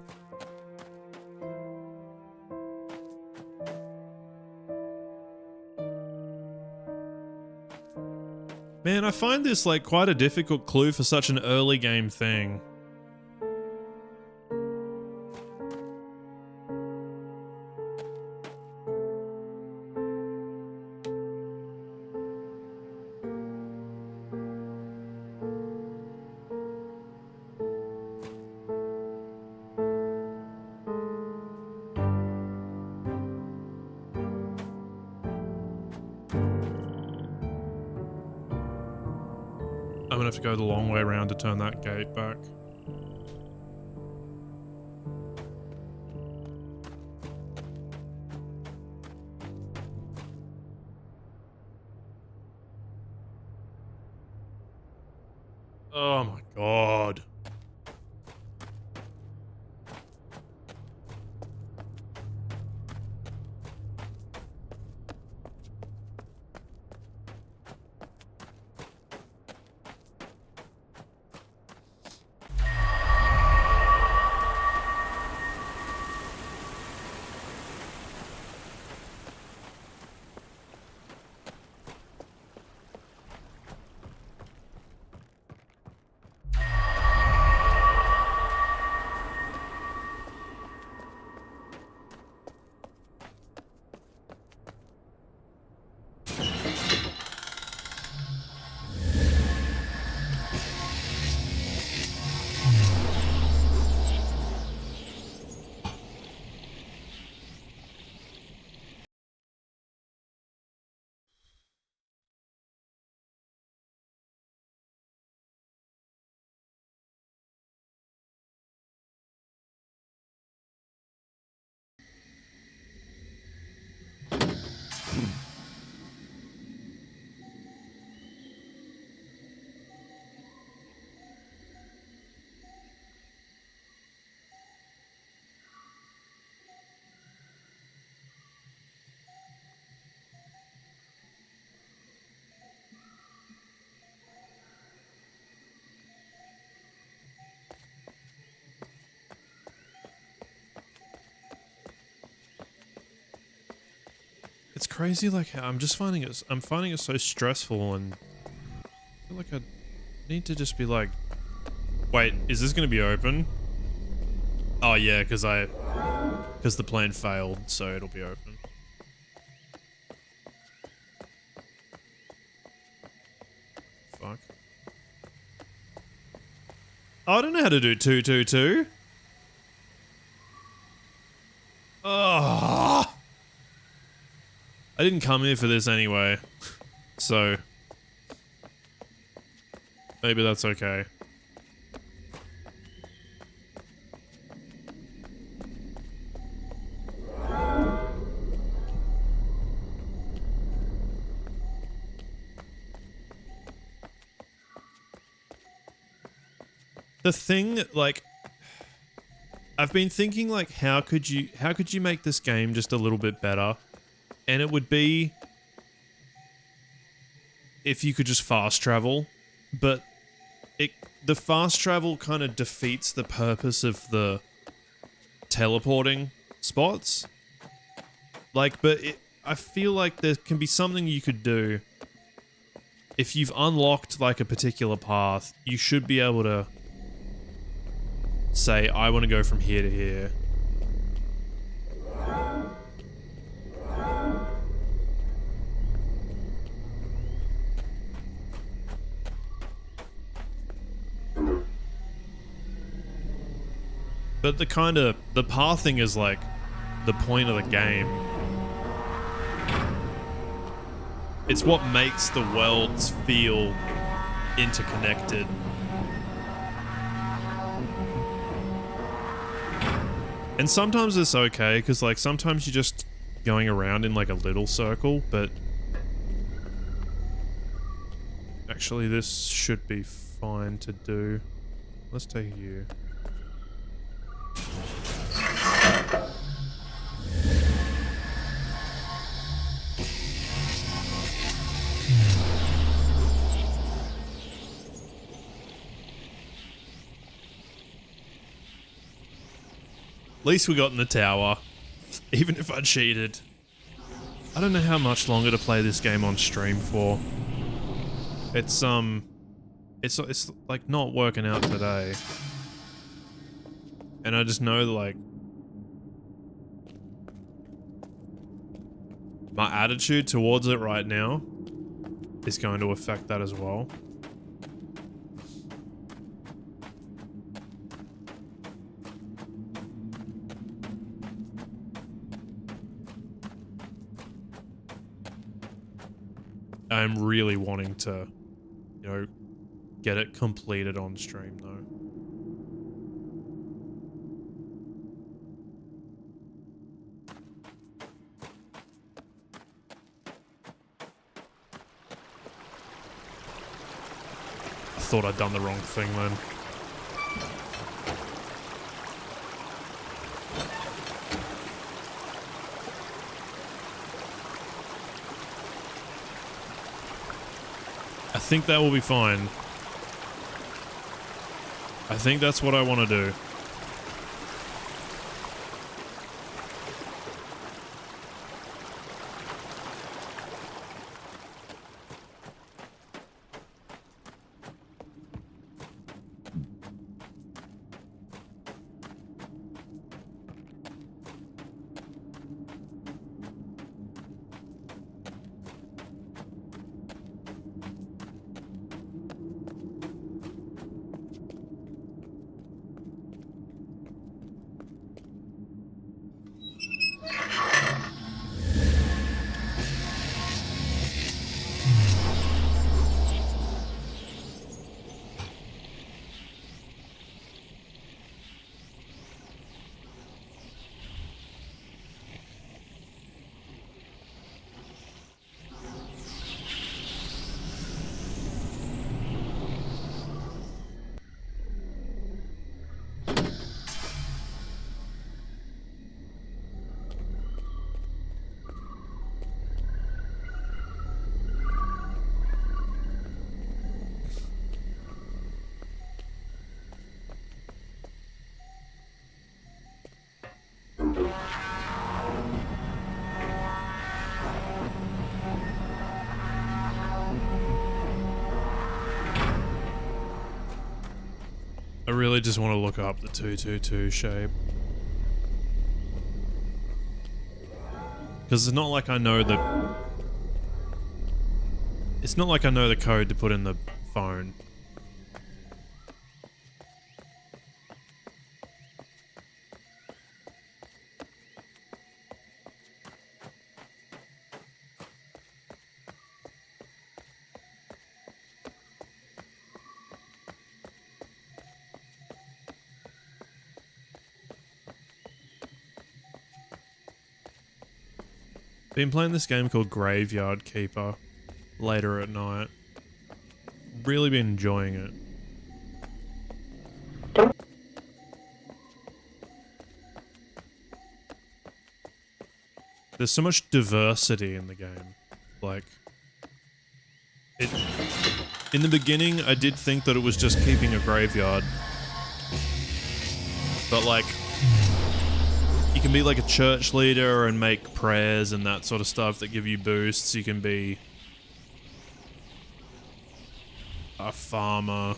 Man, I find this like quite a difficult clue for such an early game thing. I'm gonna have to go the long way around to turn that gate back. Oh my god. It's crazy, like how I'm finding it so stressful, and I feel like I need to just be like, wait, is this gonna be open? Oh yeah, because because the plan failed, so it'll be open. Fuck. Oh, I don't know how to do 222. Oh. I didn't come here for this anyway, so maybe that's okay. The thing, like, I've been thinking, like, how could you make this game just a little bit better? And it would be if you could just fast travel, but the fast travel kind of defeats the purpose of the teleporting spots. Like, but I feel like there can be something you could do. If you've unlocked, like, a particular path, you should be able to say, I want to go from here to here. But the pathing is like the point of the game. It's what makes the worlds feel interconnected. And sometimes it's okay, because like sometimes you're just going around in like a little circle, but actually this should be fine to do. Let's take you. At least we got in the tower, even if I cheated. I don't know how much longer to play this game on stream for. It's like not working out today. And I just know that, like, my attitude towards it right now is going to affect that as well. I'm really wanting to, you know, get it completed on stream though. I thought I'd done the wrong thing then. I think that will be fine. I think that's what I want to do. I really just want to look up the 222 shape. Because it's not like I know the... It's not like I know the code to put in the phone. Been playing this game called Graveyard Keeper later at night. Really been enjoying it. There's so much diversity in the game. Like, in the beginning, I did think that it was just keeping a graveyard. But like, you can be like a church leader and make prayers and that sort of stuff that give you boosts. You can be a farmer.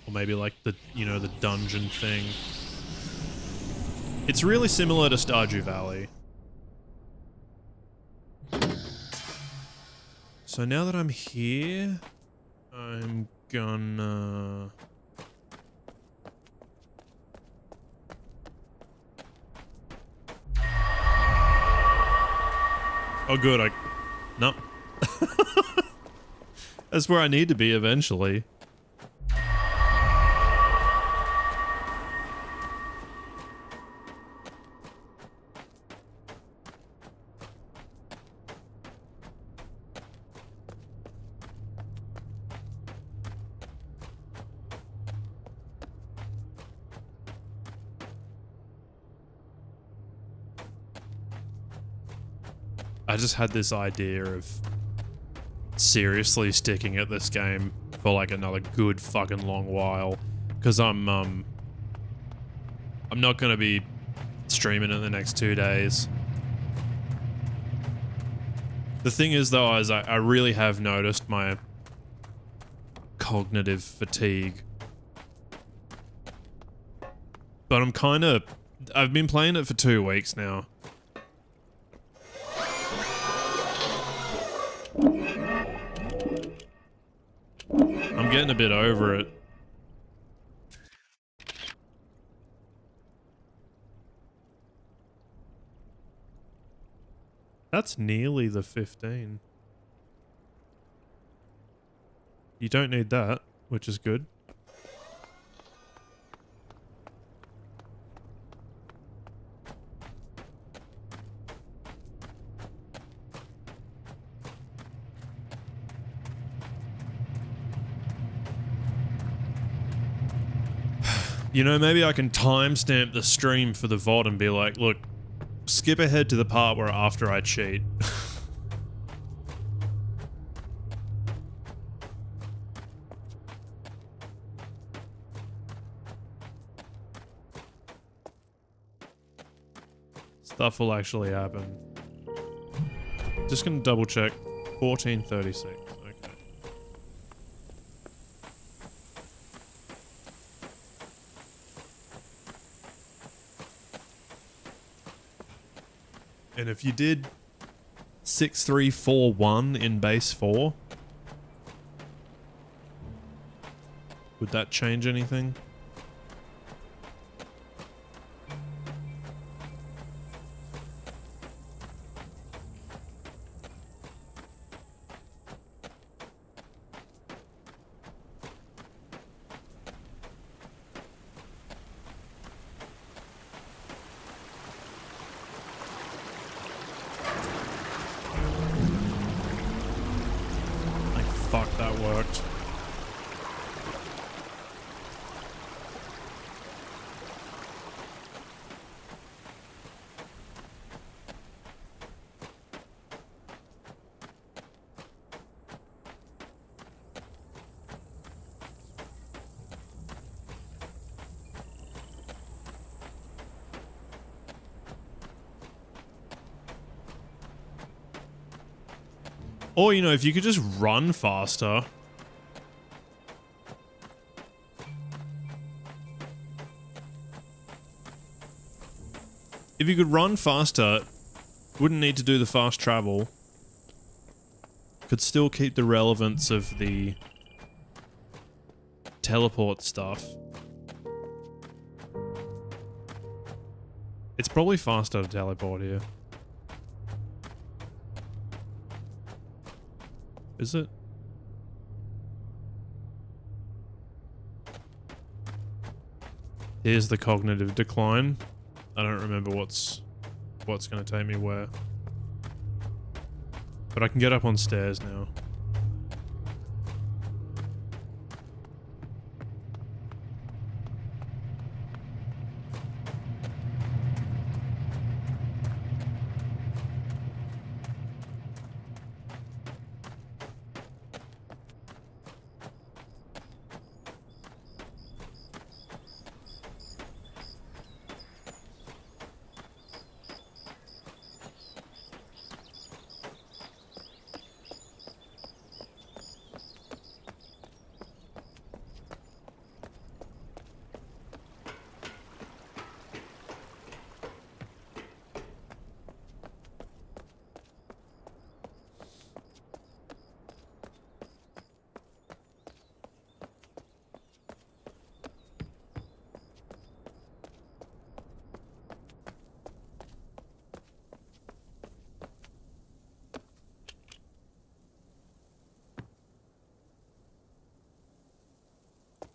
Or maybe like the, you know, the dungeon thing. It's really similar to Stardew Valley. So now that I'm here, I'm gonna... Oh good, no. That's where I need to be eventually. I just had this idea of seriously sticking at this game for like another good fucking long while, because I'm not gonna be streaming in the next 2 days. The thing is though, is I really have noticed my cognitive fatigue, but I've been playing it for 2 weeks now. I'm getting a bit over it. That's nearly the 15. You don't need that, which is good. You know, maybe I can timestamp the stream for the VOD and be like, look, skip ahead to the part where after I cheat. Stuff will actually happen. Just gonna double check. 1436. Okay. And if you did 6341 in base 4, would that change anything? Or, you know, if you could just run faster. If you could run faster, wouldn't need to do the fast travel. Could still keep the relevance of the teleport stuff. It's probably faster to teleport here. Is it? Here's the cognitive decline. I don't remember what's going to take me where. But I can get up on stairs now.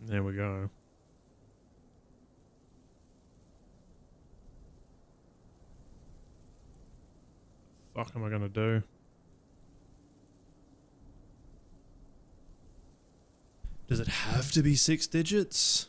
There we go. Fuck am I gonna do? Does it have to be 6 digits?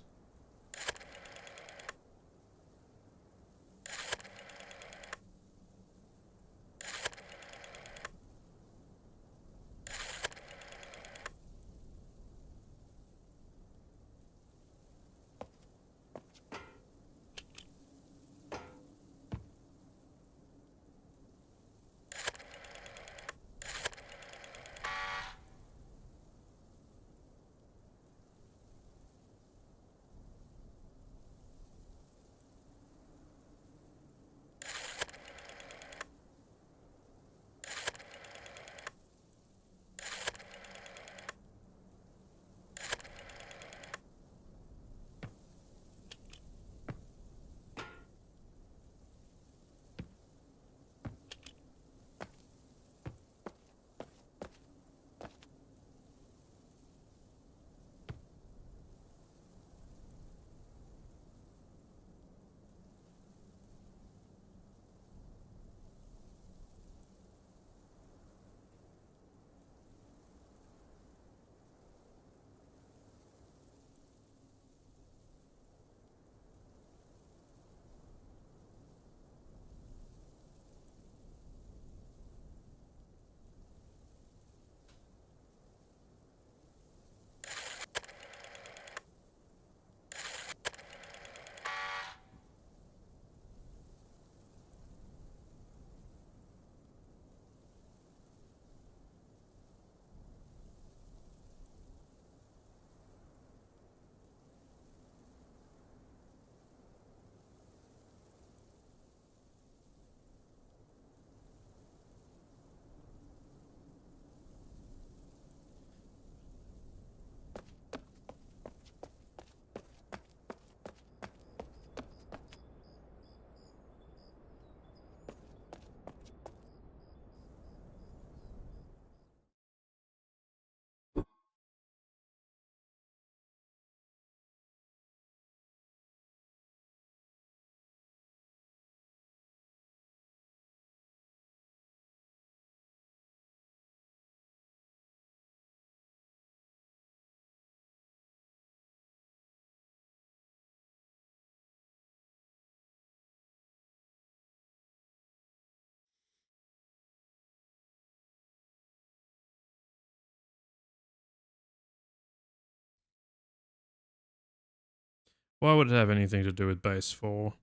Why would it have anything to do with base 4?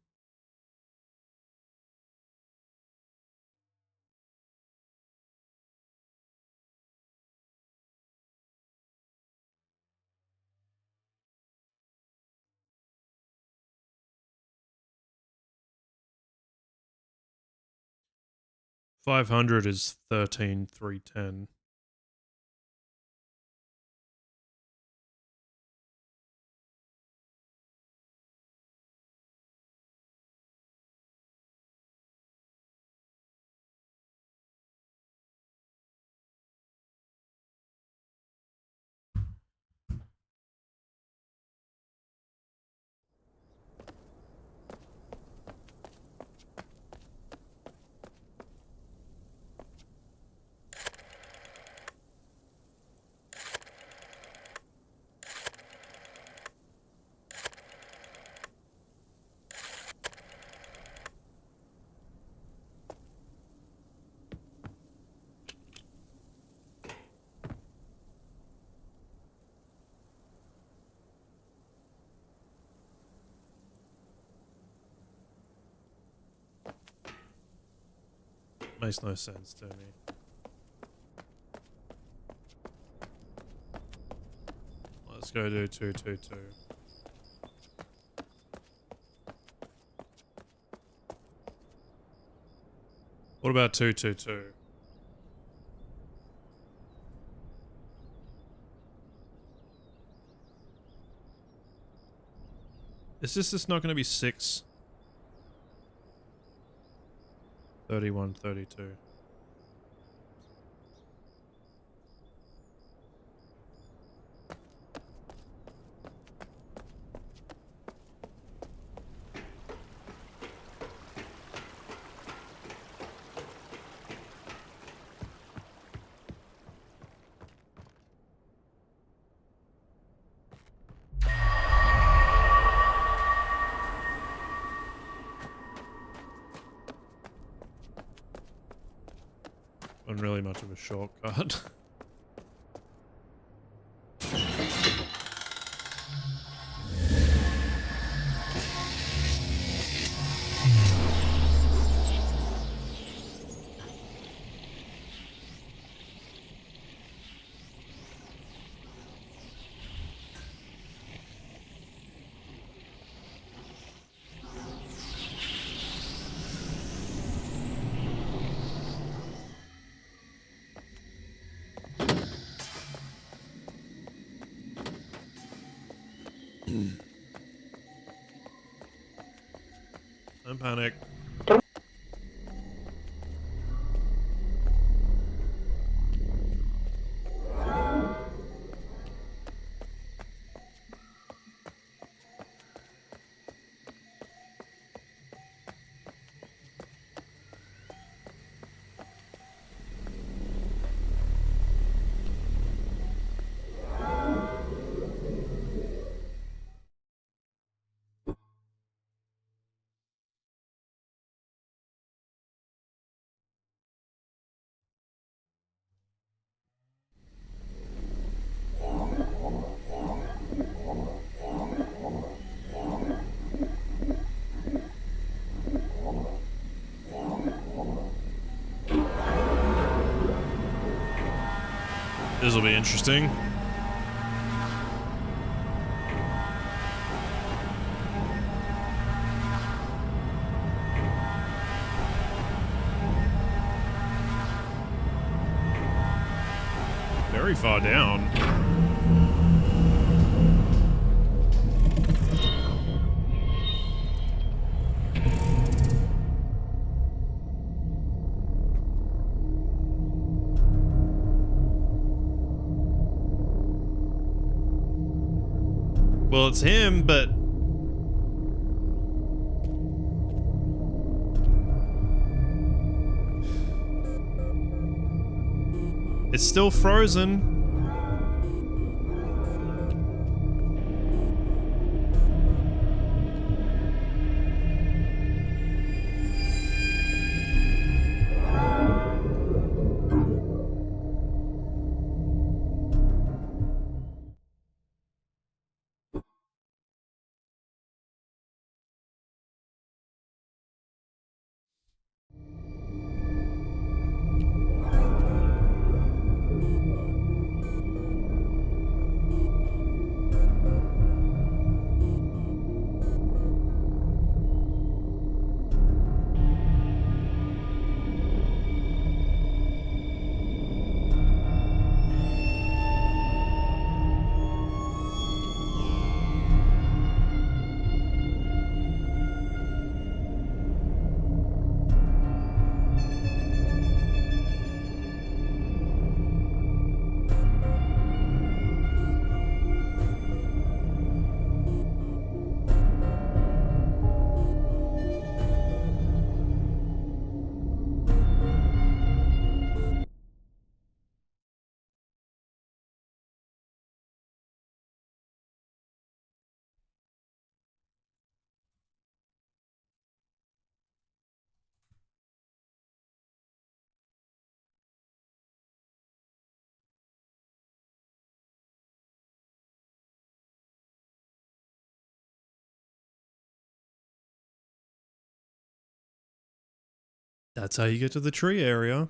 500 is 13,310. Makes no sense to me. Let's go do 222. What about 222? Is this just not going to be 6? 31, 32. Wasn't really much of a shortcut. Don't panic. This will be interesting. Very far down. Well, it's him, but it's still frozen. That's how you get to the tree area.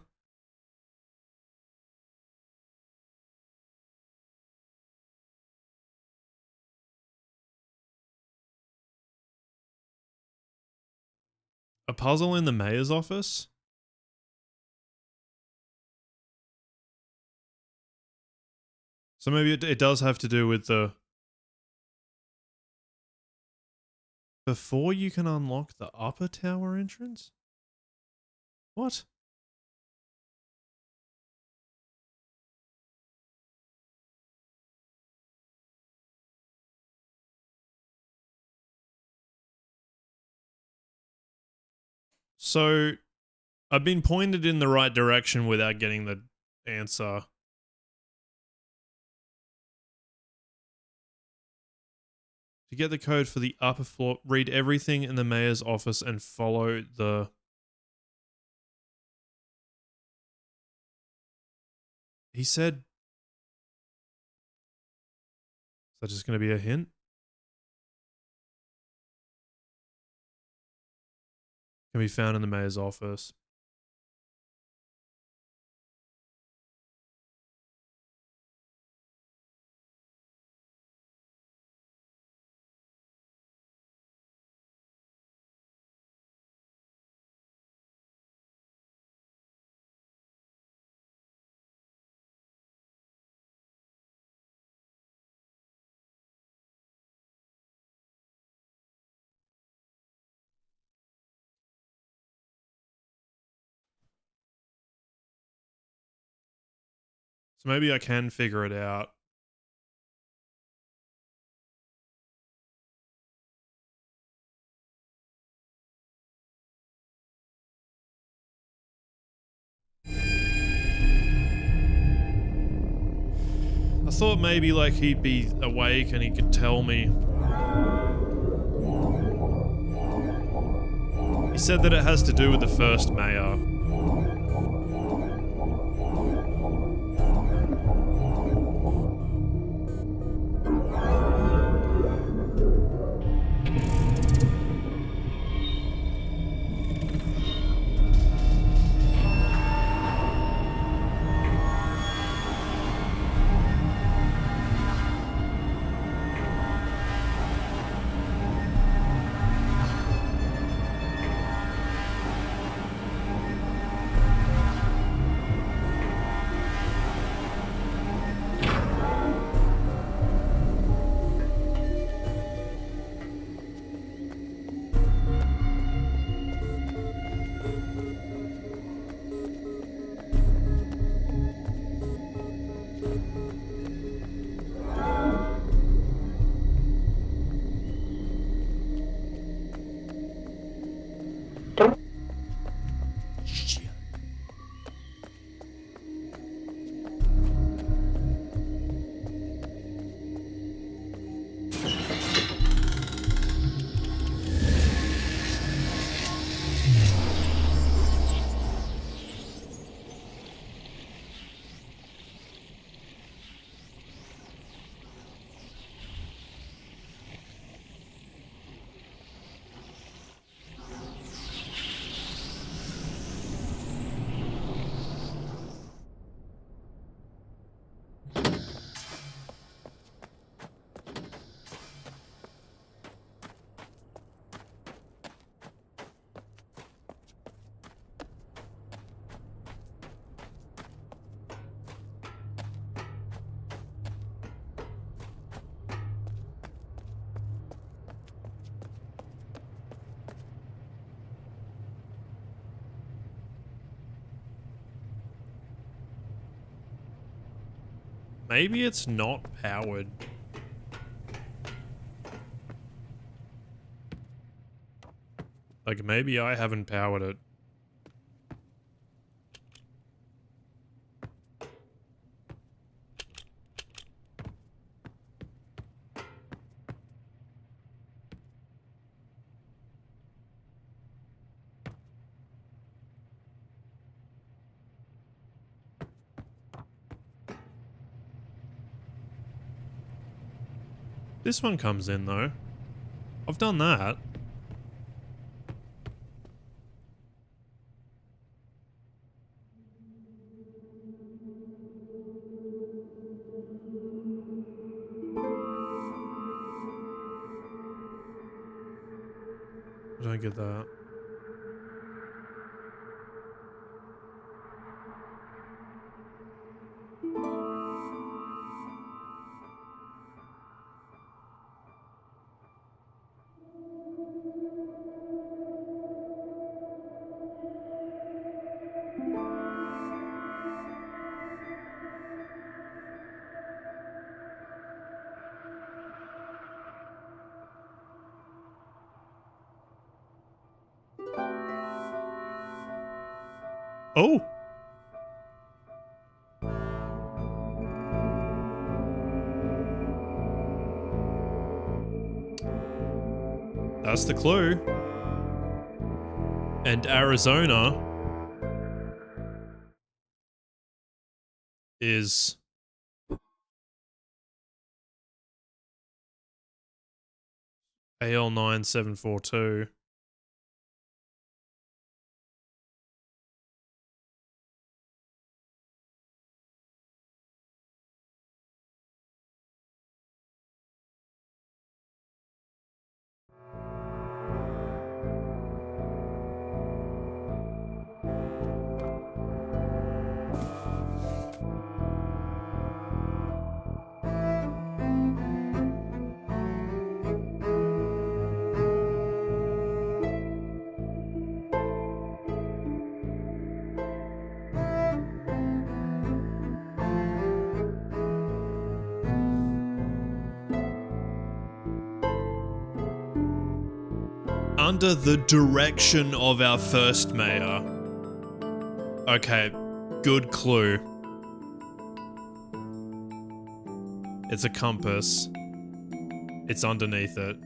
A puzzle in the mayor's office? So maybe it does have to do with the... Before you can unlock the upper tower entrance? What? So, I've been pointed in the right direction without getting the answer. To get the code for the upper floor, read everything in the mayor's office and follow the... He said... Is that just going to be a hint? Can be found in the mayor's office. So maybe I can figure it out. I thought maybe like he'd be awake and he could tell me. He said that it has to do with the first mayor. Maybe it's not powered. Like maybe I haven't powered it. This one comes in though. I've done that. figured that. Oh! That's the clue. And Arizona is AL9742. Under the direction of our first mayor. Okay, good clue. It's a compass. It's underneath it.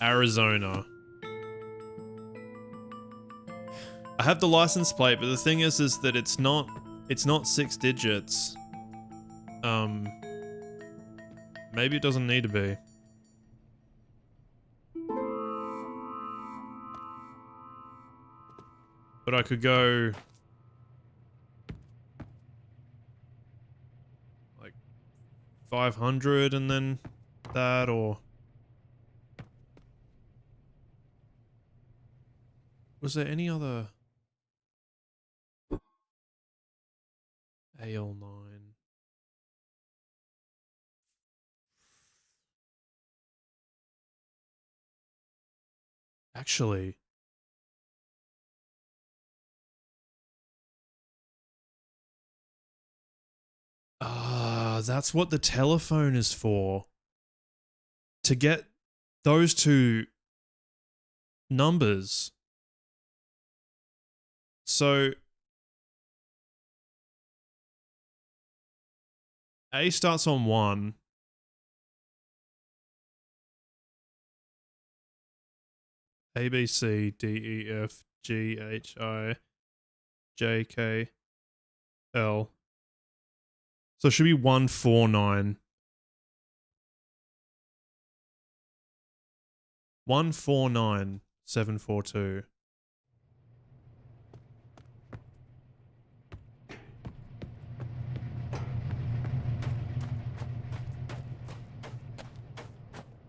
Arizona. I have the license plate, but the thing is that it's not 6 digits. Maybe it doesn't need to be. But I could go like 500 and then that, or was there any other AL9? Actually, that's what the telephone is for. To get those two numbers. So A starts on 1. A, B, C, D, E, F, G, H, I, J, K, L. So it should be 149. 149742.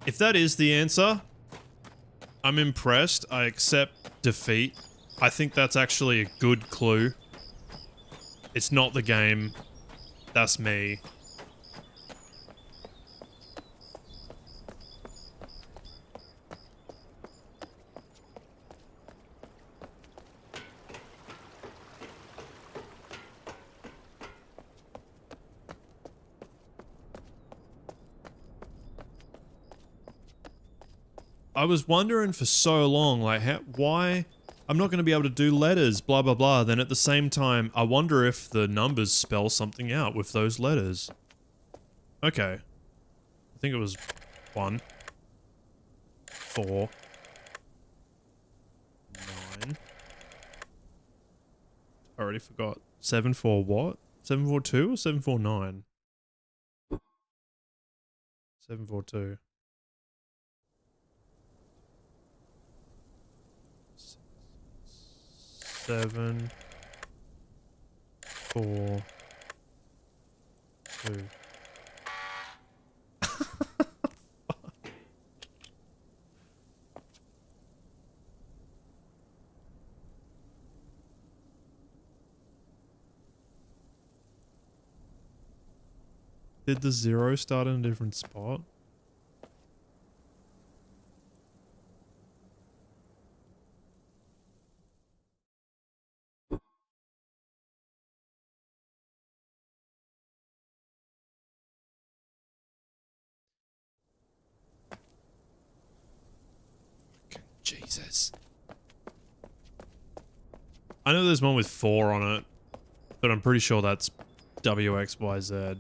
If that is the answer, I'm impressed. I accept defeat. I think that's actually a good clue. It's not the game. That's me. I was wondering for so long, like, why I'm not going to be able to do letters, blah, blah, blah. Then at the same time, I wonder if the numbers spell something out with those letters. Okay. I think it was 1, 4, 9. I already forgot. 7, 4 what? 742 or 749? 742. 7, 4, 2. Did the 0 start in a different spot? Jesus. I know there's one with 4 on it, but I'm pretty sure that's WXYZ.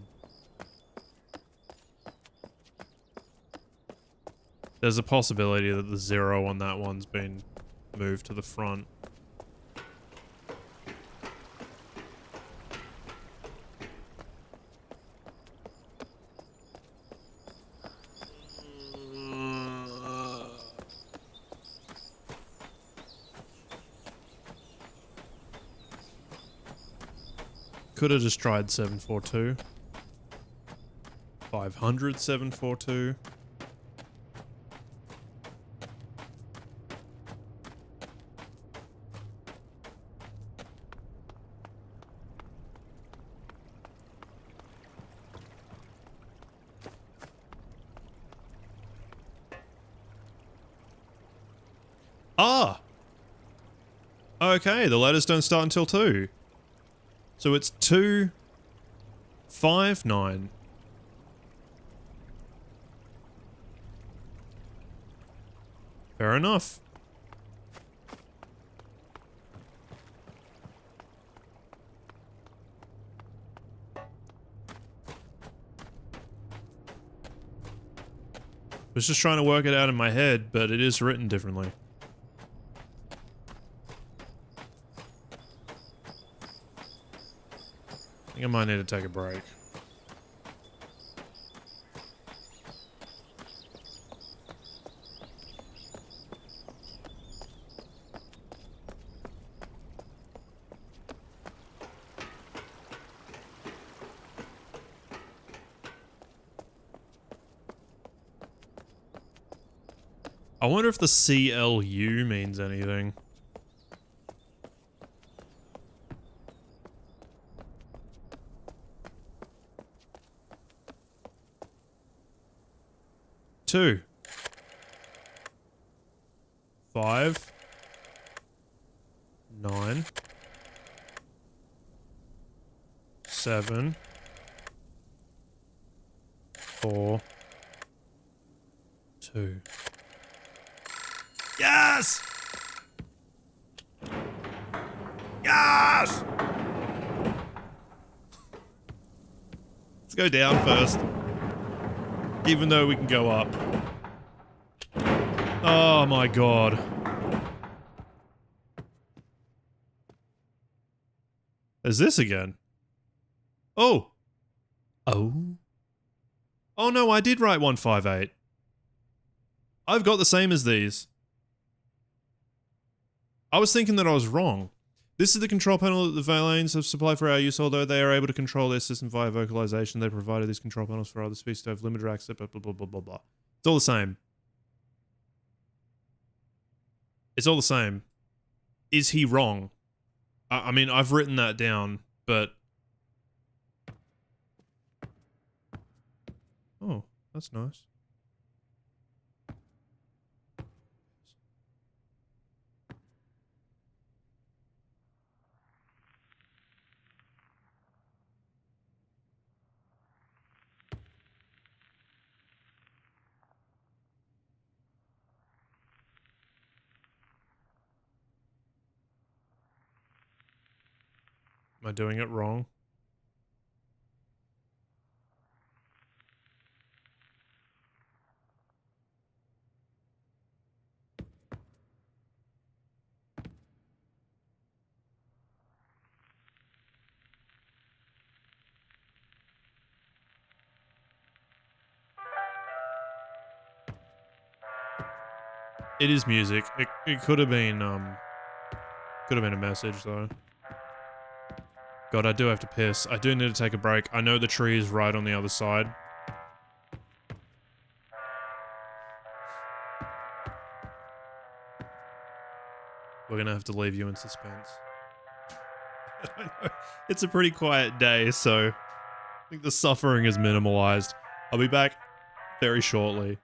There's a possibility that the 0 on that one's been moved to the front. Could have just tried 742. 500 742. Ah! Okay, the letters don't start until 2. So it's 2, 5, 9. Fair enough. I was just trying to work it out in my head, but it is written differently. I think I might need to take a break. I wonder if the CLU means anything. Two. 5. 9. 7. 4. 2. Yes! Yes! Let's go down first. Even though we can go up. Oh my god. Is this again? Oh. Oh. Oh no, I did write 158. I've got the same as these. I was thinking that I was wrong. This is the control panel that the Valanes have supplied for our use, although they are able to control their system via vocalization. They provided these control panels for other species to have limited access, blah, blah, blah, blah, blah, blah. It's all the same. It's all the same. Is he wrong? I mean, I've written that down, but... Oh, that's nice. Am I doing it wrong? It is music. It could have been a message though. God, I do have to piss. I do need to take a break. I know the tree is right on the other side. We're gonna have to leave you in suspense. I know. It's a pretty quiet day, so I think the suffering is minimalized. I'll be back very shortly.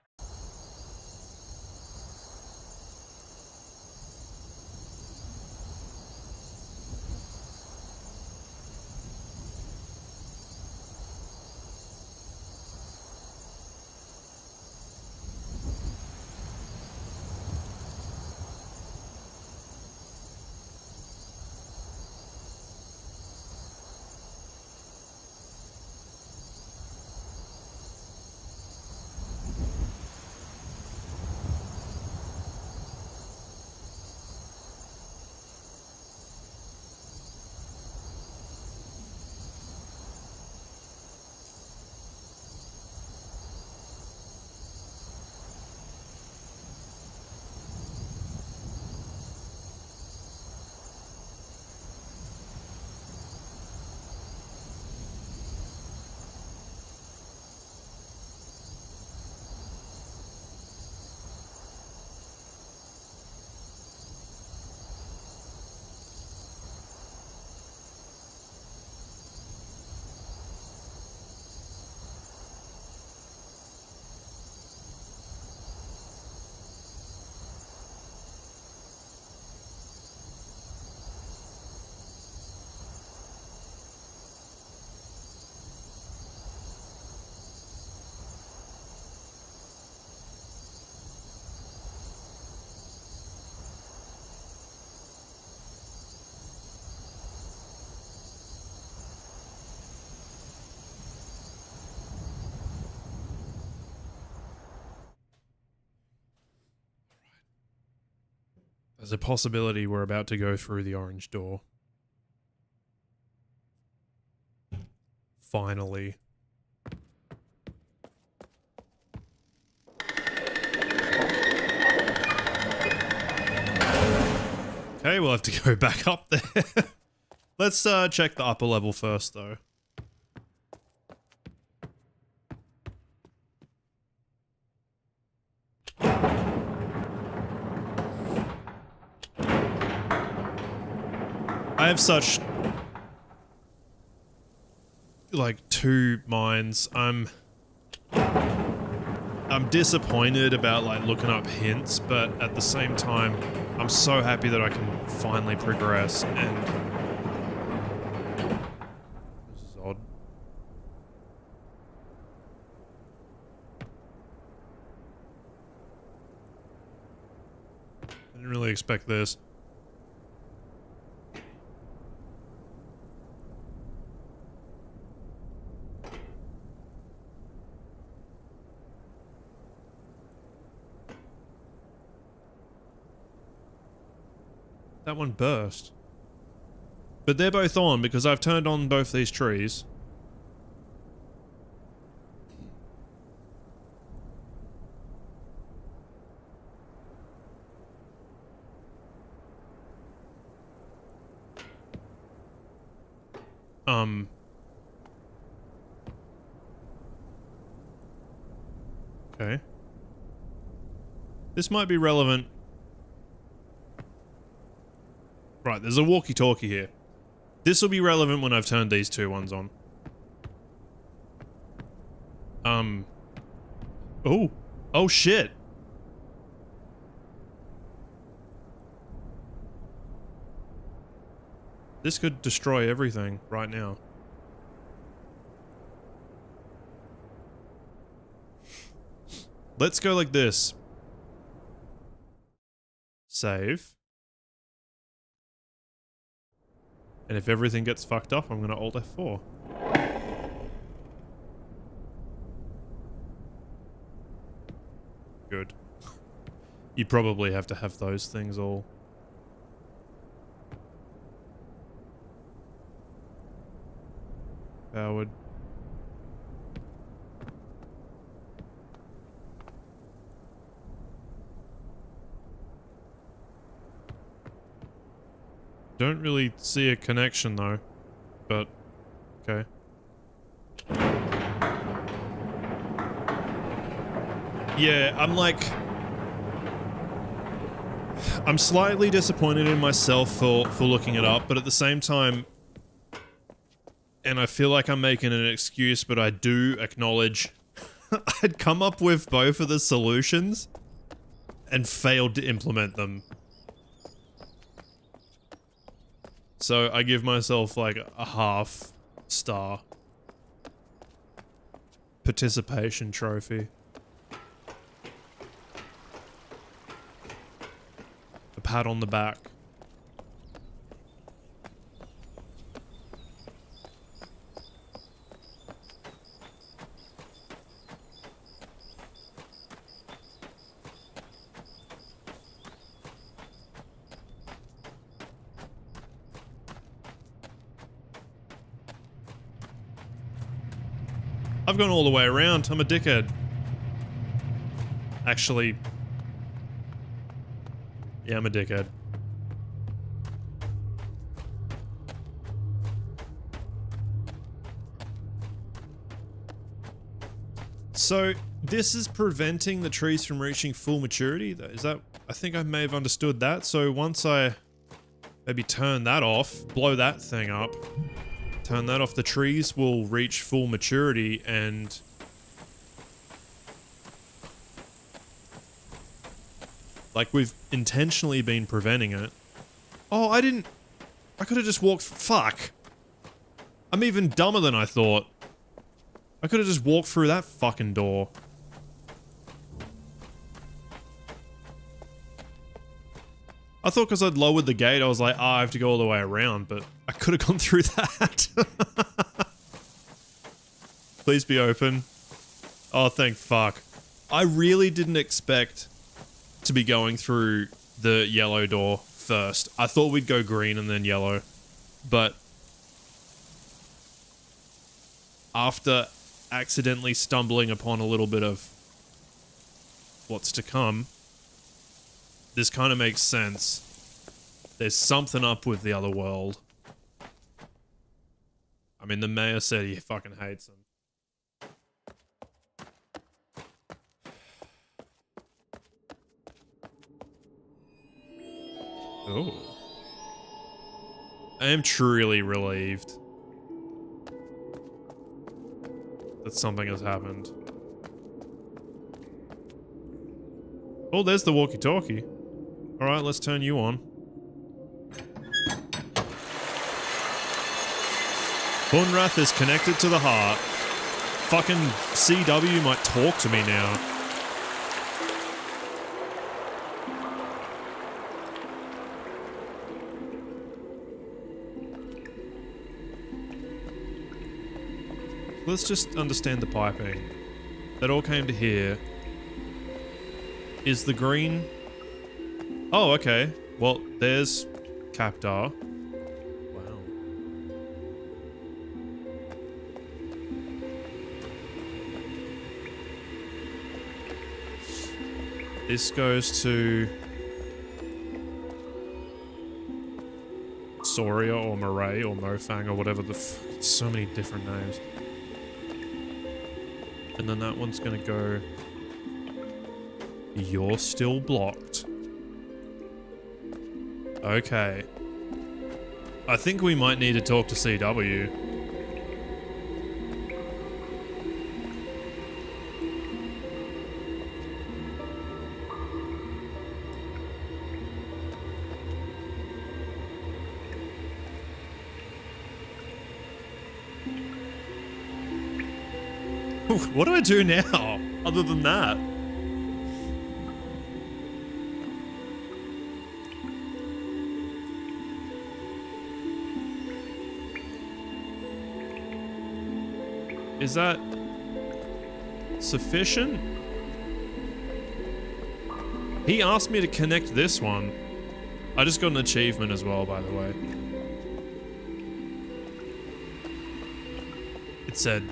There's a possibility we're about to go through the orange door. Finally. Okay, we'll have to go back up there. Let's check the upper level first, though. I have such, like, two minds. I'm disappointed about, like, looking up hints, but at the same time, I'm so happy that I can finally progress, and this is odd. I didn't really expect this. That one burst. But they're both on because I've turned on both these trees. Okay. This might be relevant. Right, there's a walkie-talkie here. This will be relevant when I've turned these two ones on. Oh. Oh, shit. This could destroy everything right now. Let's go like this. Save. And if everything gets fucked up, I'm gonna Alt F4. Good. You probably have to have those things all. Powered. Don't really see a connection though, but okay. Yeah, I'm slightly disappointed in myself for looking it up, but at the same time, And I feel like I'm making an excuse, but I do acknowledge I'd come up with both of the solutions and failed to implement them. So I give myself like a half star participation trophy. A pat on the back. I've gone all the way around. I'm a dickhead. Actually, yeah, I'm a dickhead. So, this is preventing the trees from reaching full maturity? Is that... I think I may have understood that. So, once I maybe turn that off, blow that thing up, turn that off, the trees will reach full maturity and... like, we've intentionally been preventing it. Oh, I didn't... I could have just walked... Fuck! I'm even dumber than I thought. I could have just walked through that fucking door. I thought because I'd lowered the gate, I was like, I have to go all the way around, but I could have gone through that. Please be open. Oh, thank fuck. I really didn't expect to be going through the yellow door first. I thought we'd go green and then yellow, but after accidentally stumbling upon a little bit of what's to come, this kind of makes sense. There's something up with the other world. I mean, the mayor said he fucking hates them. Oh. I am truly relieved that something has happened. Oh, there's the walkie-talkie. Alright, let's turn you on. Hunrath is connected to the heart. Fucking CW might talk to me now. Let's just understand the piping. That all came to here. Is the green... Oh, okay. Well, there's Captar. Wow. This goes to... Soria or Murray or Mofang or whatever the so many different names. And then that one's gonna go... You're still blocked. Okay. I think we might need to talk to CW. What do I do now, other than that? Is that sufficient? He asked me to connect this one. I just got an achievement as well, by the way. It said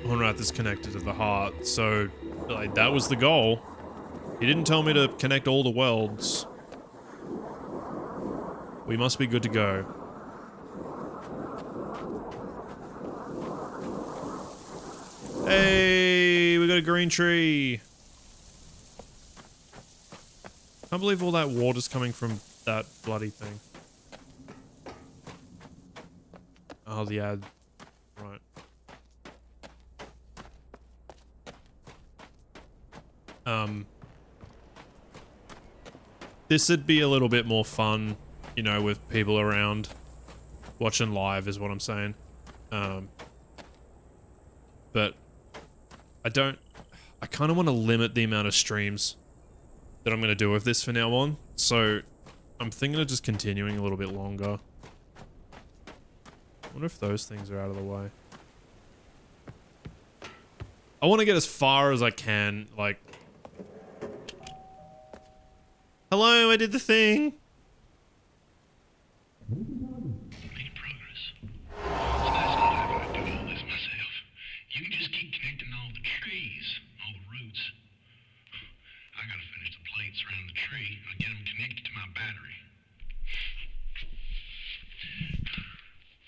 Hunrath is connected to the heart, so like that was the goal. He didn't tell me to connect all the worlds. We must be good to go. Hey, we got a green tree. Can't believe all that water's coming from that bloody thing. Oh, the ad. This would be a little bit more fun, you know, with people around. Watching live is what I'm saying. But I kind of want to limit the amount of streams that I'm going to do with this for now on. So I'm thinking of just continuing a little bit longer. I wonder if those things are out of the way. I want to get as far as I can, like... Hello, I did the thing! Making progress. It's nice not having to do all this myself. You can just keep connecting all the trees, all the roots. I gotta finish the plates around the tree. I'll get them connected to my battery.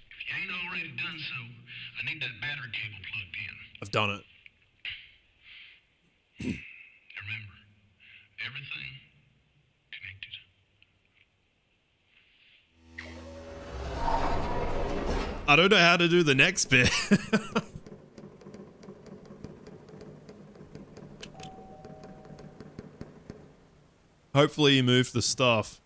If you ain't already done so, I need that battery cable plugged in. I've done it. Remember, everything connected. I don't know how to do the next bit. Hopefully you moved the stuff.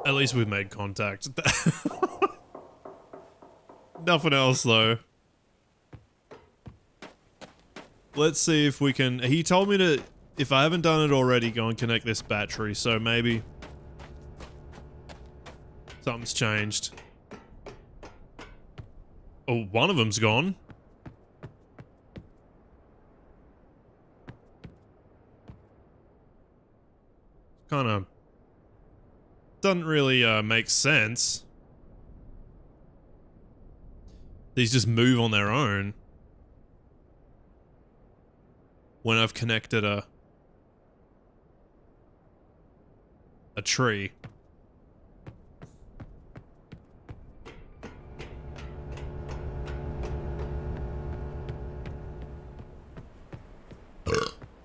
At least we've made contact. Nothing else though. Let's see if we can... He told me to, if I haven't done it already, go and connect this battery. So maybe something's changed. Oh, one of them's gone. Kind of doesn't really make sense. These just move on their own when I've connected a tree.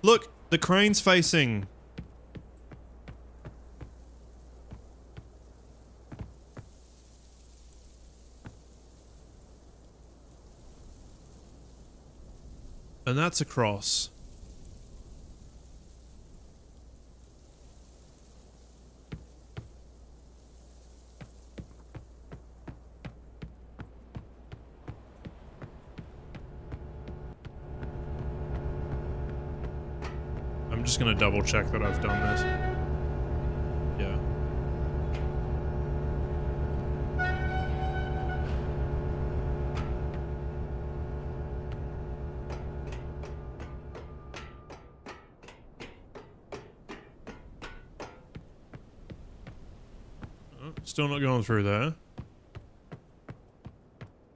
Look, the crane's facing. And that's across. I'm just gonna double check that I've done this. Yeah. Oh, still not going through there.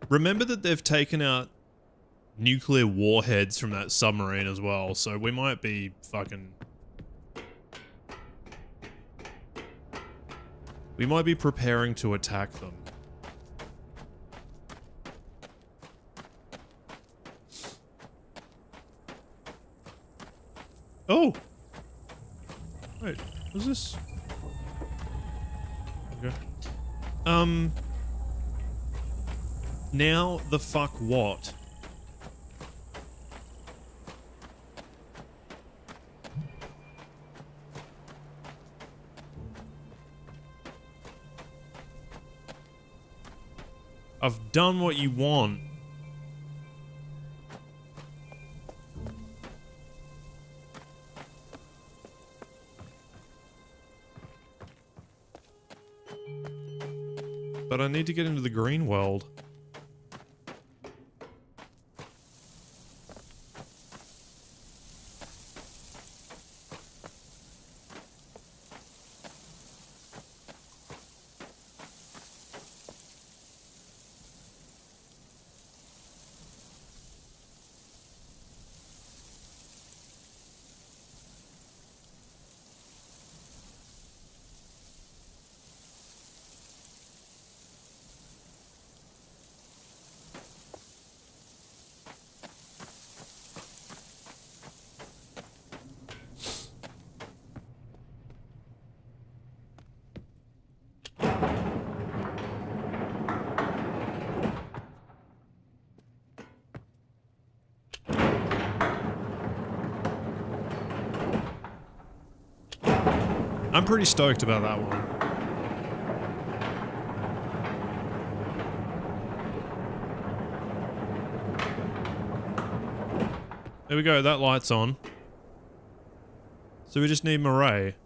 Remember that they've taken out nuclear warheads from that submarine as well, so we might be fucking... We might be preparing to attack them. Oh! Wait, was this... Okay. Now the fuck what? I've done what you want. But I need to get into the green world. I'm pretty stoked about that one. There we go, that light's on. So we just need Murray.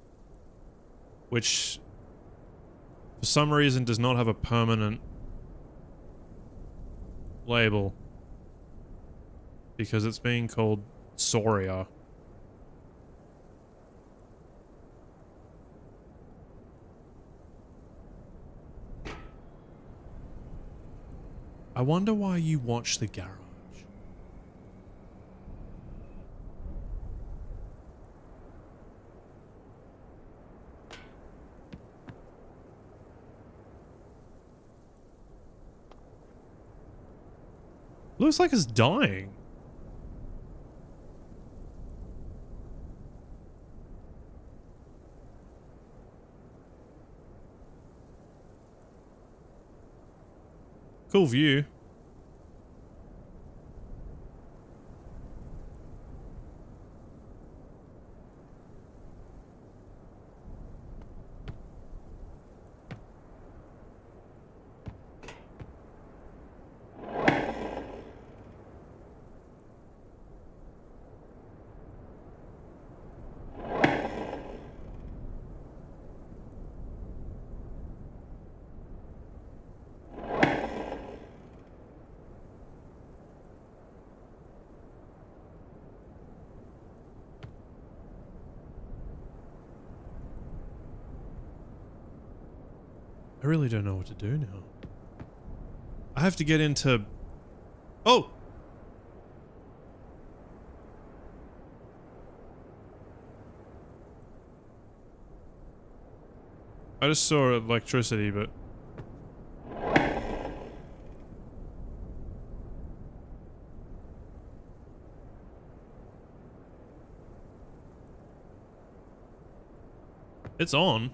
Which, for some reason, does not have a permanent label. Because it's being called Soria. I wonder why you watch the garage. Looks like it's dying. Cool view. I really don't know what to do now. I have to get into... Oh! I just saw electricity, but... It's on.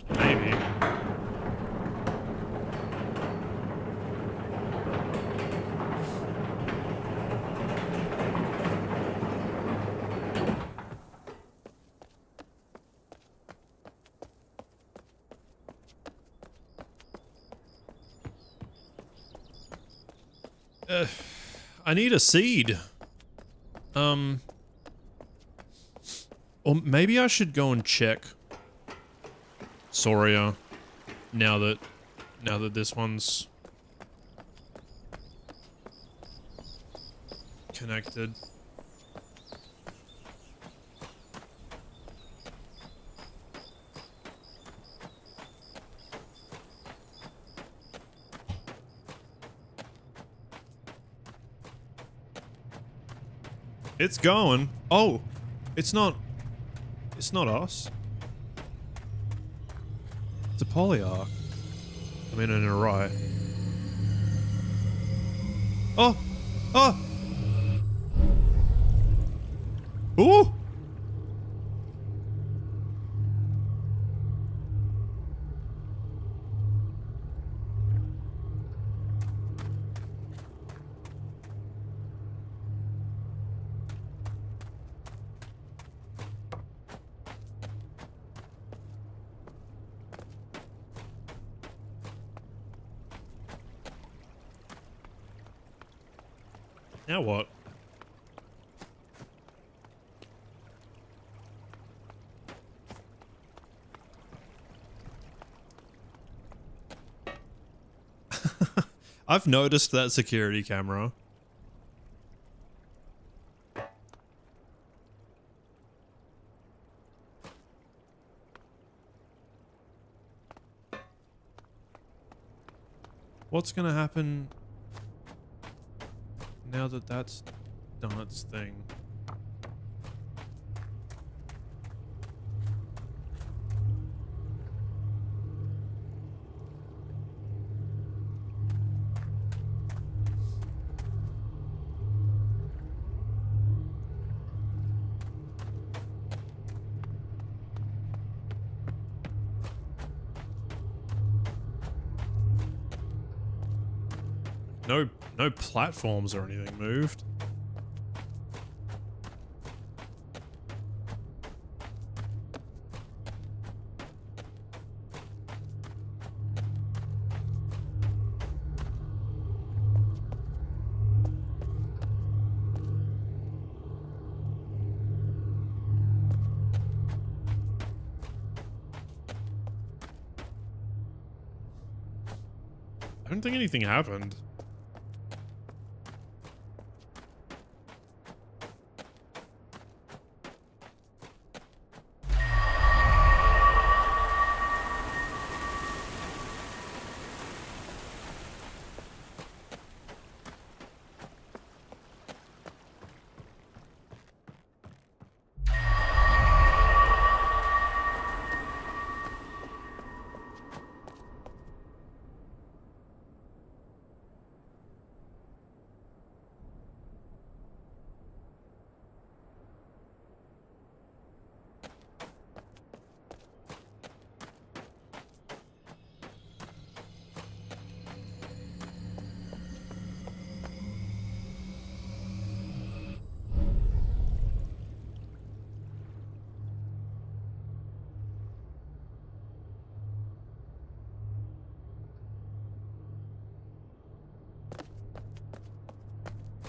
Maybe. I need a seed. Or maybe I should go and check Soria now that this one's connected. It's going. Oh, it's not us. It's a polyarc. I mean, in a right. Oh! Oh! Ooh! Now what? I've noticed that security camera. What's gonna happen now that that's done its thing? No platforms or anything moved. don't think anything happened.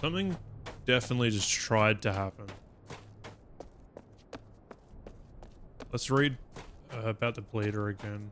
Something definitely just tried to happen. Let's read about the bleeder again.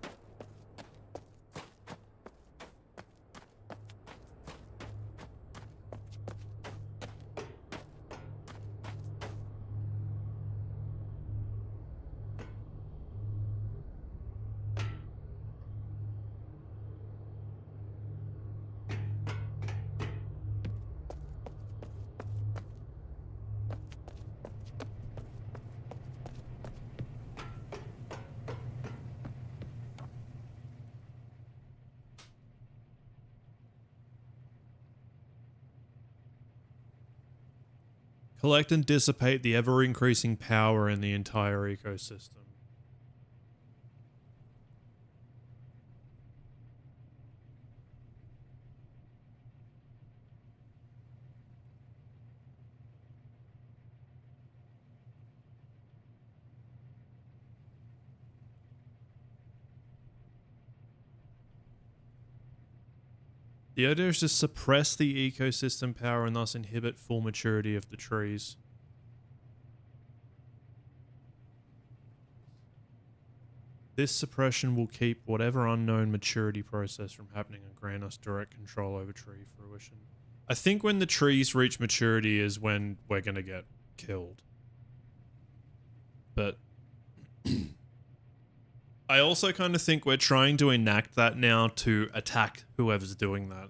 Collect and dissipate the ever-increasing power in the entire ecosystem. The idea is to suppress the ecosystem power and thus inhibit full maturity of the trees. This suppression will keep whatever unknown maturity process from happening and grant us direct control over tree fruition. I think when the trees reach maturity is when we're going to get killed. But I also kind of think we're trying to enact that now to attack whoever's doing that.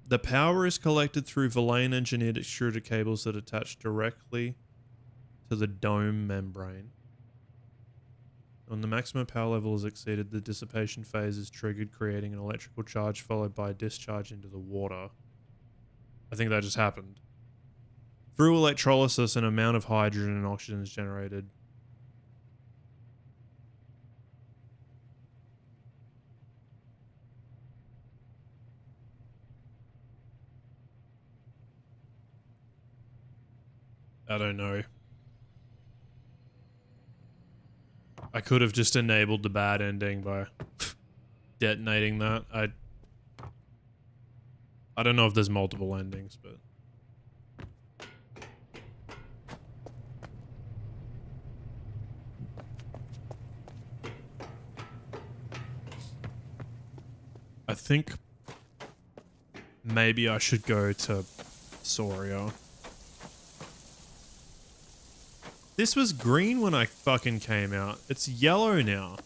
The power is collected through Verlaine engineered extruded cables that attach directly to the dome membrane. When the maximum power level is exceeded, the dissipation phase is triggered, creating an electrical charge followed by a discharge into the water. I think that just happened. Through electrolysis, an amount of hydrogen and oxygen is generated. I don't know. I could have just enabled the bad ending by detonating that. I don't know if there's multiple endings, but... I think maybe I should go to Soria. This was green when I fucking came out. It's yellow now.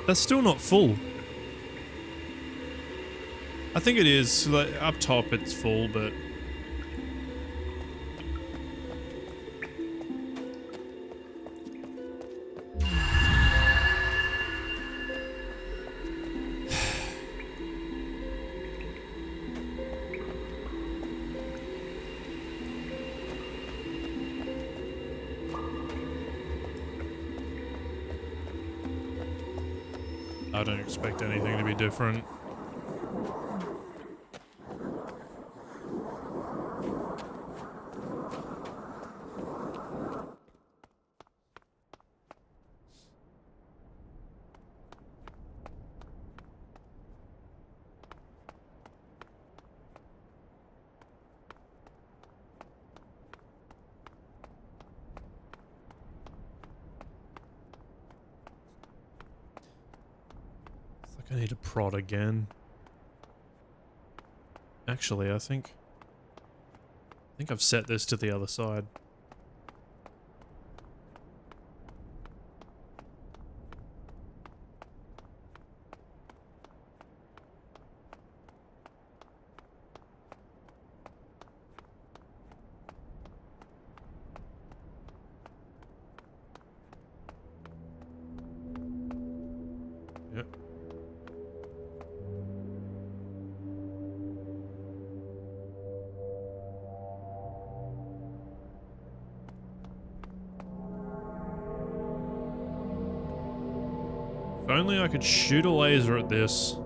That's still not full. I think it is. Like, up top it's full, but... I don't expect anything to be different. I need to prod again. Actually, I think I've set this to the other side. Yep. If only I could shoot a laser at this.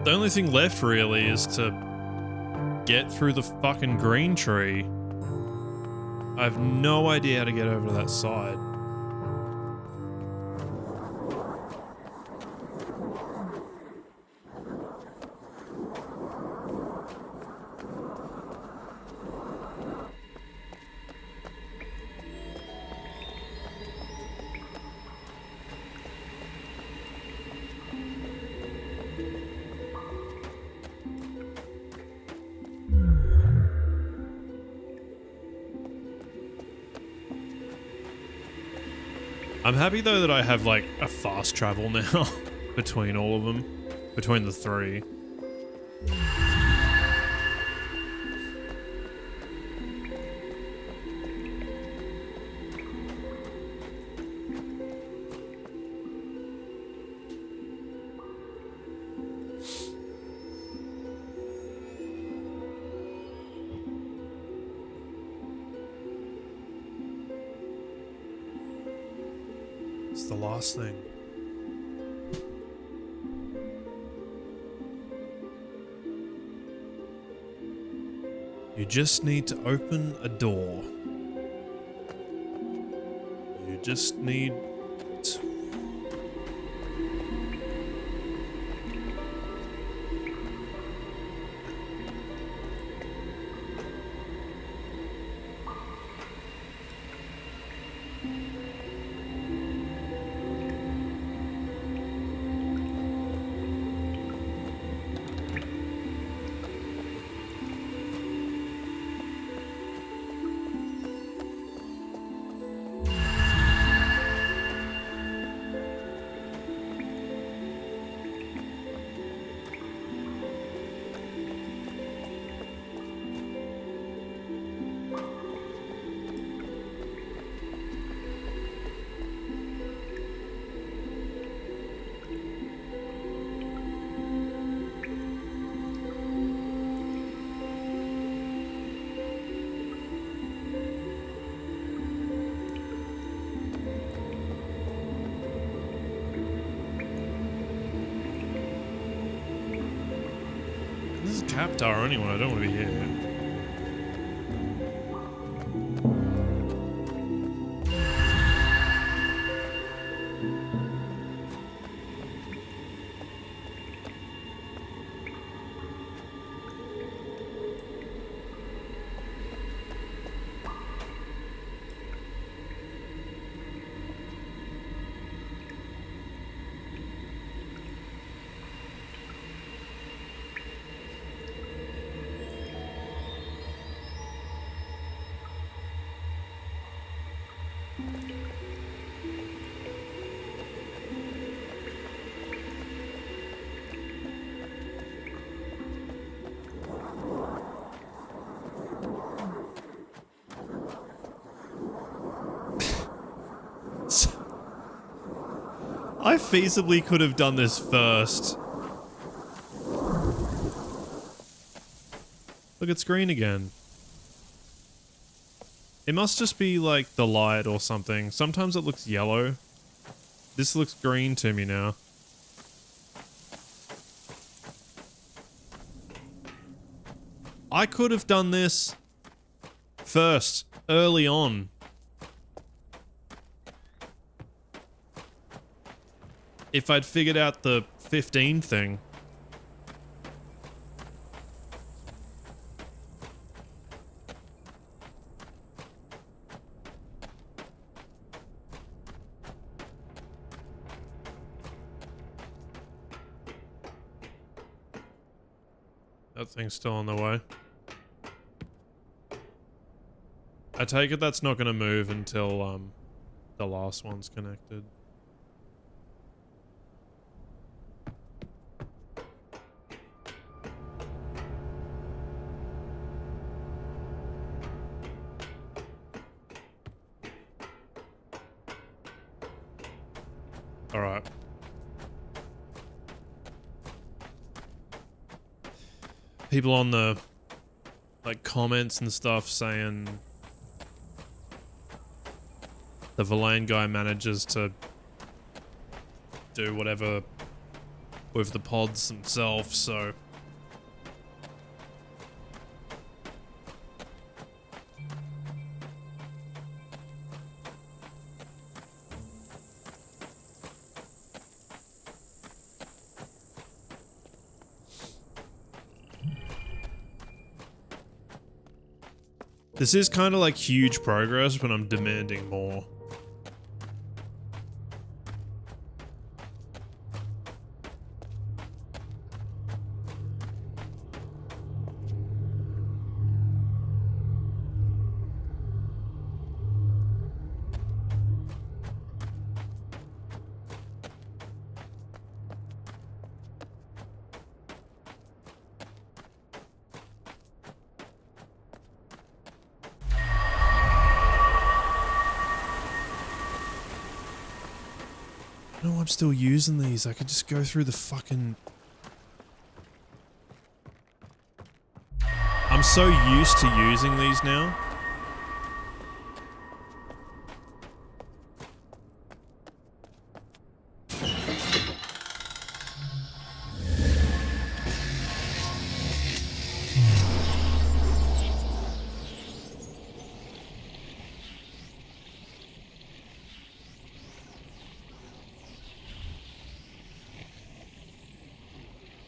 The only thing left really is to get through the fucking green tree. I have no idea how to get over to that side. I'm happy though that I have like a fast travel now between all of them, between the three. It's the last thing. You just need to open a door. You just need to... This is Cap Tower anyway, I don't want to be here. I feasibly could have done this first. Look, it's green again. It must just be like the light or something. Sometimes it looks yellow. This looks green to me now. I could have done this first, early on. If I'd figured out the 15 thing. That thing's still on the way. I take it that's not going to move until the last one's connected. All right. People on the like comments and stuff saying the Verlaine guy manages to do whatever with the pods himself, so this is kind of like huge progress, but I'm demanding more. No, I'm still using these. I could just go through the fucking... I'm so used to using these now.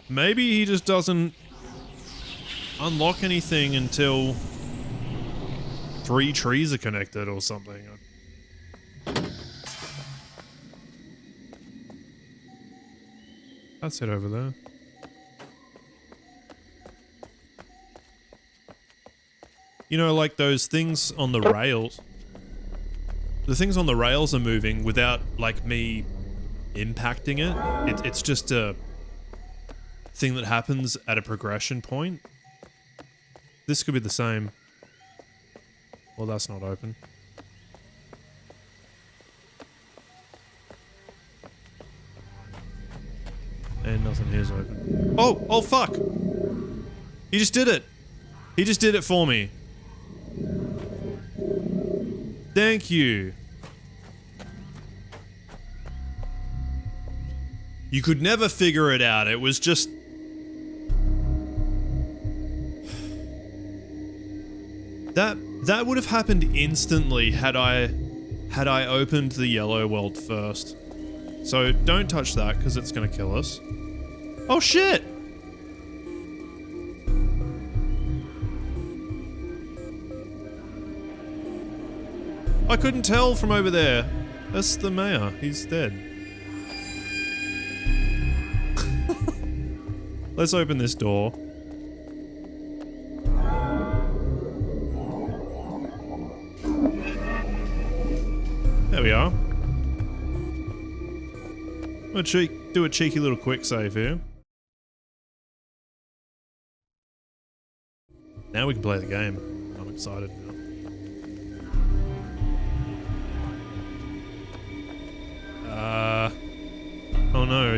Maybe he just doesn't unlock anything until 3 trees are connected or something. That's it over there. You know, like those things on the rails. The things on the rails are moving without, like, me impacting it. It's just a thing that happens at a progression point. This could be the same. Well, that's not open. And nothing here's open. Oh! Oh, fuck! He just did it! He just did it for me. Thank you. You could never figure it out. It was just... That would have happened instantly had I opened the yellow world first. So don't touch that because it's gonna kill us. Oh shit! I couldn't tell from over there. That's the mayor. He's dead. Let's open this door. There we are. I'm gonna do a cheeky little quick save here. Now we can play the game. I'm excited now.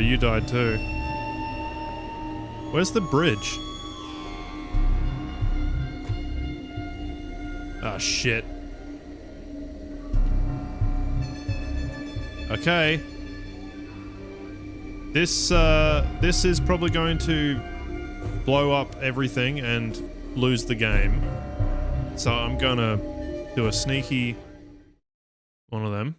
you died too. Where's the bridge? Ah, shit. Okay. This is probably going to blow up everything and lose the game. So I'm gonna do a sneaky one of them.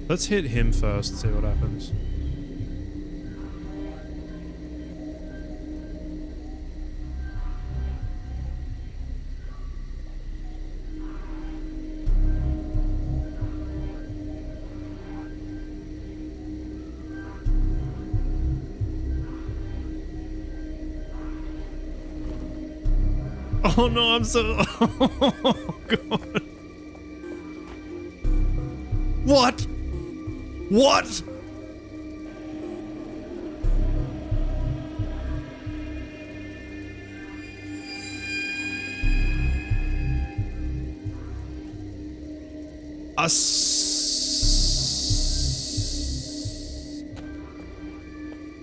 Let's hit him first, see what happens. Oh no, I'm so... Oh god. What? What?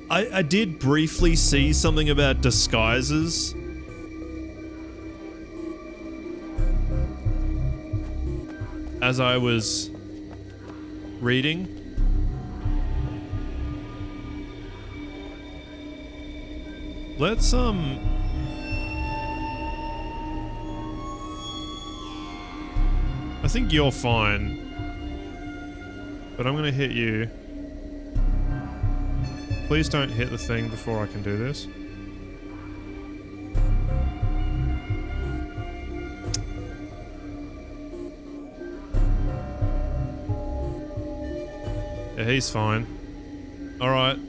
I did briefly see something about disguises. As I was reading. Let's I think you're fine. But I'm gonna hit you. Please don't hit the thing before I can do this. Yeah, he's fine. Alright.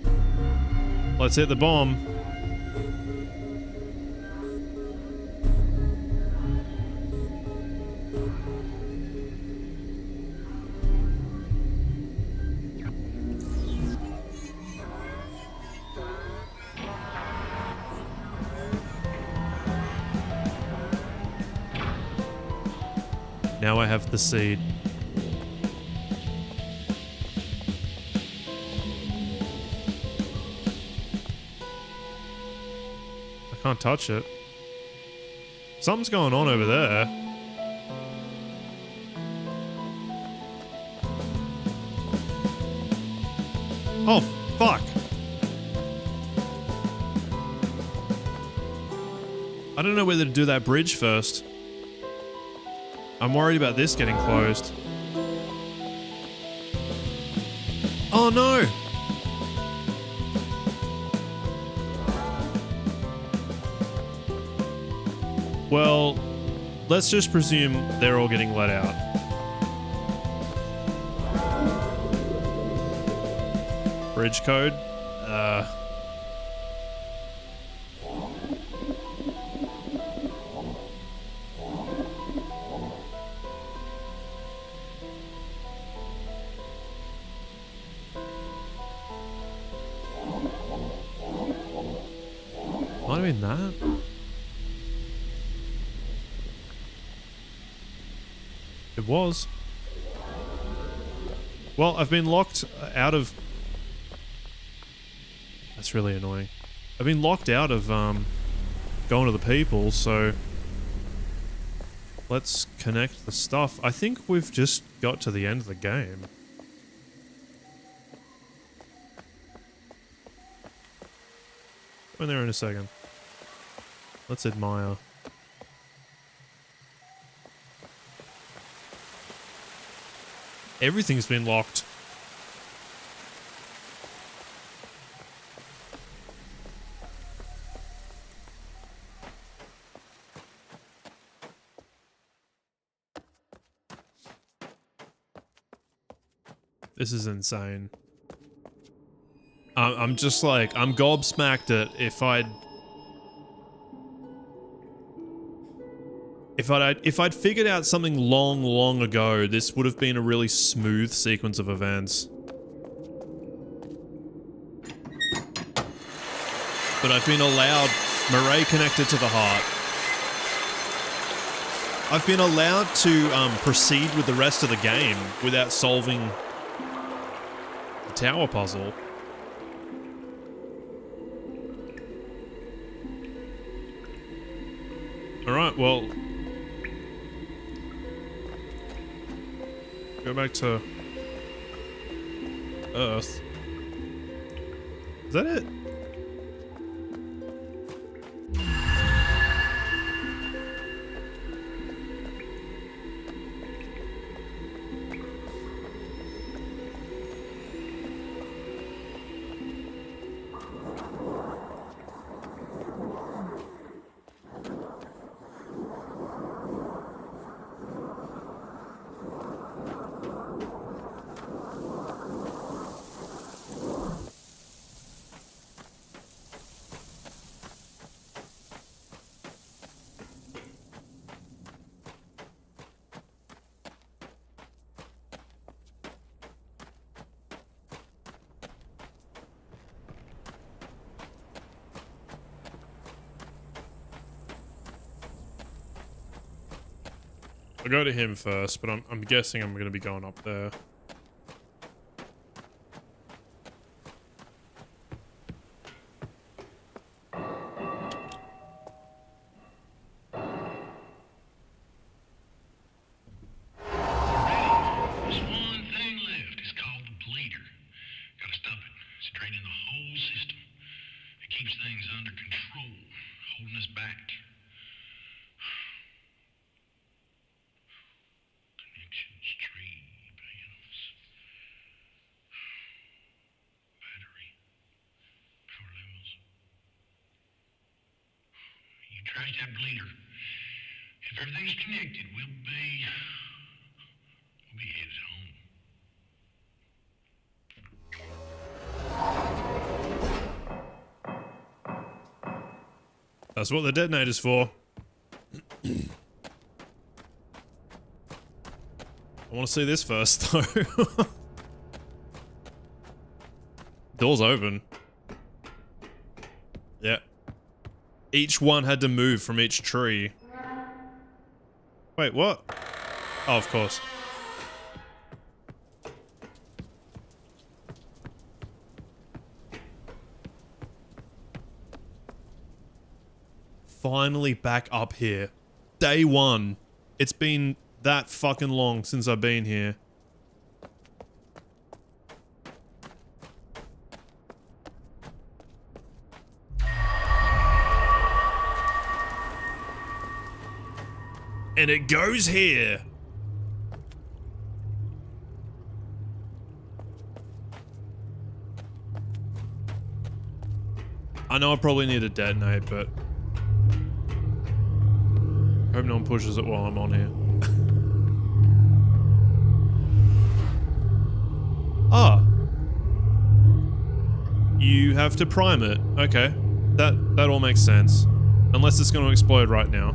Let's hit the bomb. Now I have the seed. I can't touch it. Something's going on over there. Oh, fuck. I don't know whether to do that bridge first. I'm worried about this getting closed. Oh no! Well, let's just presume they're all getting let out. Bridge code? Might have been that. It was. Well, I've been locked out of... That's really annoying. I've been locked out of going to the people, so... Let's connect the stuff. I think we've just got to the end of the game. Go in there in a second. Let's admire. Everything's been locked. This is insane. I'm just like, I'm gobsmacked at if I'd figured out something long ago, this would have been a really smooth sequence of events. But I've been allowed Murray connected to the heart. I've been allowed to proceed with the rest of the game without solving the tower puzzle. Alright, well... go back to... Earth. Is that it? I'll go to him first, but I'm guessing I'm going to be going up there. There's one thing left. It's called the bleeder. Gotta stop it. It's draining the whole system. It keeps things under control, holding us back. Connections, tree, panels, battery, power levels. You trace that bleeder. If everything's connected, we'll be headed home. That's what the detonator's for. I want to see this first, though. Door's open. Yeah. Each one had to move from each tree. Wait, what? Oh, of course. Finally back up here. Day one. It's been that fucking long since I've been here. And it goes here. I know I probably need to detonate, but hope no one pushes it while I'm on here. Ah. You have to prime it. Okay. That all makes sense. Unless it's going to explode right now.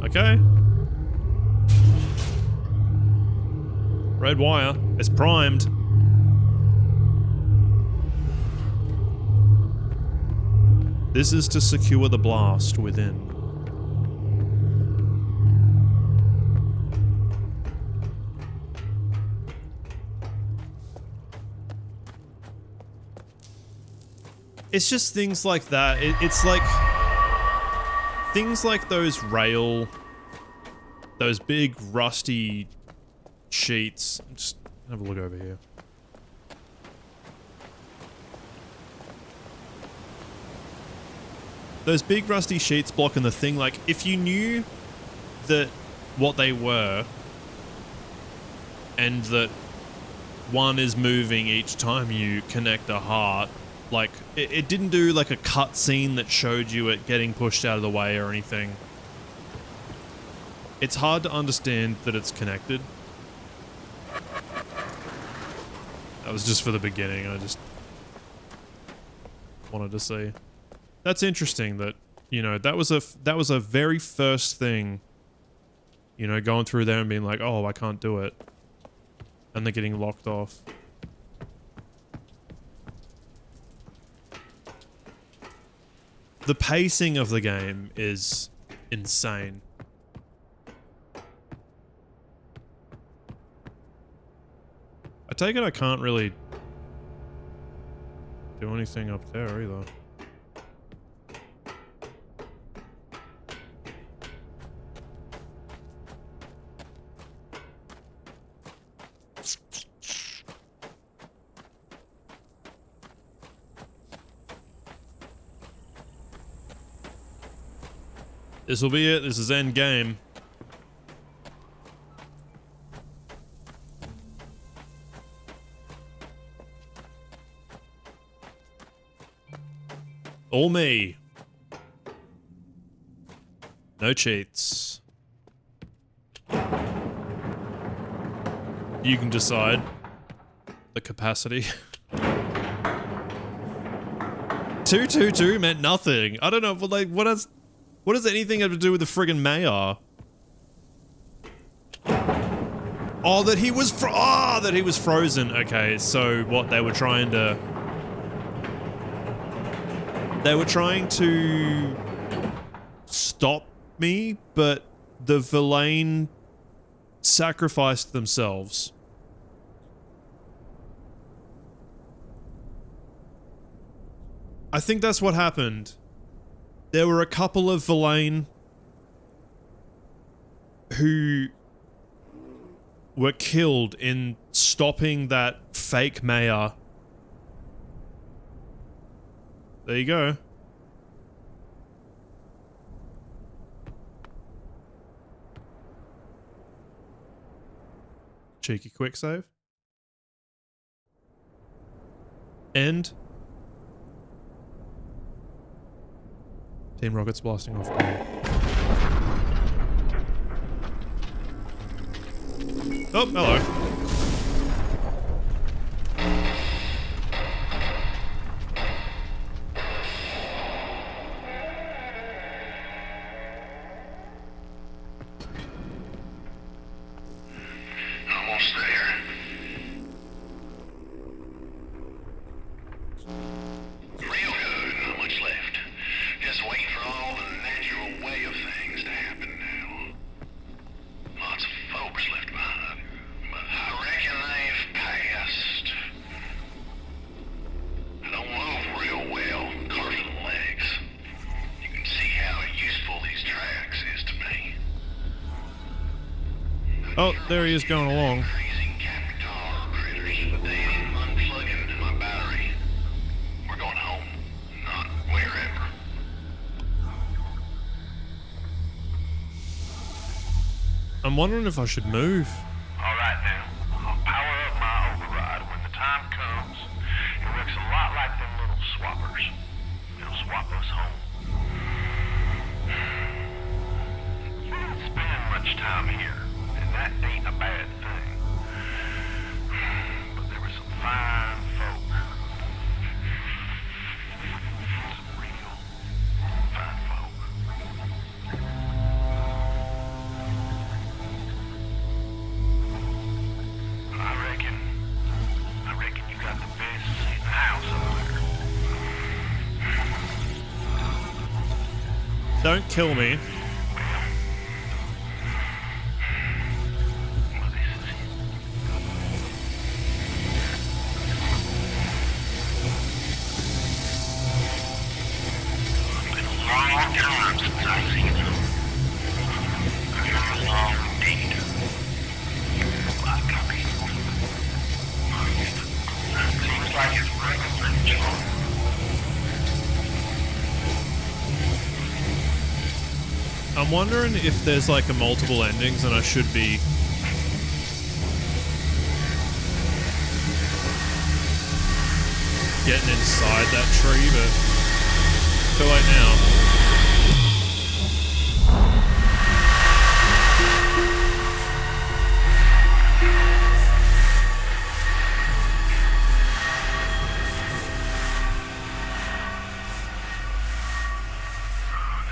Okay. Red wire. It's primed. This is to secure the blast within. It's just things like that. It's like... things like those those big rusty sheets. Just have a look over here. Those big rusty sheets blocking the thing, like, if you knew that what they were, and that one is moving each time you connect a heart, like, it didn't do like a cutscene that showed you it getting pushed out of the way or anything. It's hard to understand that it's connected. That was just for the beginning, I just wanted to see. That's interesting that, you know, that was a very first thing You know, going through there and being like, oh, I can't do it. And they're getting locked off. The pacing of the game is insane. I take it I can't really do anything up there either. This will be it. This is end game. All me. No cheats. You can decide the capacity. 222 meant nothing. I don't know, but like, what does anything have to do with the friggin' mayor? Oh, that he was frozen. Okay, so what they were trying to stop me, but the Villain sacrificed themselves. I think that's what happened. There were a couple of Villain who were killed in stopping that fake mayor. There you go. Cheeky quick save. End. Team Rocket's blasting off. Oh, hello. Almost there. Real good, not much left. Just waiting for all the natural way of things to happen now. Lots of folks left behind, but I reckon they've passed. I don't move real well, carving legs. You can see how useful these tracks is to me. Oh, there he is going along. Crazy Capitar critters, but they ain't unplugging my battery. We're going home, not wherever. I'm wondering if I should move. All right now, I'll power up my override. When the time comes, it looks a lot like them little swappers. They'll swap us home. You didn't spend much time here, and that ain't a bad thing. But there were some fine folk. Some real fine folk. I reckon you got the best seat in the house over there. Don't kill me. Well, this is it. It's been a long time since I've seen them. Very long indeed. Black copy. Seems like it's regular, John. I'm wondering if there's like a multiple endings and I should be getting inside that tree, but too late now.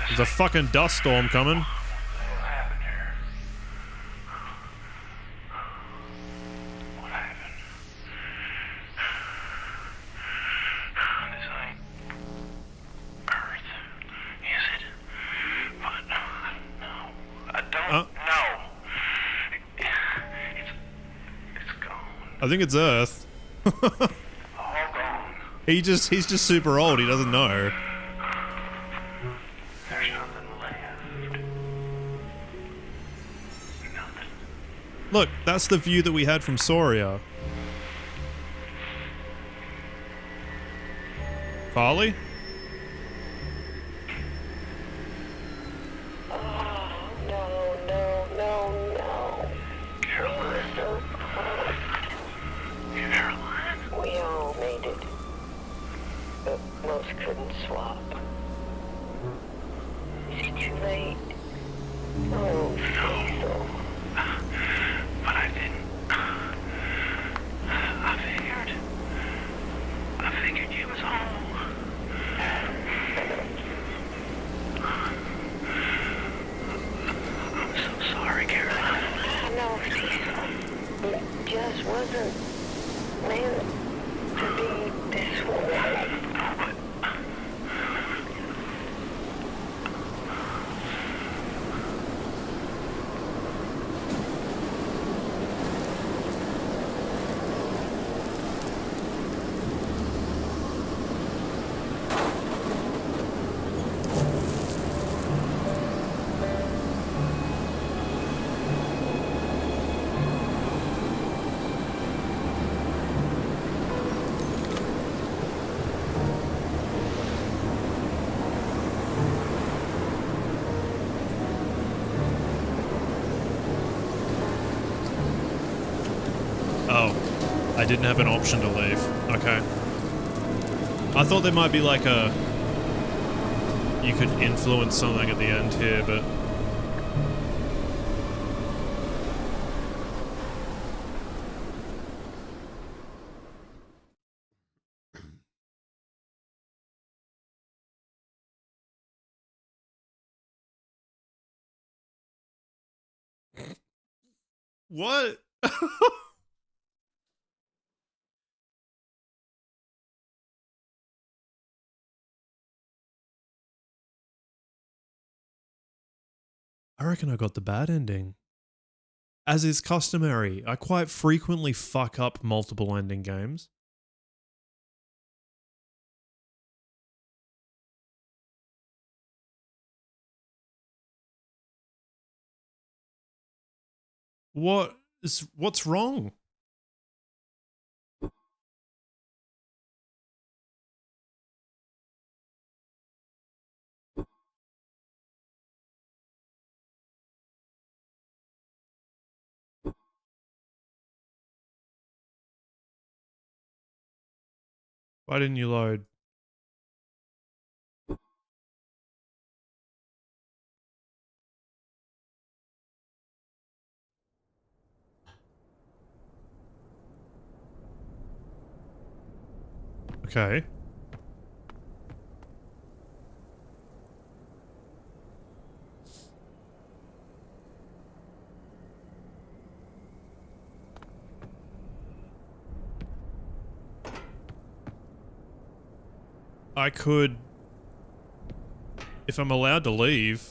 There's a fucking dust storm coming. What happened here? I think it's Earth. All gone. He's just super old. He doesn't know. There's nothing left. Nothing. Look, that's the view that we had from Soria. Farley? Oh, no. Caroline. So close. Caroline. We all made it. But most couldn't swap. Is it too late? Oh, Cecil. But I didn't. I figured you was home. I'm so sorry, Caroline. I know, Cecil. It just wasn't meant to be this way. Oh, I didn't have an option to leave. Okay. I thought there might be like a... You could influence something at the end here, but... What? I reckon I got the bad ending. As is customary, I quite frequently fuck up multiple ending games. What's wrong? Why didn't you load? Okay. I could... If I'm allowed to leave...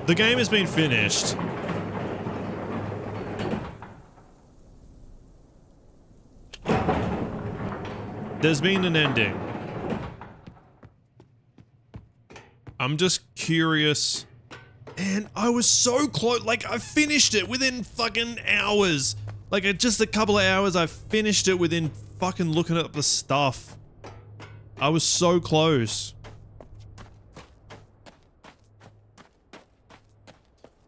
The game has been finished. There's been an ending. I'm just curious. And I was so close. Like, I finished it within fucking hours. Like, just a couple of hours, I finished it within fucking looking up the stuff. I was so close.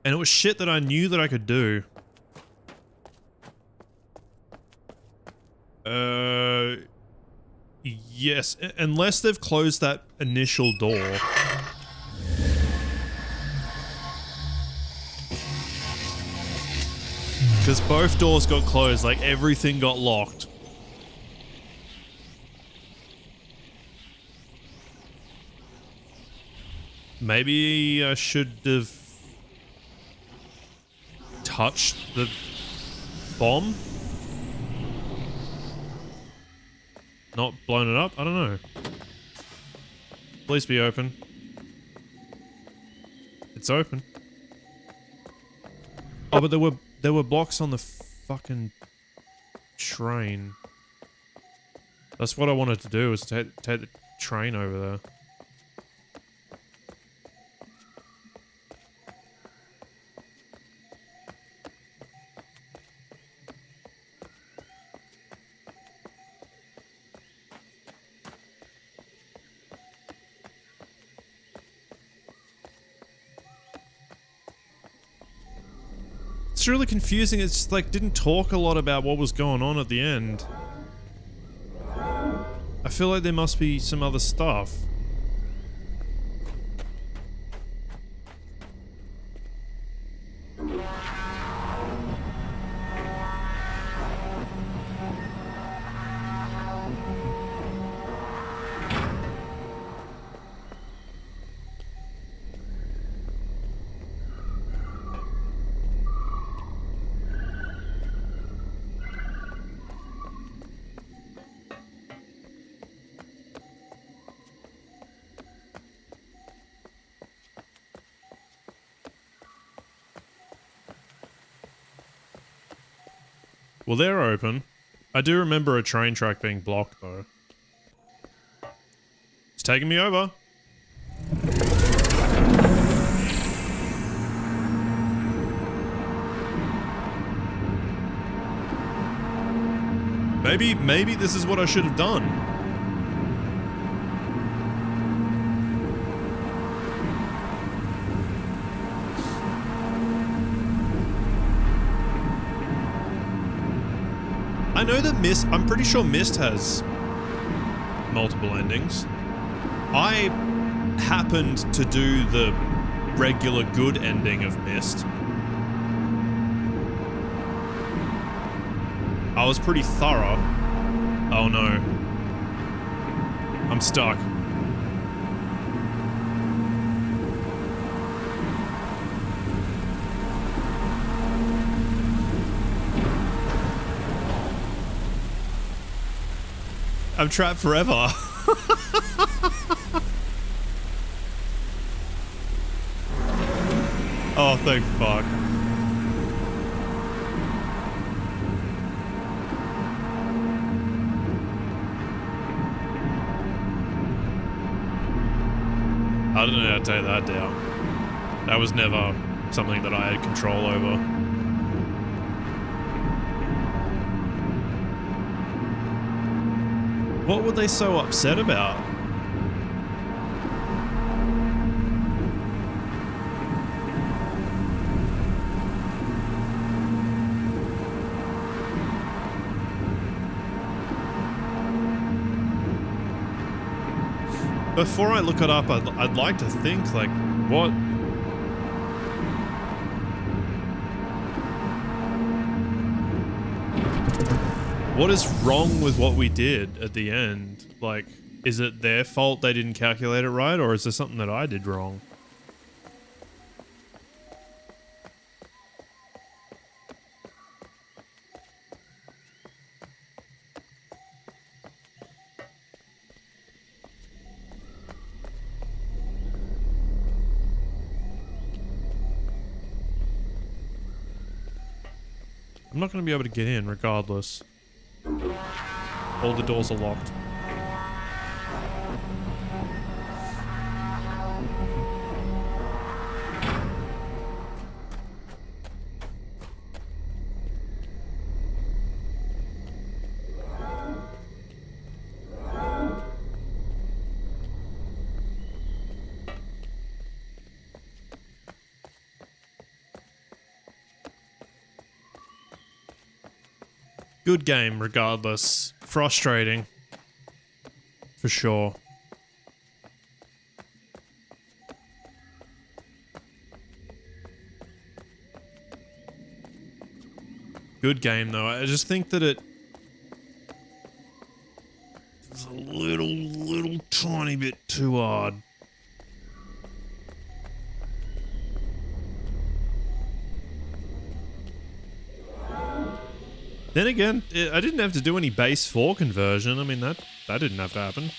And it was shit that I knew that I could do. Yes, unless they've closed that initial door. Because both doors got closed, like everything got locked. Maybe I should have touched the bomb? Not blown it up? I don't know. Please be open. It's open. Oh, but there were blocks on the fucking train. That's what I wanted to do, was take the train over there. It's really confusing. It's just like didn't talk a lot about what was going on at the end. I feel like there must be some other stuff. Well, they're open. I do remember a train track being blocked, though. It's taking me over. Maybe this is what I should have done. I know that I'm pretty sure Myst has multiple endings. I happened to do the regular good ending of Myst. I was pretty thorough. Oh no. I'm stuck. I'm trapped forever. Oh, thank fuck. I don't know how to take that down. That was never something that I had control over. What were they so upset about? Before I look it up, I'd like to think, like, what? What is wrong with what we did at the end? Like, is it their fault they didn't calculate it right, or is there something that I did wrong? I'm not going to be able to get in regardless. All the doors are locked. Good game, regardless. Frustrating. For sure. Good game, though. I just think that it's a little tiny bit too hard. Then again, I didn't have to do any base 4 conversion. I mean, that didn't have to happen.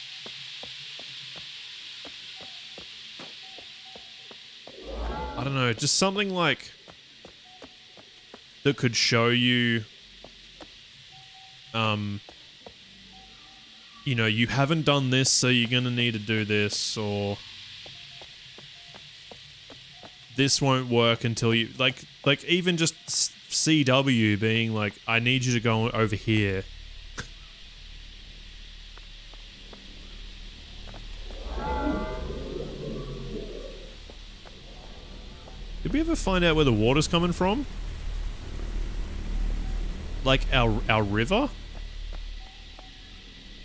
I don't know, just something like that could show you, you know, you haven't done this, so you're gonna need to do this, or this won't work until you, like even just CW being like, I need you to go over here. Did we ever find out where the water's coming from? Like our river?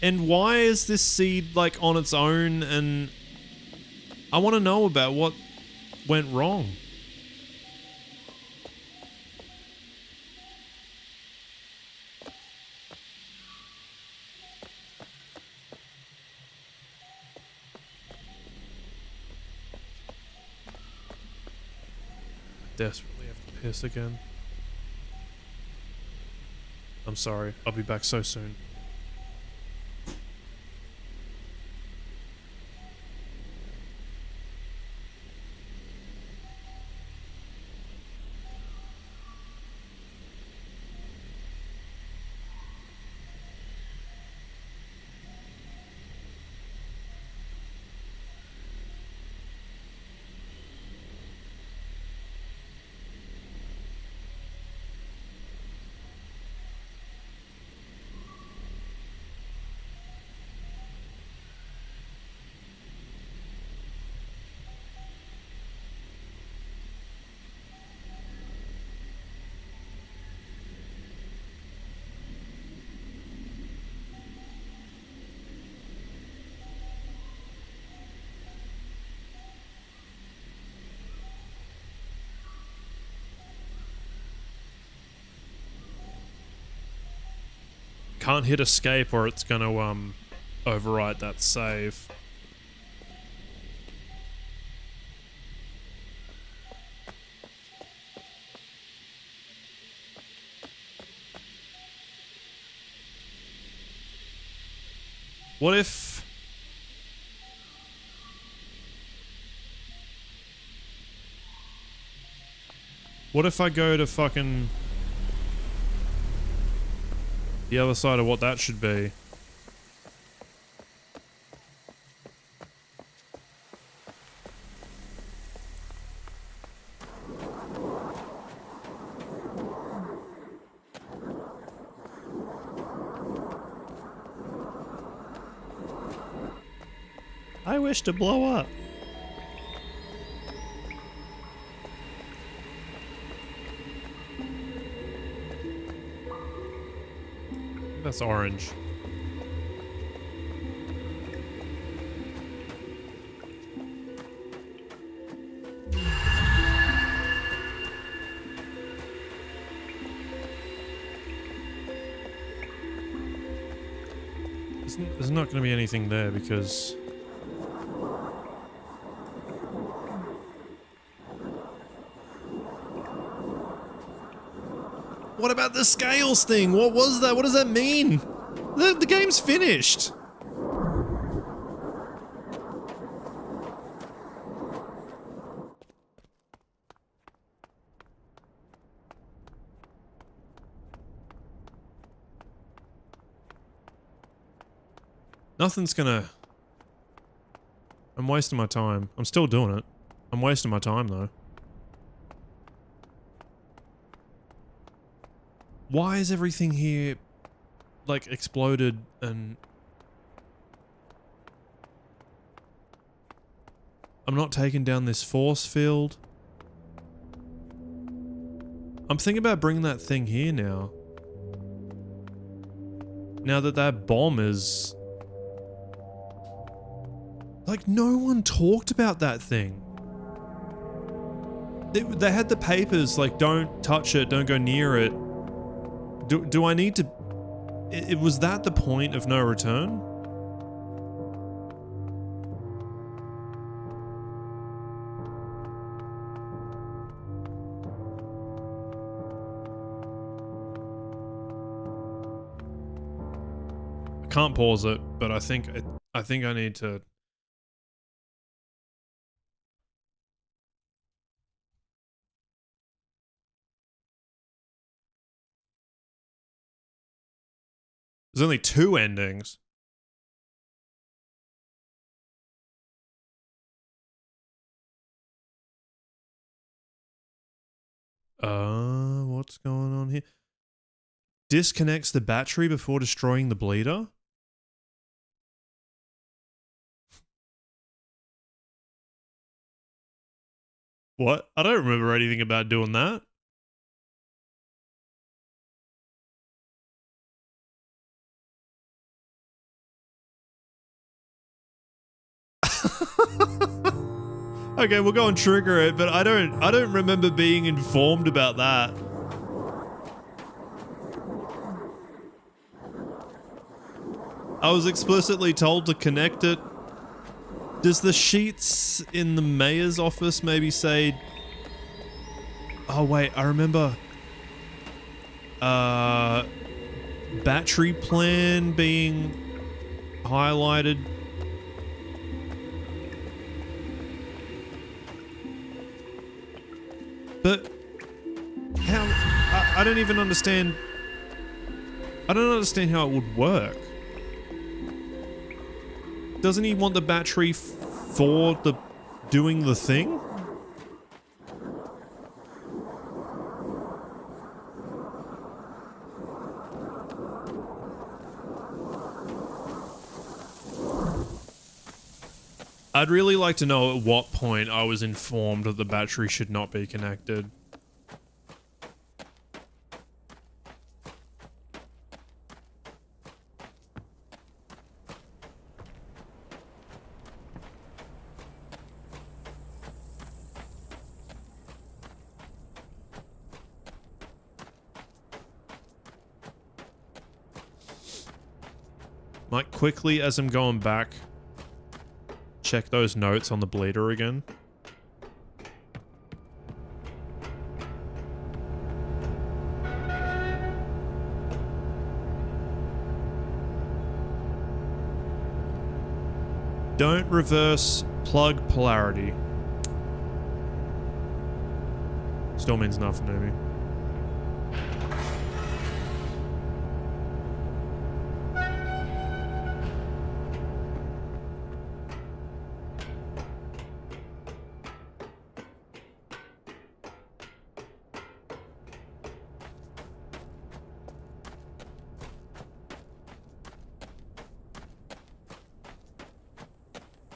And why is this seed like on its own? And I want to know about what went wrong. Desperately have to piss again. I'm sorry. I'll be back so soon. Can't hit escape or it's gonna overwrite that save. What if... What if I go to fucking... the other side of what that should be? I wish to blow up. That's orange. There's not going to be anything there because... What about the scales thing? What was that? What does that mean? The game's finished. Nothing's gonna... I'm wasting my time. I'm still doing it. I'm wasting my time though. Why is everything here, like, exploded and... I'm not taking down this force field. I'm thinking about bringing that thing here now. Now that that bomb is... Like, no one talked about that thing. They had the papers, like, don't touch it, don't go near it. Do I need to... was that the point of no return? I can't pause it, but I think I need to... There's only 2 endings. What's going on here? Disconnects the battery before destroying the bleeder? What? I don't remember anything about doing that. Okay, we'll go and trigger it, but I don't remember being informed about that. I was explicitly told to connect it. Does the sheets in the mayor's office maybe say... Oh wait, I remember... battery plan being highlighted. But how? I don't even understand. I don't understand how it would work. Doesn't he want the battery for the doing the thing? I'd really like to know at what point I was informed that the battery should not be connected. Might quickly, as I'm going back, check those notes on the bleeder again. Don't reverse plug polarity. Still means nothing to me.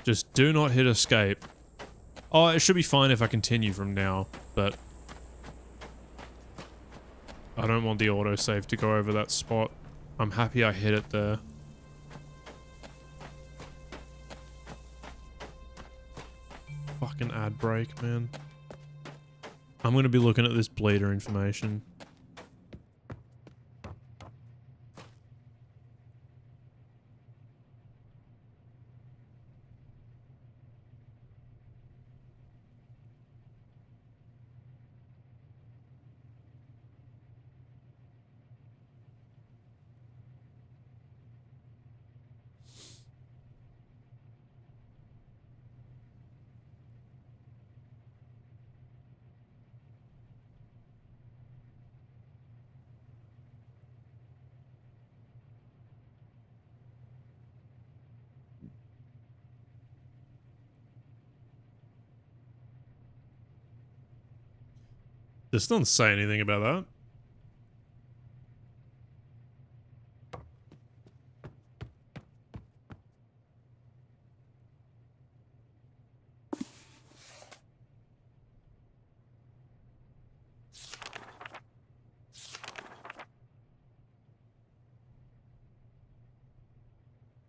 Just do not hit escape. Oh, it should be fine if I continue from now, but I don't want the autosave to go over that spot. I'm happy I hit it there. Fucking ad break, man. I'm gonna be looking at this bleeder information. This doesn't say anything about that.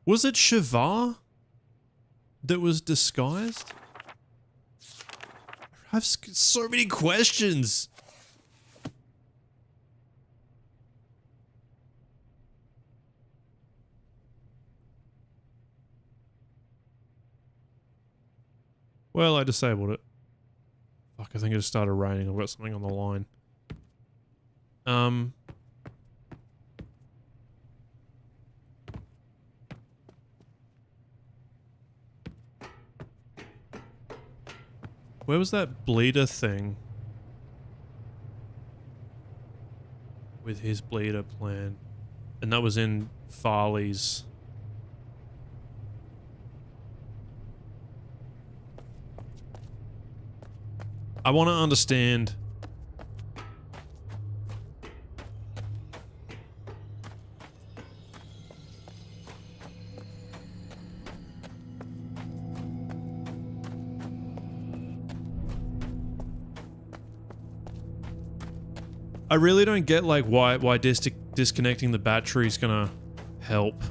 Was it Shivar that was disguised? I have so many questions. Well, I disabled it. Fuck, I think it just started raining. I've got something on the line. Where was that bleeder thing? With his bleeder plan. And that was in Farley's. I want to understand. I really don't get like why disconnecting the battery is gonna help.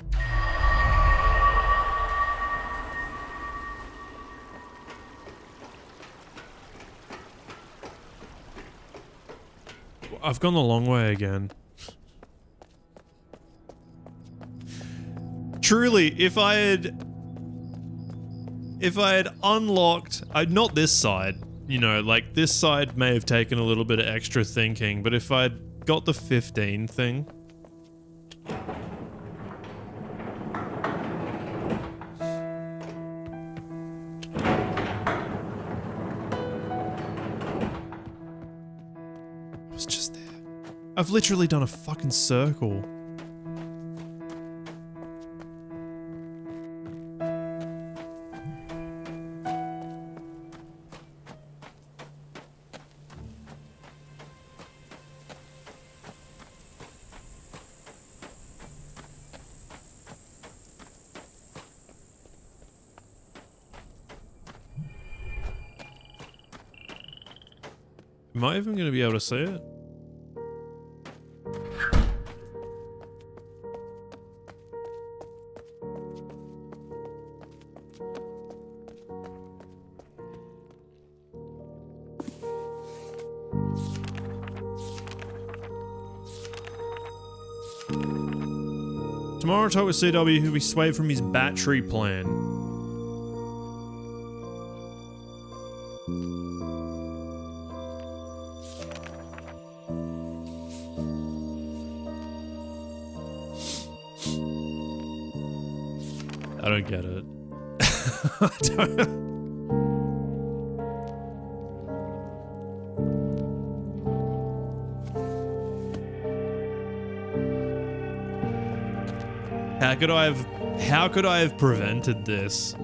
I've gone the long way again. Truly, if I had unlocked, not this side, you know, like this side may have taken a little bit of extra thinking, but if I'd got the 15 thing. I was just there. I've literally done a fucking circle. Am I even going to be able to see it? Tomorrow, talk with CW, who we swayed from his battery plan. I don't get it. I don't. How could I have prevented this?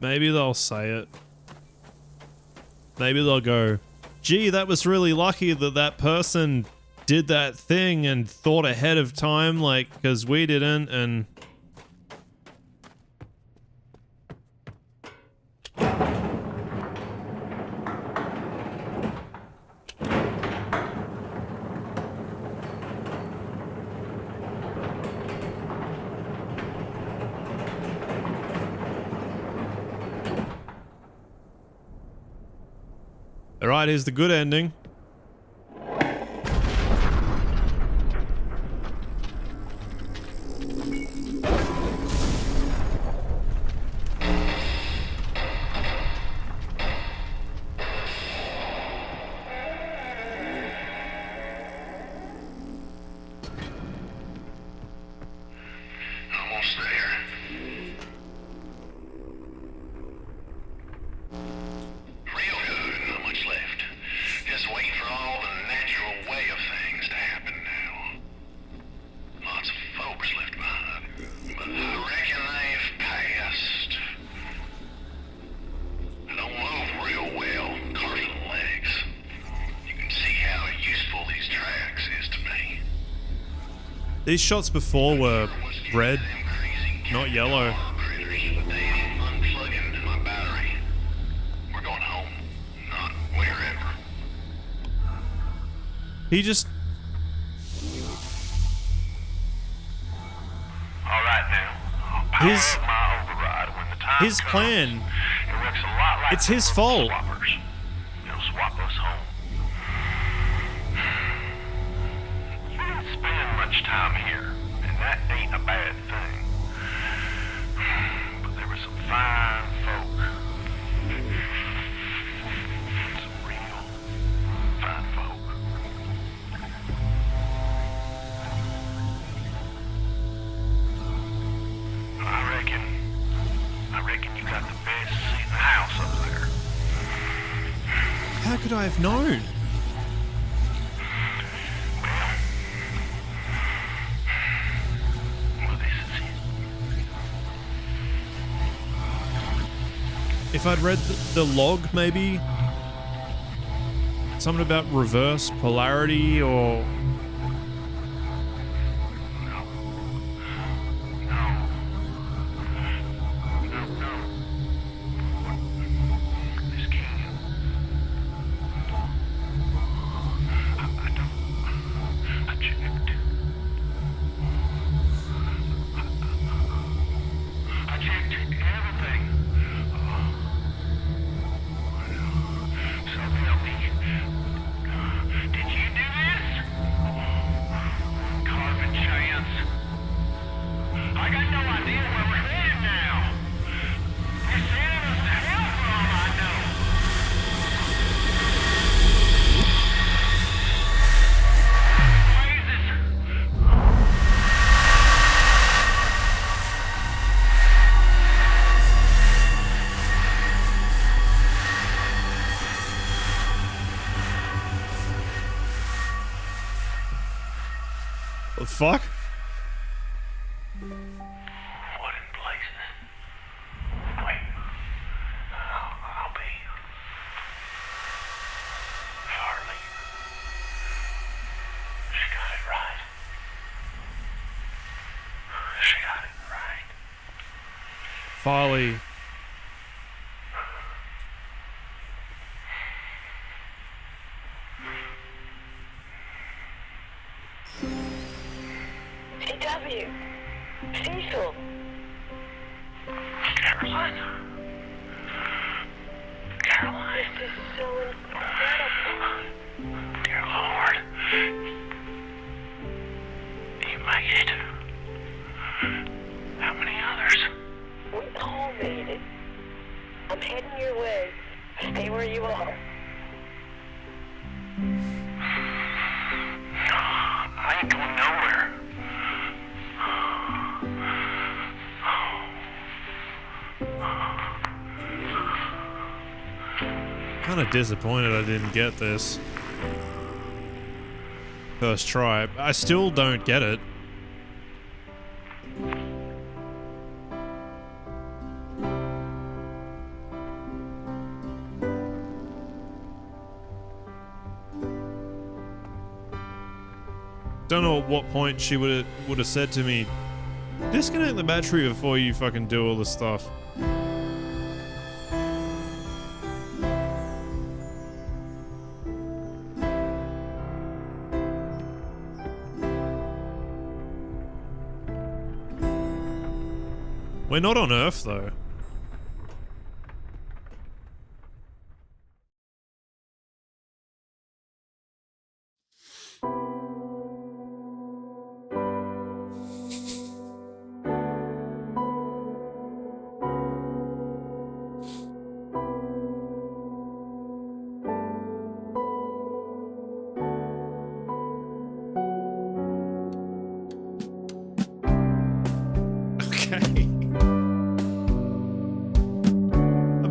Maybe they'll say it. Maybe they'll go, gee, that was really lucky that that person did that thing and thought ahead of time, like, because we didn't, and... Alright, here's the good ending. Almost there. Real good, not much left. Just wait for all the natural way of things to happen now. Lots of folks left behind, but I reckon they've passed. I don't move real well, carving legs. You can see how useful these tracks is to me. These shots before were red, not yellow. Critters, but they ain't unplugging my battery. We're going home, not wherever. He just... All right now. I'll power His- up my override when the time his comes. plan. It looks a lot like It's them his little fault. Swappers. They'll swap us home. You didn't spend much time here, and that ain't a bad thing. How could I have known? Well, this is it. If I'd read the log, maybe something about reverse polarity or... This can't. I don't. I checked. I checked everything. So help me. Did you do this? Carving chance. I got no idea where we're headed now. You're sending us to hell for all I know. The fuck? What in places? Wait. I'll be. Harley. She got it right. She got it right. Farley. CW. Cecil. Caroline. Caroline. This is so incredible. Dear Lord. You made it. How many others? We all made it. I'm heading your way. Stay where you are. I ain't going nowhere. Kind of disappointed I didn't get this. First try. I still don't get it. Don't know at what point she would have said to me, disconnect the battery before you fucking do all this stuff. We're not on Earth, though.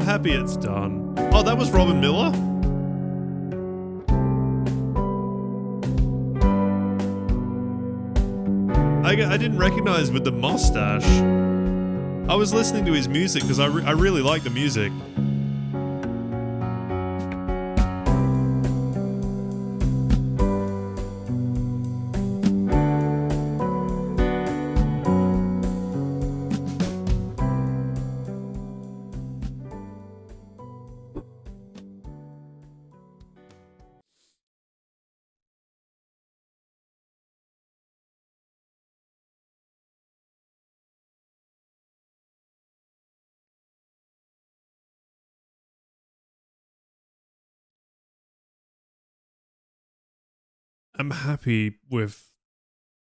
Happy it's done. Oh, that was Robin Miller? I didn't recognize with the mustache. I was listening to his music because I really like the music. I'm happy with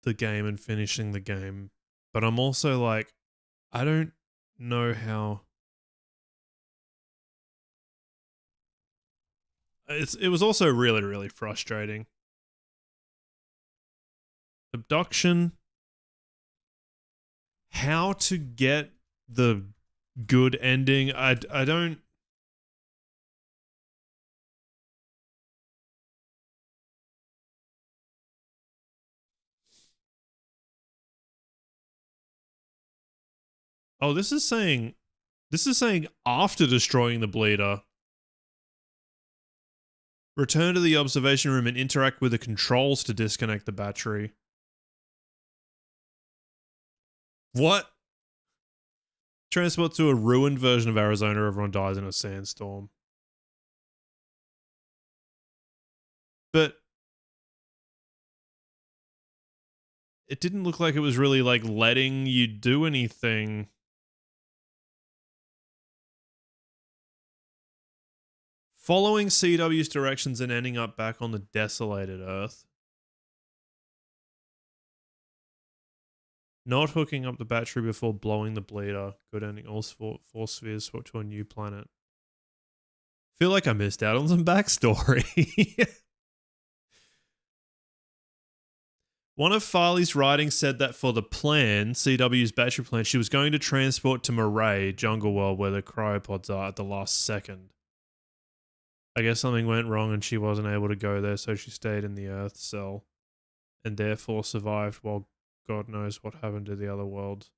the game and finishing the game, but I'm also like, I don't know how. It was also really, really frustrating. Abduction. How to get the good ending? I don't. Oh, this is saying after destroying the bleeder. Return to the observation room and interact with the controls to disconnect the battery. What? Transport to a ruined version of Arizona, everyone dies in a sandstorm. But it didn't look like it was really like letting you do anything. Following CW's directions and ending up back on the desolated Earth. Not hooking up the battery before blowing the bleeder. Good ending. All four spheres swapped to a new planet. Feel like I missed out on some backstory. One of Farley's writings said that for the plan, CW's battery plan, she was going to transport to Murray, Jungle World, where the cryopods are, at the last second. I guess something went wrong and she wasn't able to go there, so she stayed in the Earth cell and therefore survived while God knows what happened to the other worlds.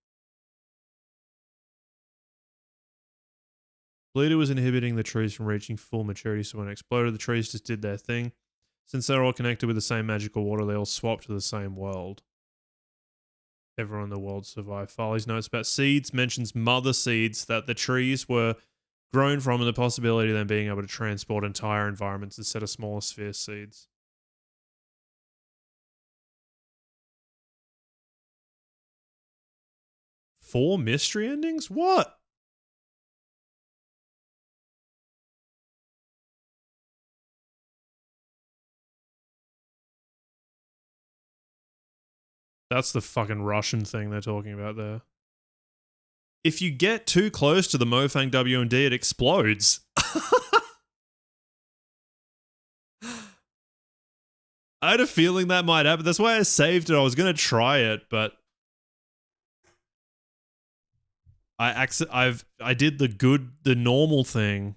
Bleeder was inhibiting the trees from reaching full maturity, so when it exploded, the trees just did their thing. Since they're all connected with the same magical water, they all swapped to the same world. Everyone in the world survived. Farley's notes about seeds mentions mother seeds that the trees were grown from, and the possibility of them being able to transport entire environments instead of smaller sphere seeds. Four mystery endings? What? That's the fucking Russian thing they're talking about there. If you get too close to the Mofang WMD, it explodes. I had a feeling that might happen. That's why I saved it. I was going to try it, but I did the normal thing.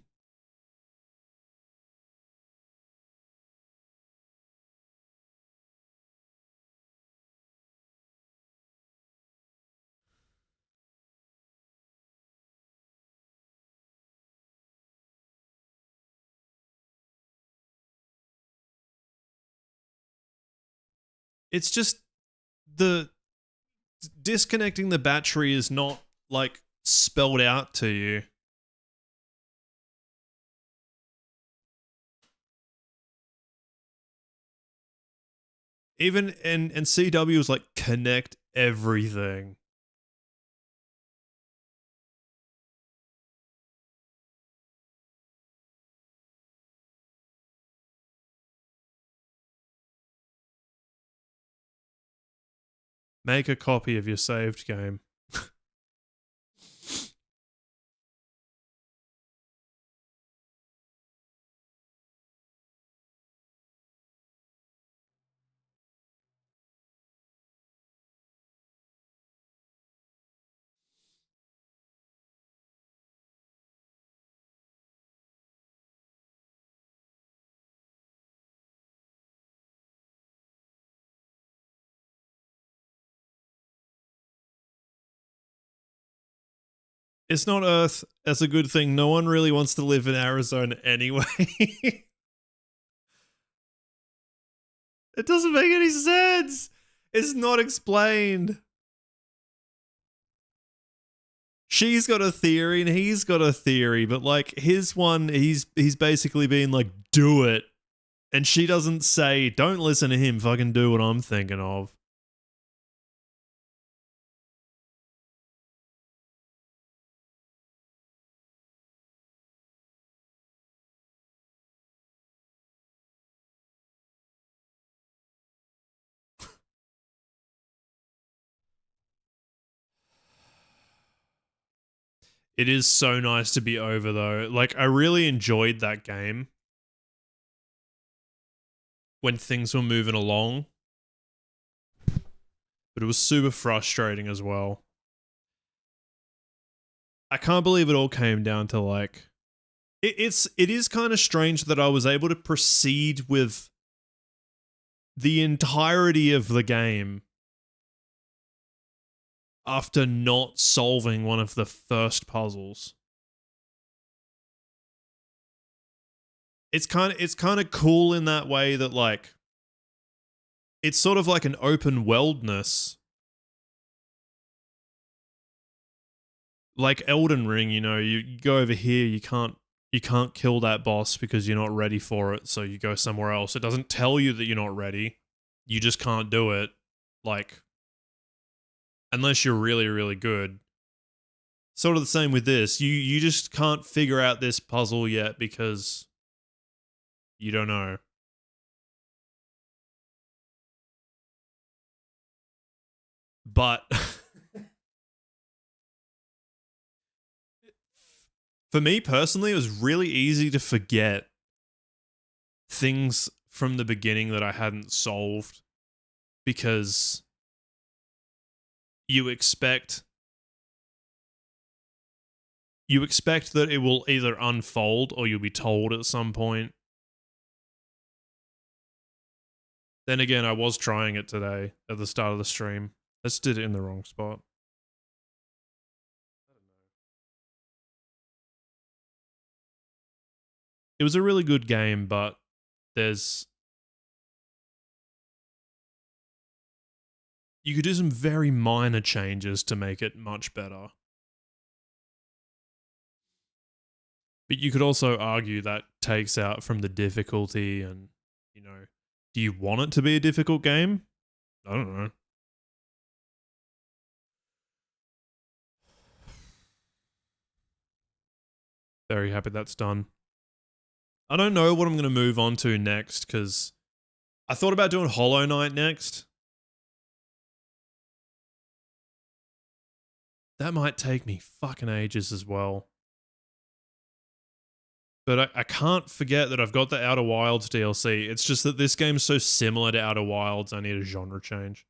It's just the disconnecting the battery is not like spelled out to you. Even and CW was like connect everything. Make a copy of your saved game. It's not Earth. That's a good thing. No one really wants to live in Arizona anyway. It doesn't make any sense. It's not explained. She's got a theory and he's got a theory, but like his one, he's basically being like, do it. And she doesn't say, don't listen to him, fucking do what I'm thinking of. It is so nice to be over though. Like I really enjoyed that game when things were moving along. But it was super frustrating as well. I can't believe it all came down to like it is kind of strange that I was able to proceed with the entirety of the game after not solving one of the first puzzles. It's kind of cool in that way that, like, it's sort of like an open worldness. Like Elden Ring, you know, you go over here, you can't kill that boss because you're not ready for it, so you go somewhere else. It doesn't tell you that you're not ready. You just can't do it. Like, unless you're really, really good. Sort of the same with this. You just can't figure out this puzzle yet because you don't know. But for me personally, it was really easy to forget things from the beginning that I hadn't solved because you expect that it will either unfold or you'll be told at some point. Then again, I was trying it today at the start of the stream. I just did it in the wrong spot. It was a really good game, but you could do some very minor changes to make it much better. But you could also argue that takes out from the difficulty and, you know, do you want it to be a difficult game? I don't know. Very happy that's done. I don't know what I'm going to move on to next because I thought about doing Hollow Knight next. That might take me fucking ages as well. But I can't forget that I've got the Outer Wilds DLC. It's just that this game's so similar to Outer Wilds, I need a genre change.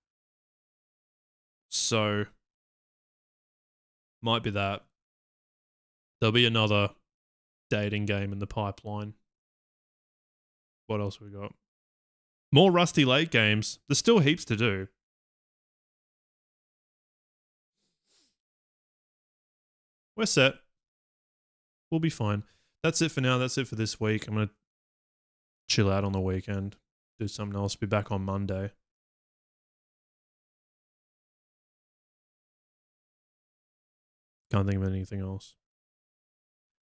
So, might be that. There'll be another dating game in the pipeline. What else we got? More Rusty Lake games. There's still heaps to do. We're set. We'll be fine. That's it for now. That's it for this week. I'm going to chill out on the weekend. Do something else. Be back on Monday. Can't think of anything else.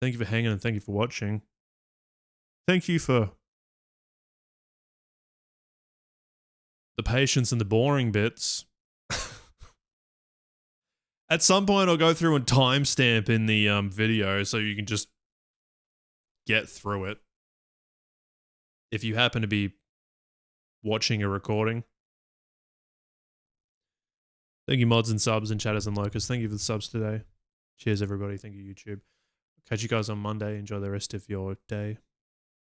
Thank you for hanging and thank you for watching. Thank you for the patience and the boring bits. At some point, I'll go through and timestamp in the video so you can just get through it. If you happen to be watching a recording. Thank you, mods and subs and chatters and locusts. Thank you for the subs today. Cheers, everybody. Thank you, YouTube. Catch you guys on Monday. Enjoy the rest of your day.